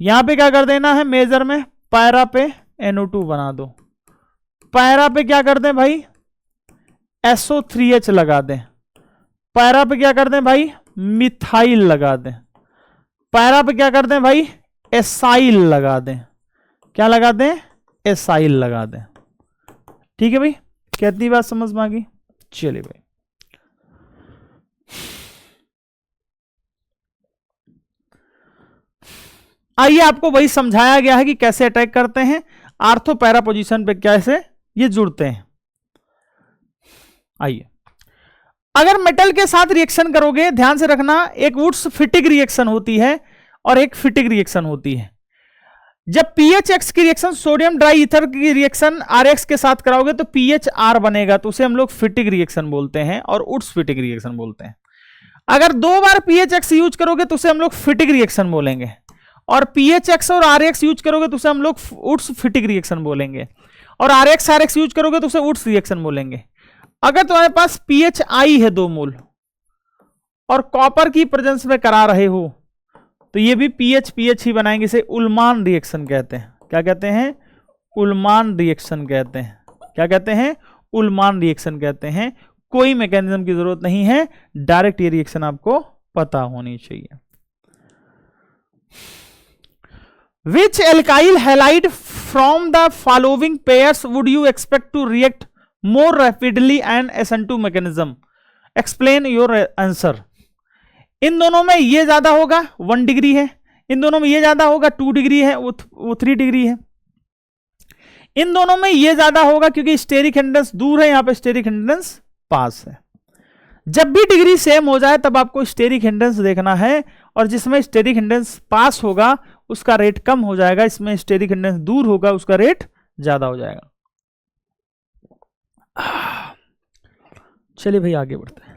यहां पे क्या कर देना है, मेजर में पैरा पे NO2 बना दो। पैरा पे क्या कर दें भाई, SO3H लगा दें। पैरा पे क्या कर दें भाई, मिथाइल लगा दें। पैरा पे क्या कर दें भाई, एसाइल लगा दें। क्या लगा दें, एसाइल लगा दें। ठीक है भाई, कितनी बात समझ में आ गई? चलिए भाई, आइए आपको वही समझाया गया है कि कैसे अटैक करते हैं, आर्थो पैरा पोजीशन पे कैसे ये जुड़ते हैं। आइए, अगर मेटल के साथ रिएक्शन करोगे, ध्यान से रखना, एक वुड्स फिटिक रिएक्शन होती है और एक फिटिक रिएक्शन होती है। जब PHX की रिएक्शन सोडियम डाई ईथर की रिएक्शन RX के साथ कराओगे तो PHR बनेगा, तो उसे हम लोग फिटिक रिएक्शन बोलते हैं और वुड्स फिटिक रिएक्शन बोलते हैं। अगर 2 बार PHX यूज करोगे तो उसे हम लोग फिटिक रिएक्शन बोलेंगे, और PHX और RX यूज करोगे तो उसे हम लोग वुड्स फिटिक रिएक्शन बोलेंगे, और RX यूज करोगे तो उसे वुड्स रिएक्शन बोलेंगे। अगर तुम्हारे पास PHI है 2 मोल और कॉपर की प्रेजेंस में करा रहे हो तो ये भी PH ही बनाएंगे, इसे उल्मान रिएक्शन कहते हैं। क्या कहते हैं, उल्मान रिएक्शन कहते हैं। क्या कहते हैं, उल्मान रिएक्शन कहते हैं। कोई मैकेनिज्म की जरूरत नहीं है, डायरेक्ट ये रिएक्शन आपको पता होनी चाहिए। Which alkyl halide from the following pairs would you expect to react more rapidly and SN2 mechanism? Explain your answer. इन दोनों में ये ज्यादा होगा 1 डिग्री है, इन दोनों में ये ज्यादा होगा 2 डिग्री है, वो 3 डिग्री है। इन दोनों में ये ज्यादा होगा क्योंकि स्टेरिक हिंड्रेंस दूर है, यहां पे स्टेरिक हिंड्रेंस पास है। जब भी डिग्री सेम हो जाए तब आपको स्टेरिक हिंड्रेंस देखना है, और जिसमें स्टेरिक हिंड्रेंस पास होगा उसका रेट कम हो जाएगा, इसमें स्टेरिक हिंड्रेंस दूर होगा उसका रेट ज्यादा हो जाएगा। चलिए भाई आगे बढ़ते हैं।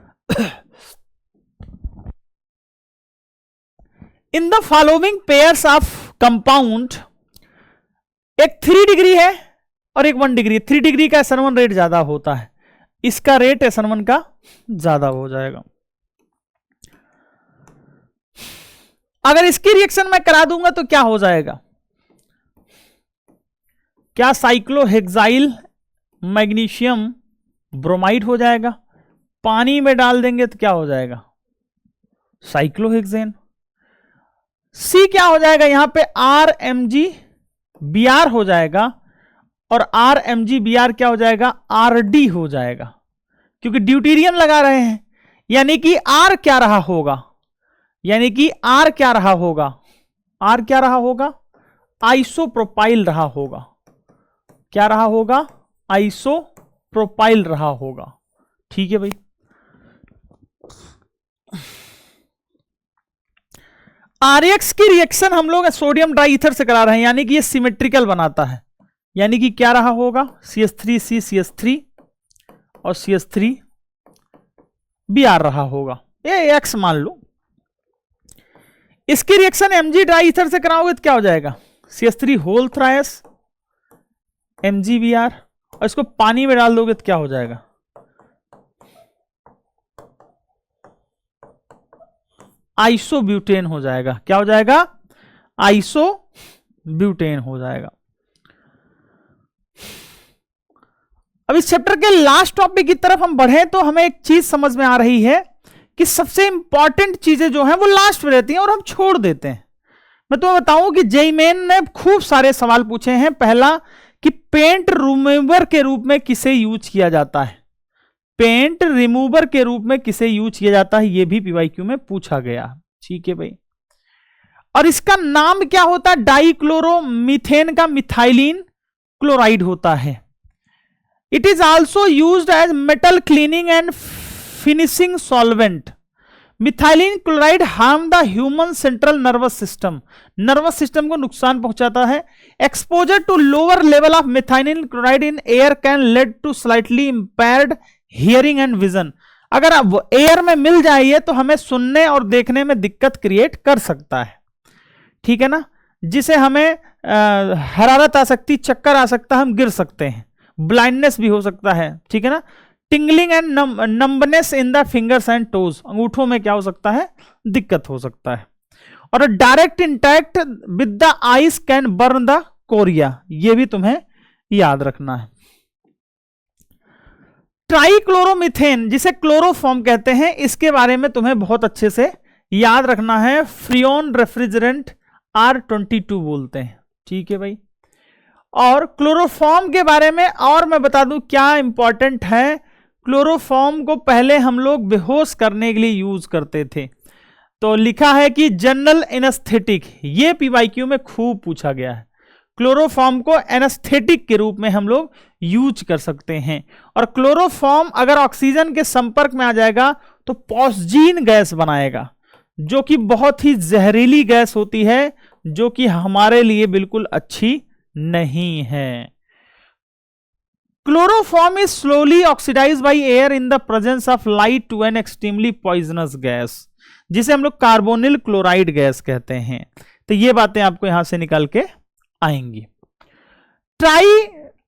In the following pairs of compound, एक 3 डिग्री है और एक 1 डिग्री। 3 डिग्री का SN1 रेट ज्यादा होता है, इसका रेट SN1 का ज्यादा हो जाएगा। अगर इसकी रिएक्शन मैं करा दूंगा तो क्या हो जाएगा, क्या साइक्लोहेक्साइल मैग्नीशियम ब्रोमाइड हो जाएगा। पानी में डाल देंगे तो क्या हो जाएगा, साइक्लोहेक्सेन। सी क्या हो जाएगा, यहां पे RMgBr हो जाएगा, और RMgBr क्या हो जाएगा, RD हो जाएगा, क्योंकि ड्यूटेरियम लगा रहे हैं। यानी कि R क्या रहा होगा, यानी कि R क्या रहा होगा, R क्या रहा होगा, आइसोप्रोपाइल रहा होगा। क्या रहा होगा, आइसोप्रोपाइल रहा होगा। ठीक है भाई, RX की रिएक्शन हम लोग सोडियम डाई ईथर से करा रहे हैं, यानी कि ये सिमेट्रिकल बनाता है। यानी कि क्या रहा होगा, CH3C CH3 और CH3Br रहा होगा, ये X मान लो। इसकी रिएक्शन Mg डाई ईथर से कराओगे तो क्या हो जाएगा, CH3 होल थ्रायस MgBr, और इसको पानी में डाल दोगे तो क्या हो जाएगा, आइसोब्यूटेन हो जाएगा। क्या हो जाएगा, आइसोब्यूटेन हो जाएगा। अब इस चैप्टर के लास्ट टॉपिक की तरफ हम बढ़े तो हमें एक चीज समझ में आ रही है कि सबसे इंपॉर्टेंट चीजें जो हैं वो लास्ट में रहती हैं और हम छोड़ देते हैं। मैं तुम्हें बताऊं कि जेईई मेन ने खूब सारे सवाल पूछे हैं। पहला कि पेंट रिमूवर के रूप में किसे यूज किया जाता है, पेंट रिमूवर के रूप में किसे यूज किया जाता है, यह भी पीवाईक्यू में पूछा गया। ठीक है भाई, और इसका नाम क्या होता है, डाइक्लोरोमीथेन का मिथाइलिन क्लोराइड होता है। It is also used as metal cleaning and finishing solvent. Methylene chloride harm the human central nervous system को नुकसान पहुंचाता है। Exposure to lower level of methylene chloride in air can lead to slightly impaired hearing and vision. अगर अब air में मिल जाए तो हमें सुनने और देखने में दिक्कत क्रिएट कर सकता है, ठीक है ना, जिसे हमें हरारत आ सकती, चक्कर आ सकता है, हम गिर सकते हैं, ब्लाइंडनेस भी हो सकता है, ठीक है ना। Tingling and numbness in the fingers and toes, अंगूठों में क्या हो सकता है, दिक्कत हो सकता है। और direct intact with the ice can burn the Korea, ये भी तुम्हें याद रखना है। ट्राइक्लोरोमीथेन जिसे क्लोरोफॉर्म कहते हैं, इसके बारे में तुम्हें बहुत अच्छे से याद रखना है। फ्रियोन रेफ्रिजरेंट R22 बोलते हैं, ठीक है भाई। और क्लोरोफॉर्म के बारे में और मैं बता दूं क्या इंपॉर्टेंट है। क्लोरोफॉर्म को पहले हम लोग बेहोश करने के लिए यूज करते थे, तो लिखा है कि जनरल एनेस्थेटिक, ये पीवाईक्यू में खूब पूछा गया है। क्लोरोफॉर्म को एनेस्थेटिक के रूप में हम लोग यूज कर सकते हैं। और क्लोरोफॉर्म अगर ऑक्सीजन के संपर्क में आ जाएगा तो पॉस्जीन गैस बनाएगा, जो कि बहुत ही जहरीली गैस होती है, जो कि हमारे लिए बिल्कुल अच्छी नहीं है। Chloroform is slowly oxidised by air in the presence of light to an extremely poisonous gas, जिसे हम लोग कार्बोनिल क्लोराइड गैस कहते हैं। तो ये बातें आपको यहां से निकाल के आएंगी। ट्राई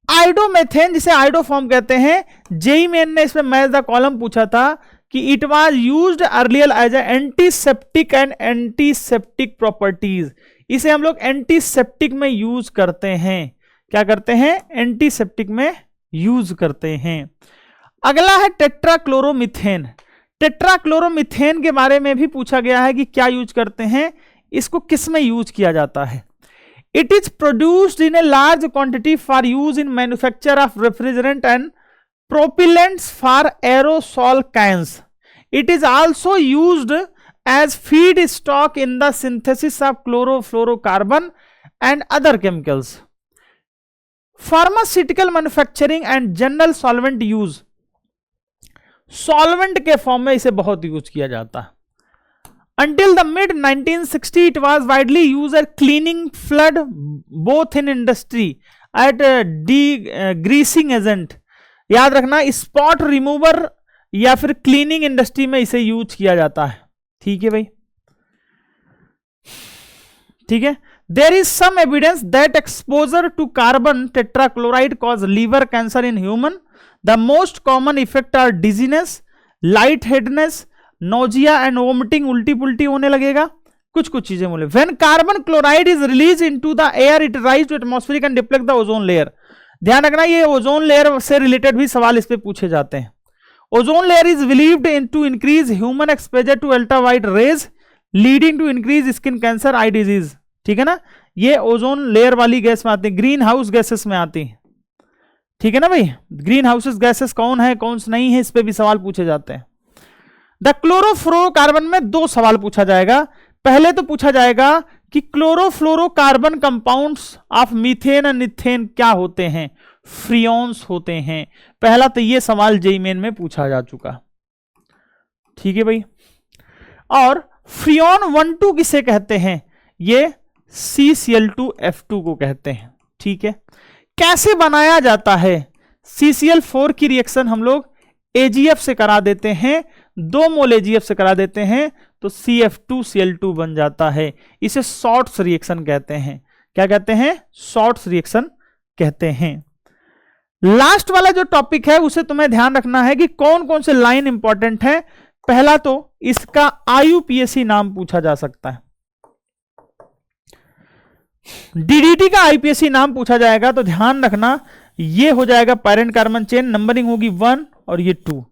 आइडोमेथेन जिसे आइडोफॉर्म कहते हैं, जेई मेन ने इसमें मैच द कॉलम पूछा था कि it was used earlier as antiseptic and antiseptic properties. इसे हम लोग एंटीसेप्टिक में यूज करते हैं। क्या करते हैं, एंटीसेप्टिक में यूज करते हैं। अगला है टेट्राक्लोरोमीथेन। टेट्राक्लोरोमीथेन के बारे में भी पूछा गया है कि क्या यूज करते हैं, इसको किस में यूज किया जाता है। It is produced in a large quantity for use in manufacture of refrigerant and propellants for aerosol cans. It is also used as feedstock in the synthesis of chlorofluorocarbon and other chemicals. Pharmaceutical manufacturing and general solvent use. Solvent के form में इसे बहुत use किया जाता है। Until the mid 1960 it was widely used as cleaning fluid both in industry at degreasing agent. याद रखना, spot remover या फिर क्लीनिंग इंडस्ट्री में इसे यूज किया जाता है, ठीक है भाई, ठीक है। There is some evidence that exposure to carbon tetrachloride cause liver cancer in human. The most common effect are dizziness, light headedness, nausea and vomiting, उल्टी पुल्टी होने लगेगा, कुछ कुछ चीजें बोले। When carbon chloride is release into the air it rise to atmospheric and deplete the ozone layer. ध्यान रखना, ये ओजोन लेयर से रिलेटेड भी सवाल इस पे पूछे जाते हैं। Ozone layer is believed in to increase human exposure to ultraviolet rays leading to increase skin cancer, eye disease, ठीक है ना। ये ओजोन लेयर वाली गैस में आती है, ग्रीन हाउस गैसेस में आती है, ठीक है ना भाई। ग्रीन हाउस गैसेस कौन है कौन से नहीं है, इस पे भी सवाल पूछे जाते हैं। द क्लोरोफ्लोरोकार्बन में दो सवाल पूछा जाएगा। पहले तो पूछा जाएगा कि क्लोरोफ्लोरोकार्बन कंपाउंड्स ऑफ मीथेन और नीथेन क्या होते हैं, फ्रियोन्स होते हैं। पहला तो ये सवाल जेईई मेन में पूछा जा चुका, ठीक है भाई। और फ्रियोन 1,2 किसे कहते हैं, ये CCl2F2 को कहते हैं, ठीक है। कैसे बनाया जाता है, CCl4 की रिएक्शन हम लोग AgF से करा देते हैं, 2 मोल AgF से करा देते हैं तो CF2Cl2 बन जाता है। इसे शॉर्ट्स रिएक्शन कहते हैं। क्या कहते हैं, शॉर्ट्स रिएक्शन कहते हैं। लास्ट वाला जो टॉपिक है उसे तुम्हें ध्यान रखना है कि कौन कौन से लाइन इंपॉर्टेंट है। पहला तो इसका IUPAC नाम पूछा जा सकता है, DDT का IUPAC नाम पूछा जाएगा, तो ध्यान रखना ये हो जाएगा पैरेंट कार्बन चेन, नंबरिंग होगी 1 और ये 2।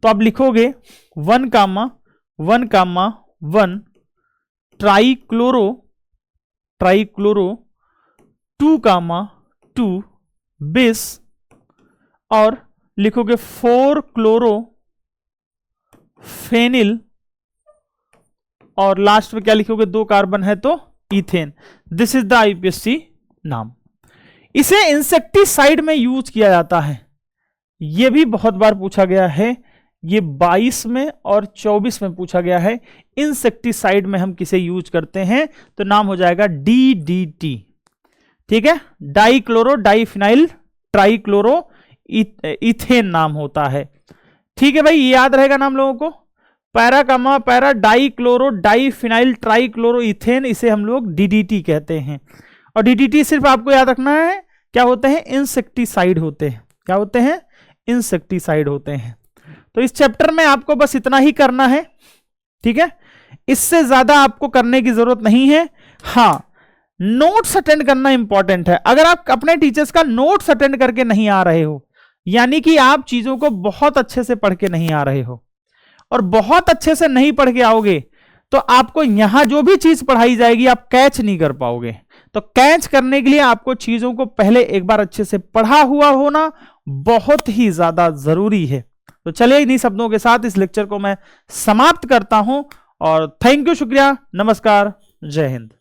तो आप लिखोगे 1,1,1 ट्राइक्लोरो 2,2 बिस, और लिखोगे 4 क्लोरो फेनिल, और लास्ट में क्या लिखोगे, 2 कार्बन है तो ethane. This is the IUPAC नाम। इसे इंसेक्टिसाइड में यूज किया जाता है, यह भी बहुत बार पूछा गया है। ये 22 में और 24 में पूछा गया है। इंसेक्टिसाइड में हम किसे यूज करते हैं, तो नाम हो जाएगा DDT। ठीक है, डाइक्लोरो डाइफिनाइल ट्राइक्लोरो इथेन नाम होता है। ठीक है भाई, ये याद रहेगा नाम लोगों को। Para comma para dichloro diphenyl trichloro ethane, इसे हम लोग DDT कहते हैं। और DDT सिर्फ आपको याद रखना है क्या होते हैं, इंसेक्टिसाइड होते हैं। क्या होते हैं, इंसेक्टिसाइड होते हैं। तो इस चैप्टर में आपको बस इतना ही करना है। ठीक है, इससे ज्यादा आपको करने की जरूरत नहीं है। हाँ, नोट्स अटेंड करना इंपॉर्टेंट है। अगर आप अपने टीचर्स का नोट्स अटेंड करके नहीं आ रहे हो, यानी कि आप चीजों को बहुत अच्छे से पढ़ के नहीं आ रहे हो, और बहुत अच्छे से नहीं पढ़ के आओगे, तो आपको यहां जो भी चीज पढ़ाई जाएगी आप कैच नहीं कर पाओगे। तो कैच करने के लिए आपको चीजों को पहले एक बार अच्छे से पढ़ा हुआ होना बहुत ही ज्यादा जरूरी है। तो चलिए, इन्हीं शब्दों के साथ इस लेक्चर को मैं समाप्त करता हूं, और थैंक यू, शुक्रिया, नमस्कार, जय हिंद।